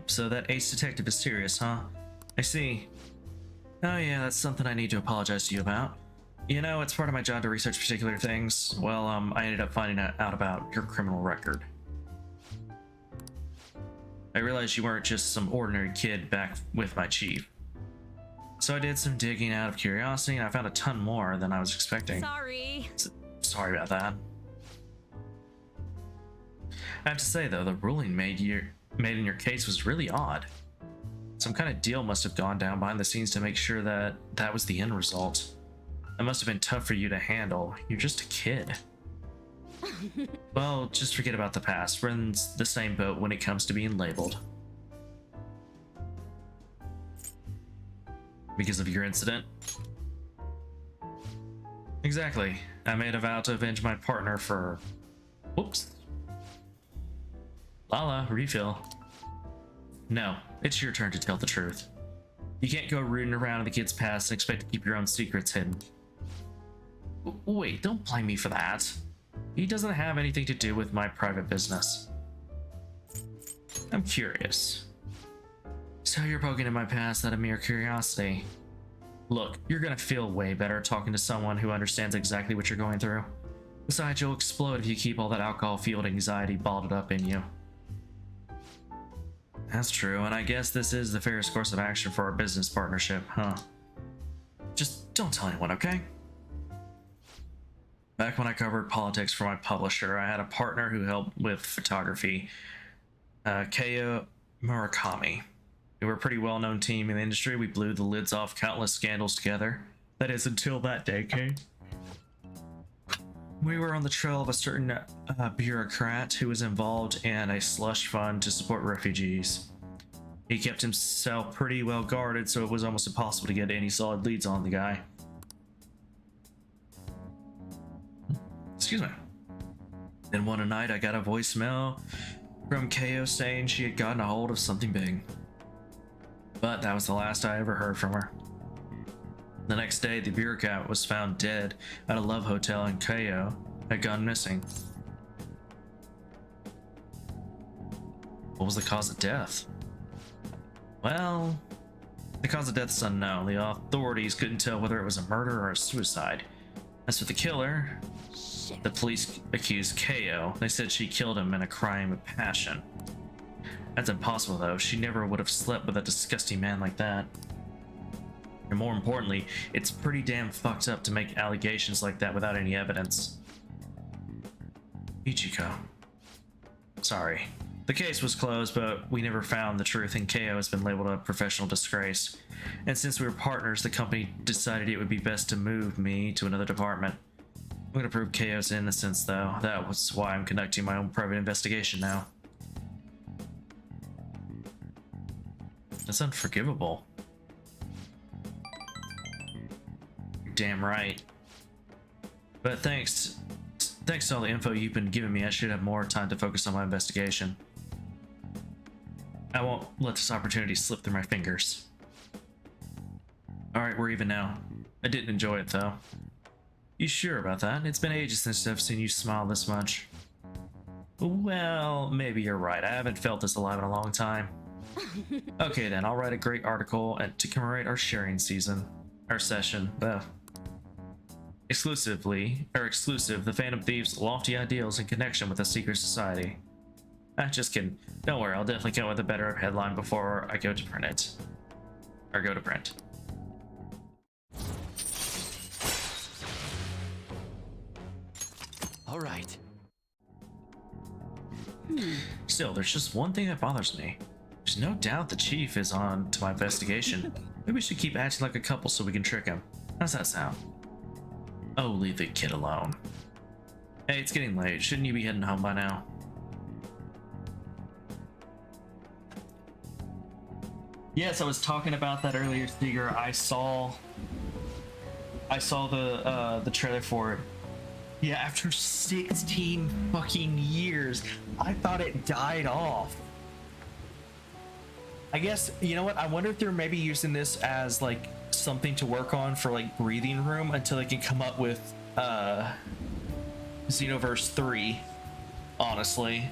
So that ace detective is serious, huh? I see. Oh yeah, that's something I need to apologize to you about. You know, it's part of my job to research particular things. Well, I ended up finding out about your criminal record. I realized you weren't just some ordinary kid back with my chief. So I did some digging out of curiosity, and I found a ton more than I was expecting. Sorry. Sorry about that. I have to say though, the ruling made in your case was really odd. Some kind of deal must have gone down behind the scenes to make sure that that was the end result. It must have been tough for you to handle. You're just a kid. Well, just forget about the past. We're in the same boat when it comes to being labeled. Because of your incident? Exactly. I made a vow to avenge my partner for... Whoops. Lala, refill. No, it's your turn to tell the truth. You can't go rooting around in the kid's past and expect to keep your own secrets hidden. Wait, don't blame me for that. He doesn't have anything to do with my private business. I'm curious. So you're poking in my past out of mere curiosity. Look, you're gonna feel way better talking to someone who understands exactly what you're going through. Besides, you'll explode if you keep all that alcohol-fueled anxiety bottled up in you. That's true, and I guess this is the fairest course of action for our business partnership, huh? Just don't tell anyone, okay? Back when I covered politics for my publisher, I had a partner who helped with photography, Keo Murakami. We were a pretty well-known team in the industry. We blew the lids off countless scandals together. That is, until that day came. We were on the trail of a certain bureaucrat who was involved in a slush fund to support refugees. He kept himself pretty well guarded, so it was almost impossible to get any solid leads on the guy. Excuse me. Then one night I got a voicemail from Ko saying she had gotten a hold of something big. But that was the last I ever heard from her. The next day, the bureaucrat was found dead at a love hotel in Ko had gone missing. What was the cause of death? Well, the cause of death is unknown. The authorities couldn't tell whether it was a murder or a suicide. As for the killer, the police accused Ko. They said she killed him in a crime of passion. That's impossible though. She never would have slept with a disgusting man like that. And more importantly, it's pretty damn fucked up to make allegations like that without any evidence. Ichiko. Sorry. The case was closed, but we never found the truth, and Ko has been labeled a professional disgrace. And since we were partners, the company decided it would be best to move me to another department. I'm gonna prove Ko's innocence, though. That was why I'm conducting my own private investigation now. That's unforgivable. You're damn right. But thanks to all the info you've been giving me, I should have more time to focus on my investigation. I won't let this opportunity slip through my fingers. Alright, we're even now. I didn't enjoy it, though. You sure about that? It's been ages since I've seen you smile this much. Well, maybe you're right. I haven't felt this alive in a long time. Okay then, I'll write a great article to commemorate our sharing season. Our session. Exclusive, the Phantom Thieves' lofty ideals in connection with a secret society. Just kidding. Don't worry, I'll definitely come up with a better headline before I go to print it. Or go to print. All right. Still, there's just one thing that bothers me. There's no doubt the chief is on to my investigation. Maybe we should keep acting like a couple so we can trick him. How's that sound? Oh, leave the kid alone. Hey, it's getting late. Shouldn't you be heading home by now? Yes, I was talking about that earlier, Steger. I saw the trailer for it. Yeah, after 16 fucking years, I thought it died off. I guess, you know what? I wonder if they're maybe using this as like something to work on for like breathing room until they can come up with Xenoverse 3, honestly.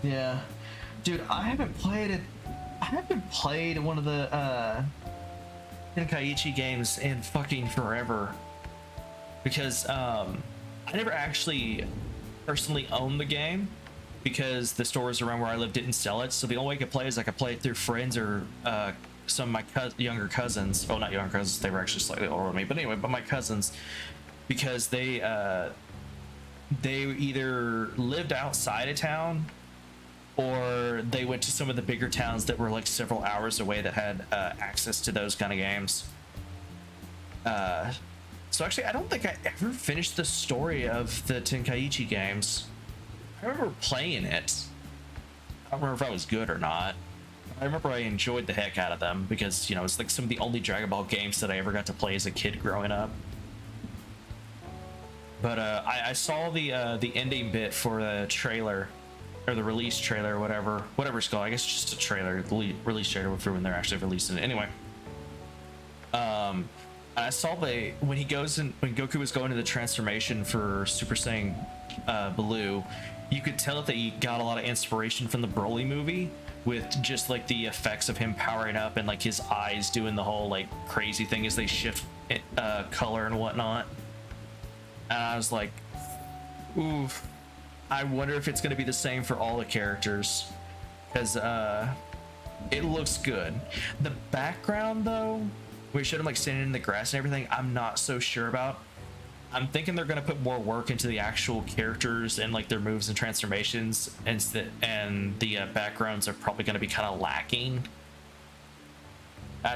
Yeah. Dude, I haven't played one of the Tenkaichi games in fucking forever. Because I never actually personally owned the game because the stores around where I live didn't sell it. So the only way I could play is I could play it through friends or some of my younger cousins. Oh, not younger cousins, they were actually slightly older than me, but anyway, but my cousins, because they either lived outside of town or they went to some of the bigger towns that were like several hours away that had access to those kind of games. So actually, I don't think I ever finished the story of the Tenkaichi games. I remember playing it. I don't remember if I was good or not. I remember I enjoyed the heck out of them because, you know, it's like some of the only Dragon Ball games that I ever got to play as a kid growing up. But I saw the ending bit for the trailer, or the release trailer, or whatever it's called. I guess it's just a trailer, the release trailer for when they're actually releasing it. Anyway, I saw when Goku was going to the transformation for Super Saiyan Blue, you could tell that he got a lot of inspiration from the Broly movie, with just like the effects of him powering up and like his eyes doing the whole like crazy thing as they shift color and whatnot. And I was like, oof, I wonder if it's going to be the same for all the characters, because it looks good. The background though, we showed him like standing in the grass and everything, I'm not so sure about. I'm thinking they're going to put more work into the actual characters and like their moves and transformations, and the backgrounds are probably going to be kind of lacking.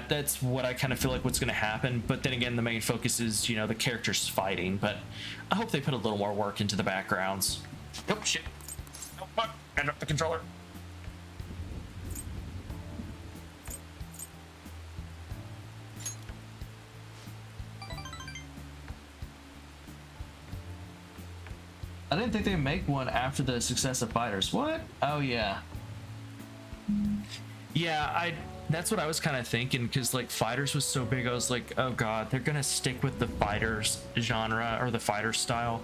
That's what I kind of feel like what's going to happen. But then again, the main focus is, you know, the characters fighting. But I hope they put a little more work into the backgrounds. Oh shit! Oh fuck! I dropped the controller. I didn't think they'd make one after the success of Fighters. What? Oh yeah. Yeah, that's what I was kind of thinking, because like Fighters was so big, I was like, oh god, they're gonna stick with the Fighters genre or the Fighter style.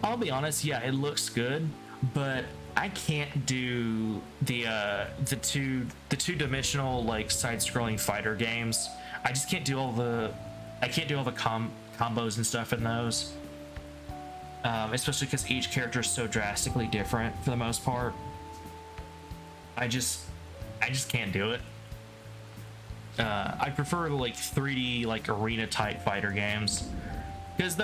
I'll be honest, yeah, it looks good, but I can't do the two-dimensional like side-scrolling fighter games. I just can't do all the combos and stuff in those. Especially because each character is so drastically different for the most part. I just can't do it. I prefer like 3D like arena type fighter games, because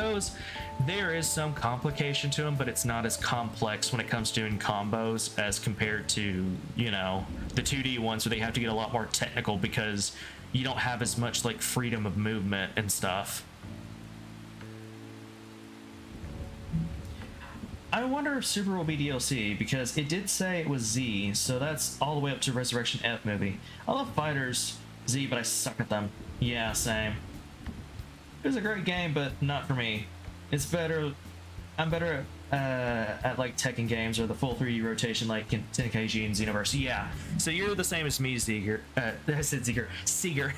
there is some complication to them, but it's not as complex when it comes to doing combos as compared to, you know, the 2D ones where they have to get a lot more technical because you don't have as much like freedom of movement and stuff. I wonder if Super will be DLC, because it did say it was Z, so that's all the way up to Resurrection F movie. I love Fighters Z, but I suck at them. Yeah, same. It was a great game, but not for me. It's better. I'm better at like Tekken games or the full 3D rotation like in Tenkaichi and Xenoverse. Yeah. So you're the same as me, Seeger. I said Seeger. Seeger.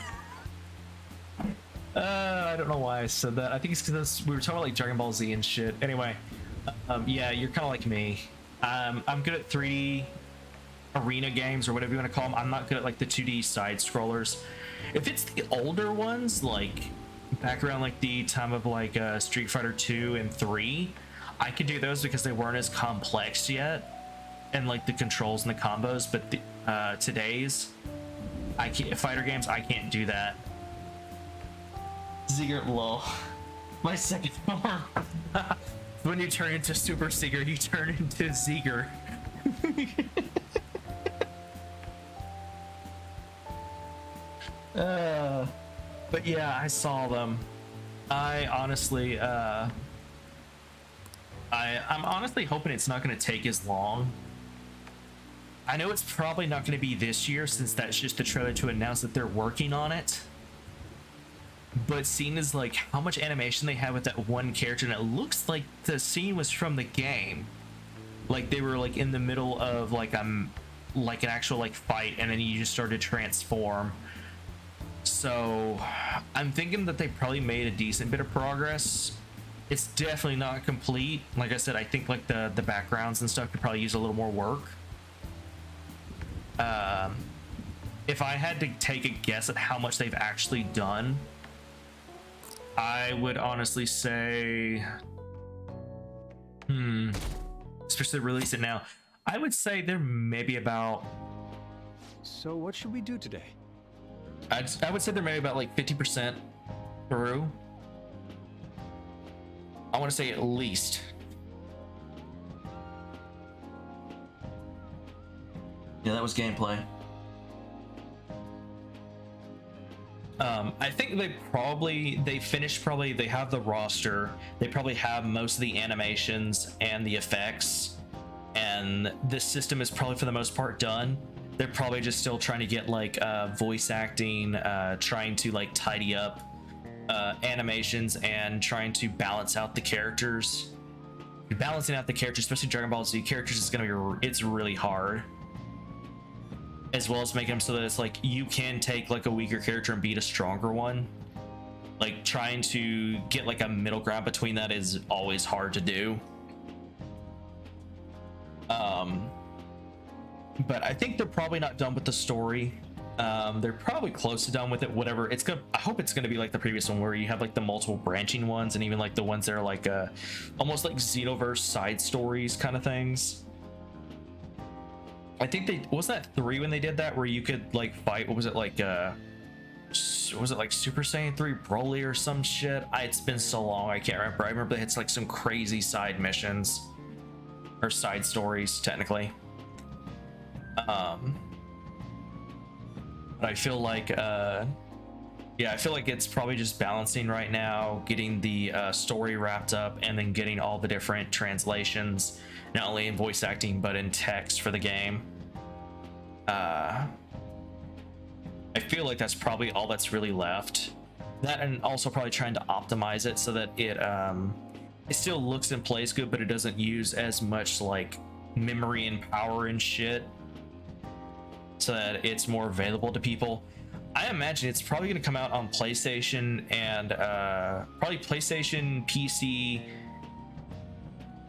I don't know why I said that. I think it's because we were talking about like Dragon Ball Z and shit. Anyway. Yeah, you're kind of like me. I'm good at 3D arena games or whatever you want to call them. I'm not good at like the 2D side scrollers. If it's the older ones, like back around like the time of like Street Fighter 2 and 3, I could do those because they weren't as complex yet, and like the controls and the combos. But today's fighter games, I can't do that. Ziggert, lol. My second form. When you turn into Super Seeger, you turn into Seeger. But yeah, I saw them. I honestly, I'm honestly hoping it's not going to take as long. I know it's probably not going to be this year, since that's just the trailer to announce that they're working on it. But seeing as like how much animation they have with that one character, and it looks like the scene was from the game, like they were like in the middle of like an actual like fight, and then you just started to transform. So I'm thinking that they probably made a decent bit of progress. It's definitely not complete. Like I said, I think like the backgrounds and stuff could probably use a little more work. If I had to take a guess at how much they've actually done, I would honestly say, especially release it now, I would say there may be about. So what should we do today? I would say there may be about like 50% through. I want to say at least. Yeah, that was gameplay. I think they finished probably, they have the roster, they probably have most of the animations and the effects, and this system is probably for the most part done. They're probably just still trying to get like voice acting, trying to like tidy up animations and trying to balance out the characters. Balancing out the characters, especially Dragon Ball Z characters, is gonna be, it's really hard. As well as making them so that it's like you can take like a weaker character and beat a stronger one. Like trying to get like a middle ground between that is always hard to do. But I think they're probably not done with the story. They're probably close to done with it. Whatever it's gonna, I hope it's gonna be like the previous one where you have like the multiple branching ones and even like the ones that are like almost like Xenoverse side stories kind of things. I think was that 3 when they did that, where you could like fight, what was it like was it like Super Saiyan 3 Broly or some shit? It's been so long, I can't remember. I remember they had like some crazy side missions or side stories technically. But I feel like yeah, I feel like it's probably just balancing right now, getting the story wrapped up, and then getting all the different translations, not only in voice acting but in text for the game. I feel like that's probably all that's really left. That, and also probably trying to optimize it so that it still looks and plays good, but it doesn't use as much like memory and power and shit, so that it's more available to people. I imagine it's probably going to come out on PlayStation and probably PlayStation, PC.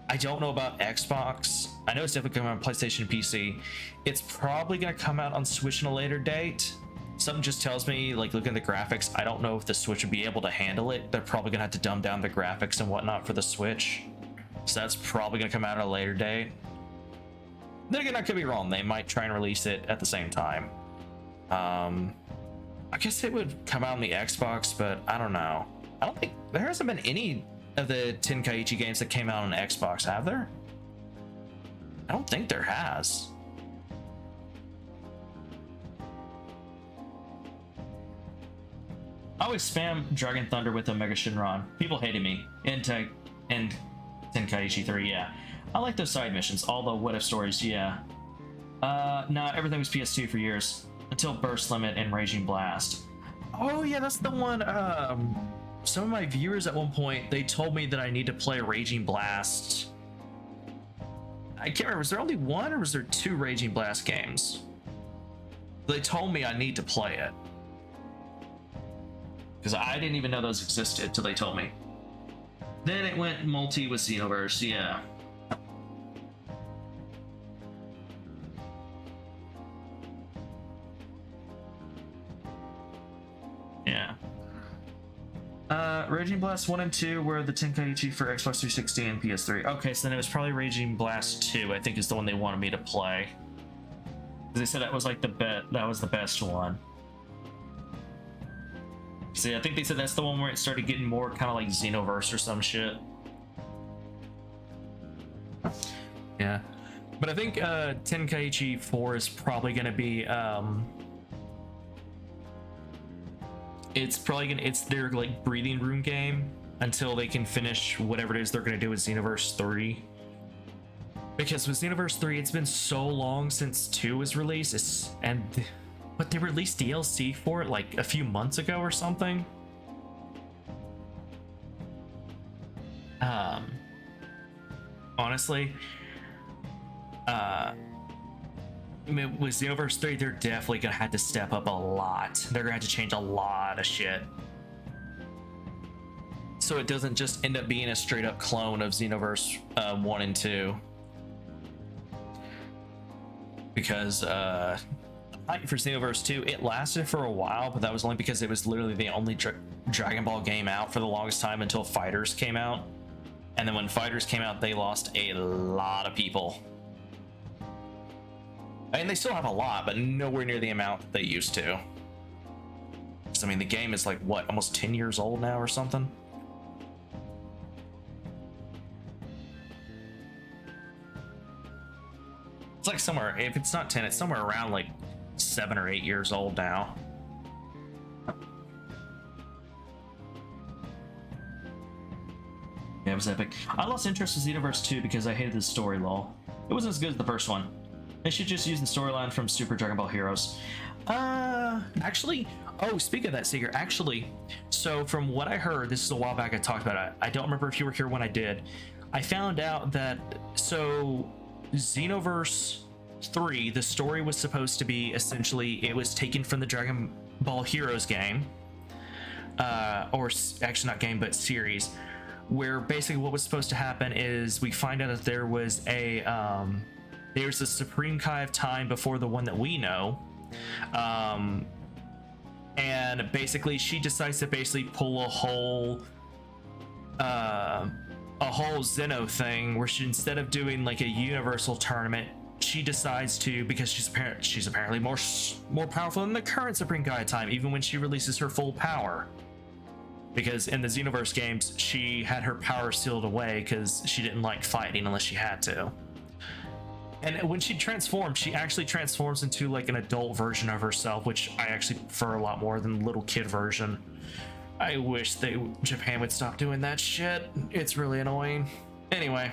I don't know about Xbox. I know it's definitely coming out on PlayStation and PC. It's probably going to come out on Switch in a later date. Something just tells me, like looking at the graphics, I don't know if the Switch would be able to handle it. They're probably going to have to dumb down the graphics and whatnot for the Switch. So that's probably going to come out at a later date. Then again, I could be wrong. They might try and release it at the same time. I guess it would come out on the Xbox, but I don't know. I don't think there hasn't been any of the Tenkaichi games that came out on Xbox, have there? I don't think there has. I always spam Dragon Thunder with Omega Shinron. People hated me. And Tenkaichi 3, yeah. I like those side missions, all the what if stories, yeah. Nah, everything was PS2 for years. Until Burst Limit and Raging Blast. Oh yeah, that's the one, some of my viewers at one point, they told me that I need to play Raging Blast. I can't remember, was there only one or was there 2 Raging Blast games? They told me I need to play it. Because I didn't even know those existed till they told me. Then it went multi with Xenoverse, yeah. Yeah. Raging Blast 1 and 2 were the Tenkaichi for Xbox 360 and PS3. Okay, so then it was probably Raging Blast 2, I think is the one they wanted me to play. Because they said that was like that was the best one. See, I think they said that's the one where it started getting more kind of like Xenoverse or some shit. Yeah. But I think Tenkaichi 4 is probably going to be it's their like breathing room game until they can finish whatever it is they're going to do with Xenoverse 3. Because with Xenoverse 3, it's been so long since 2 was released, but they released DLC for it like a few months ago or something. Honestly, I mean, with Xenoverse 3, they're definitely gonna have to step up a lot. They're gonna have to change a lot of shit. So it doesn't just end up being a straight up clone of Xenoverse 1 and 2. Because for Xenoverse 2, it lasted for a while, but that was only because it was literally the only Dragon Ball game out for the longest time until Fighters came out. And then when Fighters came out, they lost a lot of people. I mean, they still have a lot, but nowhere near the amount that they used to. 'Cause, I mean, the game is like, what, almost 10 years old now or something? It's like somewhere, if it's not 10, it's somewhere around like 7 or 8 years old now. Yeah, it was epic. I lost interest in Xenoverse 2 because I hated the story, lol. It wasn't as good as the first one. They should just use the storyline from Super Dragon Ball Heroes. Actually, oh, speaking of that, Seeker, actually, so from what I heard, this is a while back I talked about it. I don't remember if you were here when I did. I found out that, so Xenoverse 3, the story was supposed to be essentially, it was taken from the Dragon Ball Heroes game, or actually not game, but series, where basically what was supposed to happen is we find out that there was a Supreme Kai of Time before the one that we know, and basically she decides to basically pull a whole Xeno thing where she, instead of doing like a universal tournament, she decides to, because she's apparently more powerful than the current Supreme Kai of Time, even when she releases her full power. Because in the Xenoverse games, she had her power sealed away because she didn't like fighting unless she had to. And when she transforms, she actually transforms into like an adult version of herself, which I actually prefer a lot more than the little kid version. I wish Japan would stop doing that shit. It's really annoying. Anyway.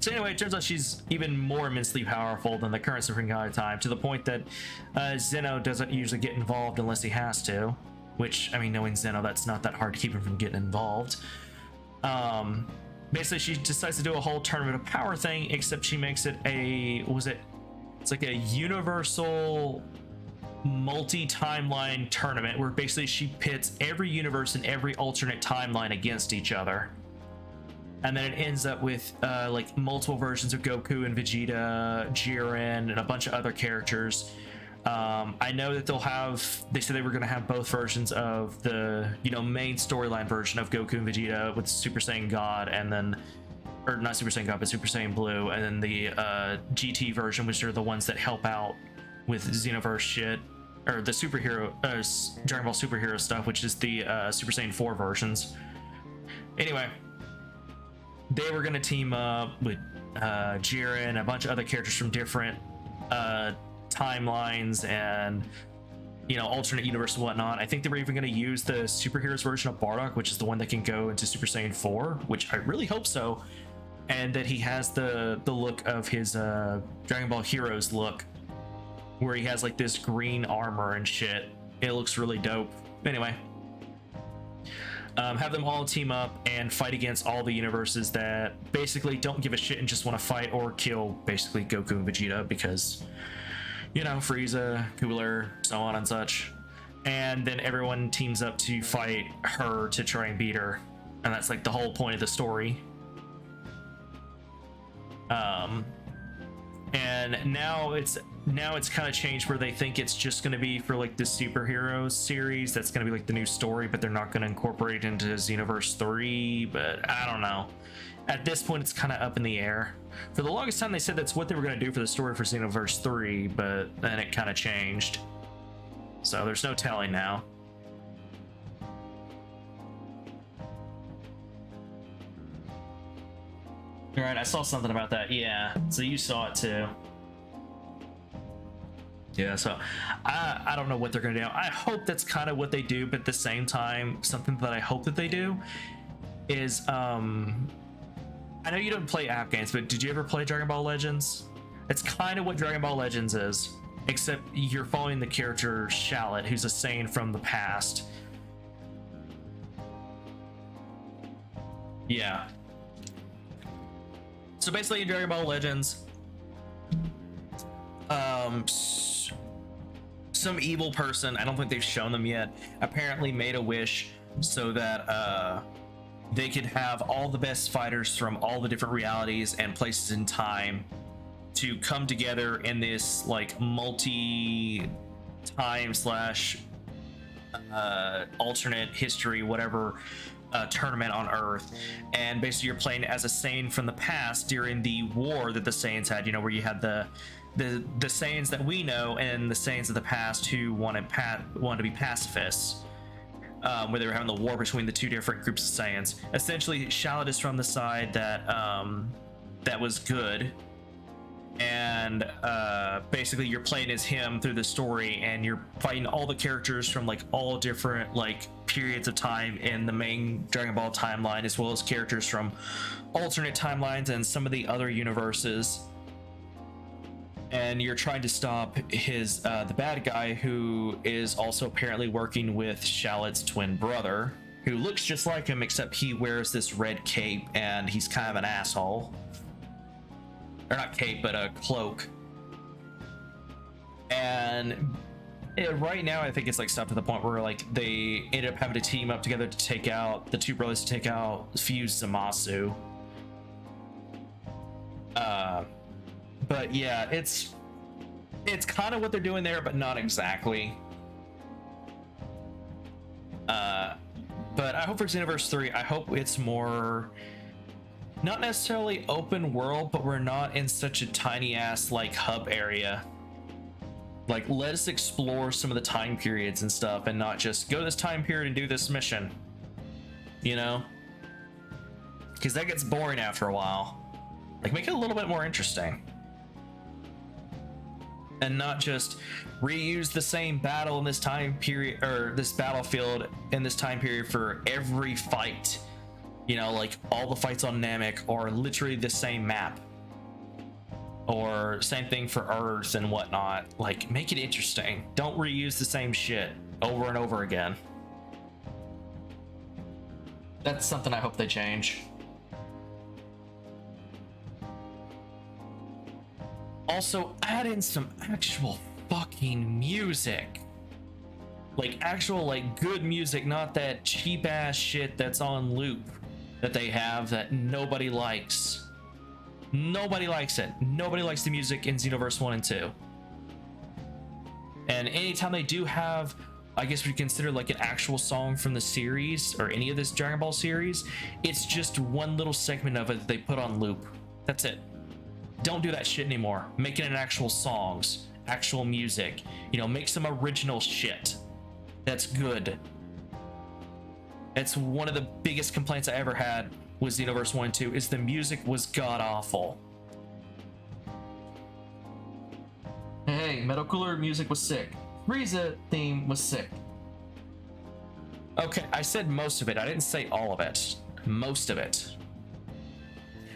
So anyway, it turns out she's even more immensely powerful than the current Supreme Kai of Time, to the point that Zeno doesn't usually get involved unless he has to. Which, I mean, knowing Zeno, that's not that hard to keep him from getting involved. Basically, she decides to do a whole tournament of power thing, except she makes it it's like a universal multi-timeline tournament where basically she pits every universe and every alternate timeline against each other. And then it ends up with like multiple versions of Goku and Vegeta, Jiren, and a bunch of other characters. I know that they said they were going to have both versions of the, main storyline version of Goku and Vegeta with Super Saiyan God, and then, or not Super Saiyan God, but Super Saiyan Blue, and then the GT version, which are the ones that help out with Xenoverse shit, or the superhero, Dragon Ball superhero stuff, which is the Super Saiyan 4 versions. Anyway, they were going to team up with Jiren, a bunch of other characters from different timelines and alternate universe and whatnot. I think they were even going to use the superheroes version of Bardock, which is the one that can go into Super Saiyan 4, which I really hope so, and that he has the look of his Dragon Ball Heroes look, where he has like this green armor and shit. It looks really dope. Anyway, have them all team up and fight against all the universes that basically don't give a shit and just want to fight or kill basically Goku and Vegeta, because Frieza, Cooler, so on and such. And then everyone teams up to fight her to try and beat her. And that's like the whole point of the story. And now it's kind of changed where they think it's just going to be for like the superheroes series. That's going to be like the new story, but they're not going to incorporate it into Xenoverse 3. But I don't know. At this point, it's kind of up in the air. For the longest time, they said that's what they were going to do for the story for Xenoverse 3, but then it kind of changed. So there's no telling now. Alright, I saw something about that. Yeah, so you saw it too. Yeah, so I don't know what they're going to do. I hope that's kind of what they do, but at the same time, something that I hope that they do is, I know you don't play app games, but did you ever play Dragon Ball Legends? It's kind of what Dragon Ball Legends is, except you're following the character Shallot, who's a Saiyan from the past. Yeah. So basically in Dragon Ball Legends, some evil person, I don't think they've shown them yet, apparently made a wish so that they could have all the best fighters from all the different realities and places in time to come together in this like multi-time slash alternate history, whatever, tournament on Earth. And basically you're playing as a Saiyan from the past during the war that the Saiyans had, where you had the the Saiyans that we know and the Saiyans of the past who wanted to be pacifists, where they were having the war between the two different groups of Saiyans. Essentially, Shallot is from the side that that was good, and basically you're playing as him through the story, and you're fighting all the characters from like all different like periods of time in the main Dragon Ball timeline, as well as characters from alternate timelines and some of the other universes. And you're trying to stop his the bad guy, who is also apparently working with Shallot's twin brother, who looks just like him, except he wears this red cape and he's kind of an asshole. Or not cape, but a cloak. And right now I think it's like stuff to the point where like they ended up having to team up together to take out the two brothers, to take out Fuse Zamasu. But yeah, it's kind of what they're doing there, but not exactly. But I hope for Xenoverse 3, I hope it's more, not necessarily open world, but we're not in such a tiny ass like hub area. Like, let us explore some of the time periods and stuff, and not just go to this time period and do this mission, you know? Because that gets boring after a while. Like, make it a little bit more interesting. And not just reuse the same battle in this time period, or this battlefield in this time period for every fight. You know, like all the fights on Namek are literally the same map. Or same thing for Earth and whatnot. Like, make it interesting. Don't reuse the same shit over and over again. That's something I hope they change. Also, add in some actual fucking music. Like, actual, like, good music, not that cheap ass shit that's on loop that they have that nobody likes. Nobody likes it. Nobody likes the music in Xenoverse 1 and 2. And anytime they do have, I guess we consider like an actual song from the series or any of this Dragon Ball series, it's just one little segment of it that they put on loop. That's it. Don't do that shit anymore. Make it in actual songs, actual music. You know, make some original shit that's good. That's one of the biggest complaints I ever had with Xenoverse 1 and 2, is the music was god-awful. Hey, Metal Cooler music was sick. Frieza theme was sick. Okay, I said most of it. I didn't say all of it. Most of it.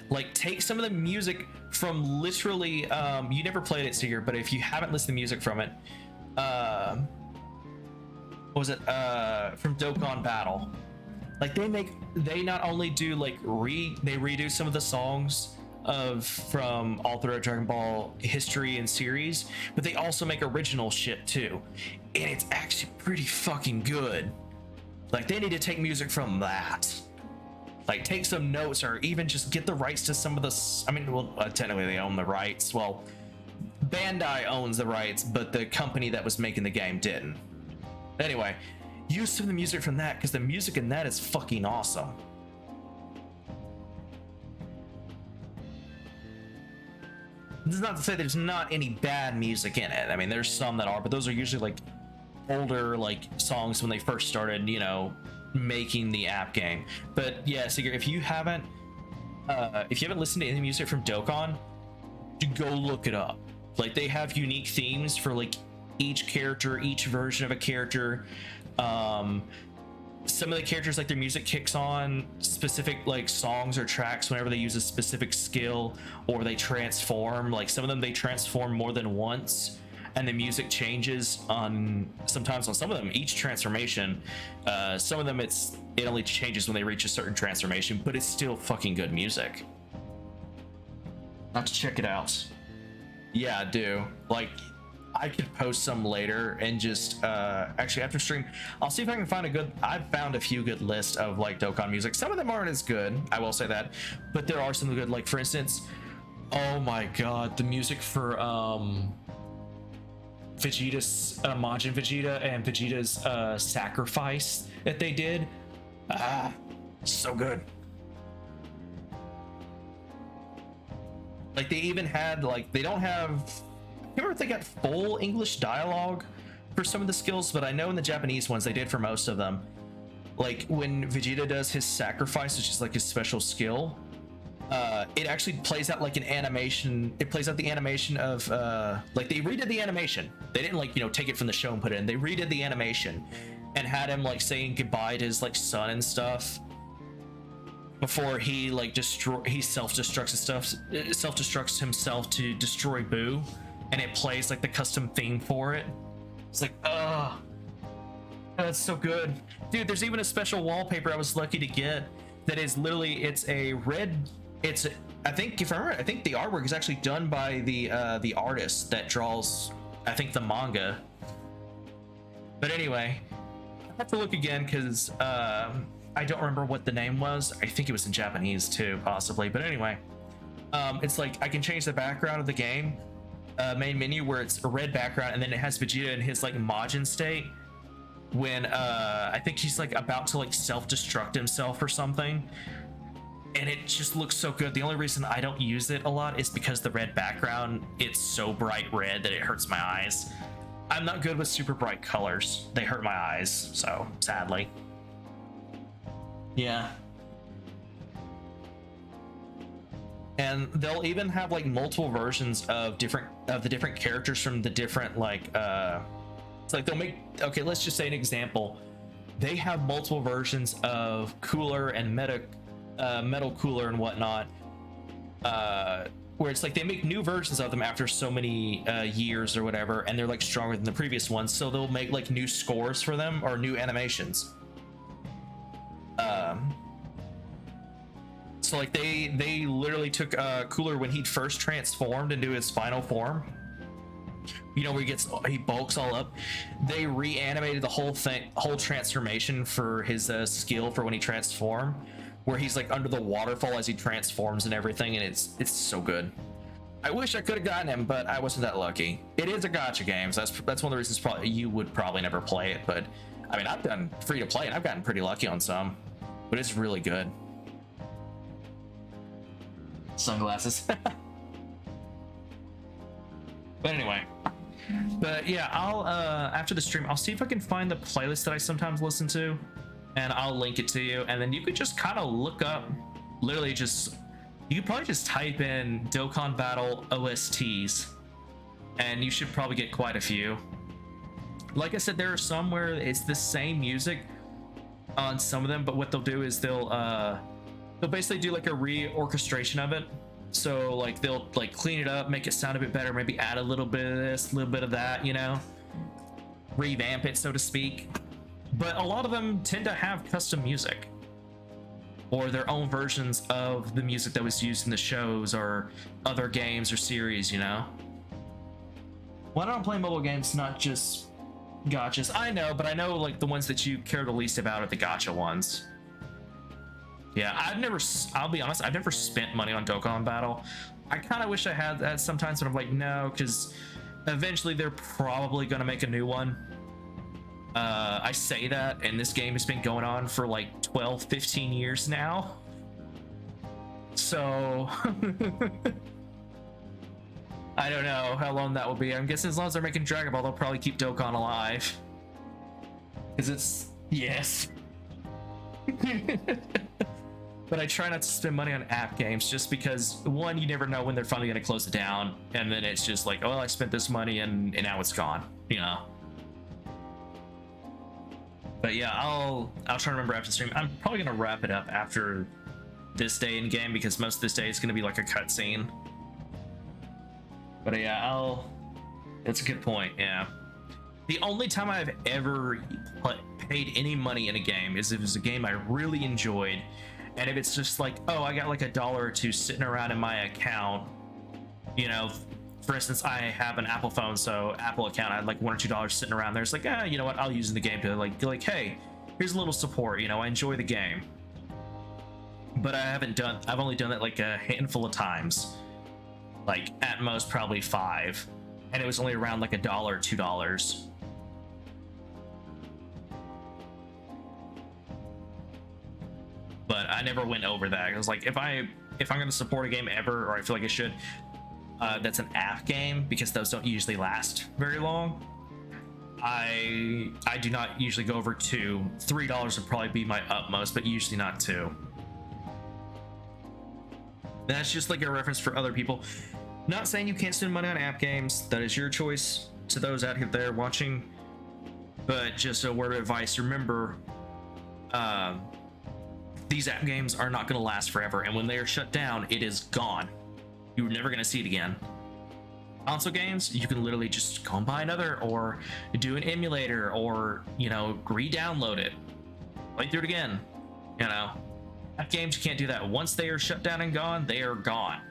Like, take some of the music from literally, you never played it, Seeger, but if you haven't listened to music from it, what was it? From Dokkan Battle. Like, they not only do like they redo some of the songs from all throughout Dragon Ball history and series, but they also make original shit too, and it's actually pretty fucking good. Like, they need to take music from that. Like, take some notes, or even just get the rights to some of the, I mean, well, technically they own the rights. Well, Bandai owns the rights, but the company that was making the game didn't. Anyway, use some of the music from that, because the music in that is fucking awesome. This is not to say there's not any bad music in it. I mean, there's some that are, but those are usually like older like songs when they first started, you know, making the app game. But yeah, so if you haven't listened to any music from Dokkan, go look it up. Like, they have unique themes for like each character, each version of a character. Some of the characters, like, their music kicks on specific like songs or tracks whenever they use a specific skill, or they transform. Like, some of them they transform more than once, and the music changes on sometimes on some of them each transformation. Some of them it only changes when they reach a certain transformation, but it's still fucking good music. Have to check it out. Yeah, I do. Like, I could post some later and just actually after stream I'll see if I can find I've found a few good lists of like Dokkan music. Some of them aren't as good, I will say that, but there are some good. Like, for instance, oh my god, the music for Vegeta's Majin Vegeta and Vegeta's sacrifice that they did, so good. Like, they even had, like, they don't have can't remember if they got full English dialogue for some of the skills, but I know in the Japanese ones they did for most of them. Like when Vegeta does his sacrifice, which is like his special skill, it actually plays out like an animation. It plays out the animation of like they redid the animation. They didn't like, you know, take it from the show and put it in. They redid the animation and had him like saying goodbye to his like son and stuff before he like self-destructs himself to destroy Boo, and it plays like the custom theme for it. It's like, that's so good, dude. There's even a special wallpaper I was lucky to get that is literally, it's a red, it's I think if I remember, I think the artwork is actually done by the artist that draws, I think, the manga. But anyway, I have to look again because I don't remember what the name was. I think it was in Japanese too, possibly. But anyway, it's like I can change the background of the game main menu where it's a red background, and then it has Vegeta in his like Majin state when I think he's like about to like self-destruct himself or something, and it just looks so good. The only reason I don't use it a lot is because the red background, it's so bright red that it hurts my eyes. I'm not good with super bright colors. They hurt my eyes, so sadly. Yeah. And they'll even have like multiple versions of the different characters from the different like it's like they'll make, okay, let's just say an example. They have multiple versions of Cooler and Metal Cooler and whatnot, where it's like they make new versions of them after so many years or whatever, and they're like stronger than the previous ones, so they'll make like new scores for them or new animations. So like they literally took Cooler when he first transformed into his final form, you know, where he bulks all up. They reanimated the whole transformation for his skill for when he transformed, where he's like under the waterfall as he transforms and everything, and it's so good. I wish I could have gotten him, but I wasn't that lucky. It is a gacha game, so that's one of the reasons probably you would probably never play it. But I mean, I've done free to play and I've gotten pretty lucky on some, but it's really good. Sunglasses. But anyway, but yeah, I'll after the stream I'll see if I can find the playlist that I sometimes listen to, and I'll link it to you, and then you could just kind of look up, literally just, you could probably just type in Dokkan Battle OSTs and you should probably get quite a few. Like I said, there are some where it's the same music on some of them, but what they'll do is they'll basically do like a reorchestration of it. So like they'll like clean it up, make it sound a bit better, maybe add a little bit of this, a little bit of that, you know, revamp it, so to speak. But a lot of them tend to have custom music or their own versions of the music that was used in the shows or other games or series, you know. Why don't I play mobile games, not just gachas? I know, but I know like the ones that you care the least about are the gacha ones. Yeah, I'll be honest, I've never spent money on Dokkan Battle. I kind of wish I had that sometimes, but I'm like, no, because eventually they're probably going to make a new one. I say that, and this game has been going on for like 12, 15 years now. So, I don't know how long that will be. I'm guessing as long as they're making Dragon Ball, they'll probably keep Dokkan alive. Because it's, yes. But I try not to spend money on app games just because, one, you never know when they're finally going to close it down, and then it's just like, oh, I spent this money and now it's gone, you know. But yeah, I'll try to remember after the stream. I'm probably going to wrap it up after this day in game because most of this day is going to be like a cutscene. But yeah, it's a good point. Yeah, the only time I've ever paid any money in a game is if it was a game I really enjoyed. And if it's just like, oh, I got like $1 or $2 sitting around in my account, you know, for instance, I have an Apple phone, so Apple account, I had like $1 or $2 sitting around there. It's like, you know what, I'll use in the game to like, hey, here's a little support, you know, I enjoy the game. But I've only done that like a handful of times, like at most probably 5, and it was only around like $1 or $2. But I never went over that. I was like, if I'm going to support a game ever, or I feel like I should, that's an app game, because those don't usually last very long. I do not usually go over 2. $3 would probably be my utmost, but usually not 2. That's just like a reference for other people. Not saying you can't spend money on app games. That is your choice, to those out here there watching. But just a word of advice, remember, these app games are not going to last forever, and when they are shut down, it is gone. You're never going to see it again. Console games, you can literally just go and buy another, or do an emulator, or, you know, re-download it, play through it again. You know, app games, you can't do that. Once they are shut down and gone, they are gone.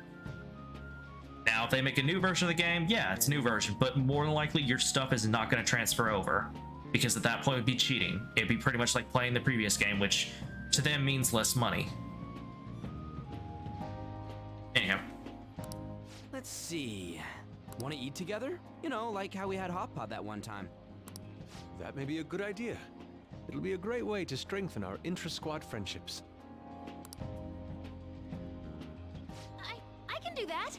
Now, if they make a new version of the game, yeah, it's a new version, but more than likely your stuff is not going to transfer over, because at that point it would be cheating. It'd be pretty much like playing the previous game, which to them means less money. Anyhow. Let's see. Want to eat together? You know, like how we had hot pot that one time. That may be a good idea. It'll be a great way to strengthen our intra-squad friendships. I can do that.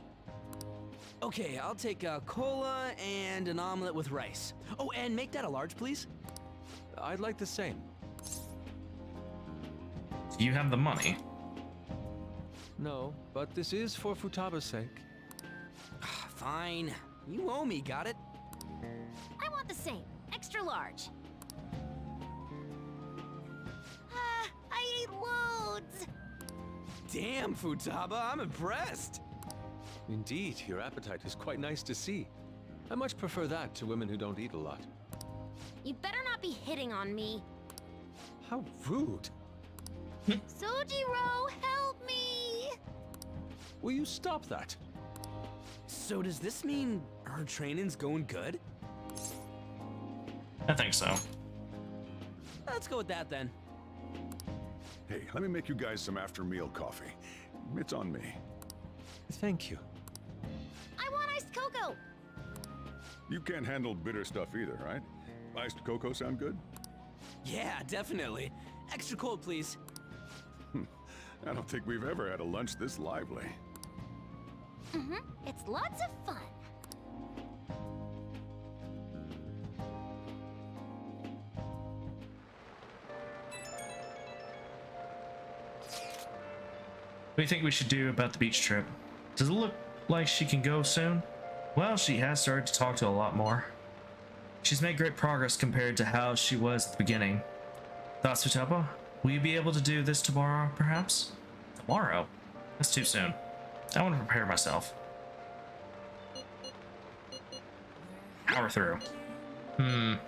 Okay, I'll take a cola and an omelet with rice. Oh, and make that a large, please. I'd like the same. You have the money. No, but this is for Futaba's sake. Fine. You owe me, got it? I want the same. Extra large. I ate loads. Damn, Futaba, I'm impressed. Indeed, your appetite is quite nice to see. I much prefer that to women who don't eat a lot. You better not be hitting on me. How rude. Sojiro, help me! Will you stop that? So does this mean her training's going good? I think so. Let's go with that then. Hey, let me make you guys some after-meal coffee. It's on me. Thank you. I want iced cocoa! You can't handle bitter stuff either, right? Iced cocoa sound good? Yeah, definitely. Extra cold, please. I don't think we've ever had a lunch this lively. It's lots of fun. What do you think we should do about the beach trip? Does it look like she can go soon? Well, she has started to talk to a lot more. She's made great progress compared to how she was at the beginning. Thoughts, Futaba? Will you be able to do this tomorrow, perhaps? Tomorrow? That's too soon. I want to prepare myself. Power through. That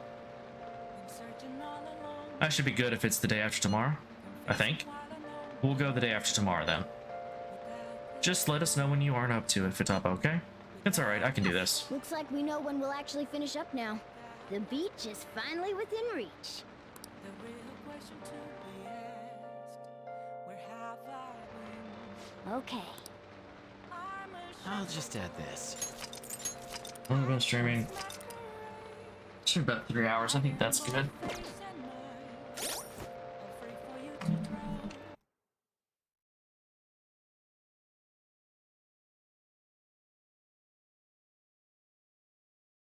should be good if it's the day after tomorrow, I think. We'll go the day after tomorrow then. Just let us know when you aren't up to it, Futaba, okay? It's alright, I can do this. Looks like we know when we'll actually finish up now. The beach is finally within reach. Okay. I'll just add this. I've been streaming. Should about 3 hours. I think that's good.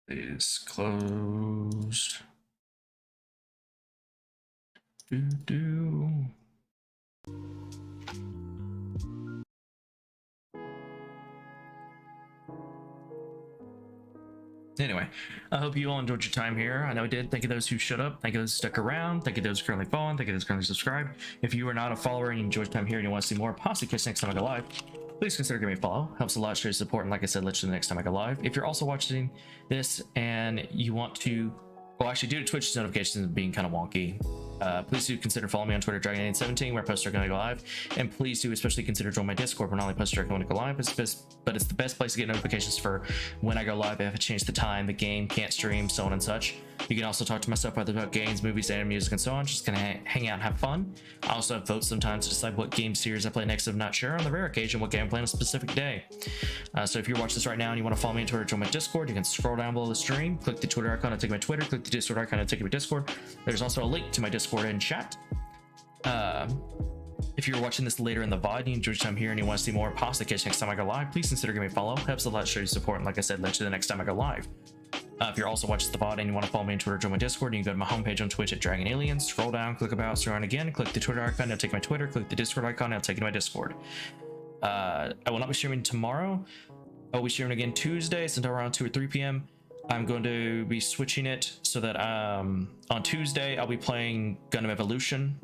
Is closed. Anyway, I hope you all enjoyed your time here. I know I did. Thank you those who showed up. Thank you those who stuck around. Thank you those currently following. Thank you those currently subscribed. If you are not a follower and you enjoyed your time here and you want to see more, possibly catch next time I go live, please consider giving me a follow. Helps a lot, show your support, and like I said, let's do the next time I go live. If you're also watching this and you want to, well, actually, due to Twitch's notifications being kind of wonky, please do consider following me on Twitter, Dragon817, where I post directly when I go live. And please do especially consider joining my Discord, where not only post directly when I go live, but it's the best place to get notifications for when I go live. If I change the time, the game can't stream, so on and such. You can also talk to myself either about games, movies, anime, music, and so on. Just gonna hang out and have fun. I also have votes sometimes to decide what game series I play next if I'm not sure. On the rare occasion, what game I'm playing on a specific day. So if you're watching this right now and you want to follow me on Twitter, join my Discord, you can scroll down below the stream, click the Twitter icon to take my Twitter, click the Discord icon to take my Discord. There's also a link to my Discord in chat. If you're watching this later in the VOD and you enjoyed your time here and you want to see more, possibly catch next time I go live, please consider giving me a follow. Helps a lot, show your support, and like I said, let you the next time I go live. If you're also watching the VOD and you want to follow me on Twitter, join my Discord, you can go to my homepage on Twitch at Dragon Aliens, scroll down, click about, scroll around again, click the Twitter icon, it'll take you to my Twitter, click the Discord icon, it'll take you to my Discord. I will not be streaming tomorrow. I'll be streaming again Tuesday, until around 2 or 3 p.m. I'm going to be switching it so that on Tuesday I'll be playing Gundam Evolution.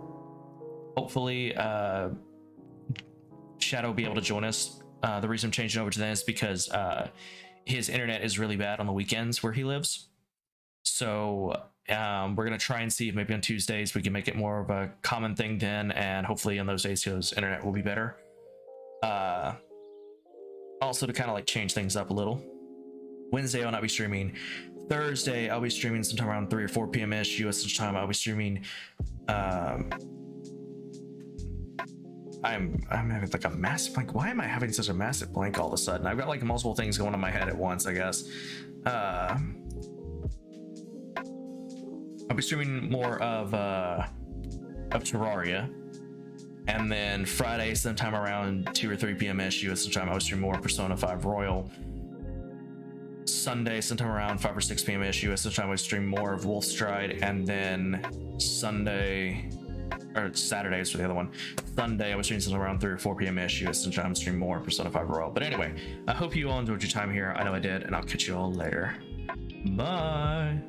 Hopefully Shadow will be able to join us. The reason I'm changing over to that is because his internet is really bad on the weekends where he lives. So we're going to try and see if maybe on Tuesdays we can make it more of a common thing then, and hopefully on those days his internet will be better. Also to kind of like change things up a little. Wednesday I'll not be streaming. Thursday I'll be streaming sometime around 3 or 4 p.m. ish US time. I'll be streaming I'm having like a massive blank. Why am I having such a massive blank all of a sudden? I've got like multiple things going on in my head at once, I guess. I'll be streaming more of Terraria. And then Friday, sometime around 2 or 3 p.m. ish US time, I'll stream more Persona 5 Royal. Sunday, sometime around 5 or 6 p.m. ish US time, I'll stream more of Wolfstride. And then Sunday, or Saturday is for the other one. Sunday, I was streaming something around 3 or 4 p.m. ish US and trying to stream more Persona 5 Royal. But anyway, I hope you all enjoyed your time here. I know I did, and I'll catch you all later. Bye.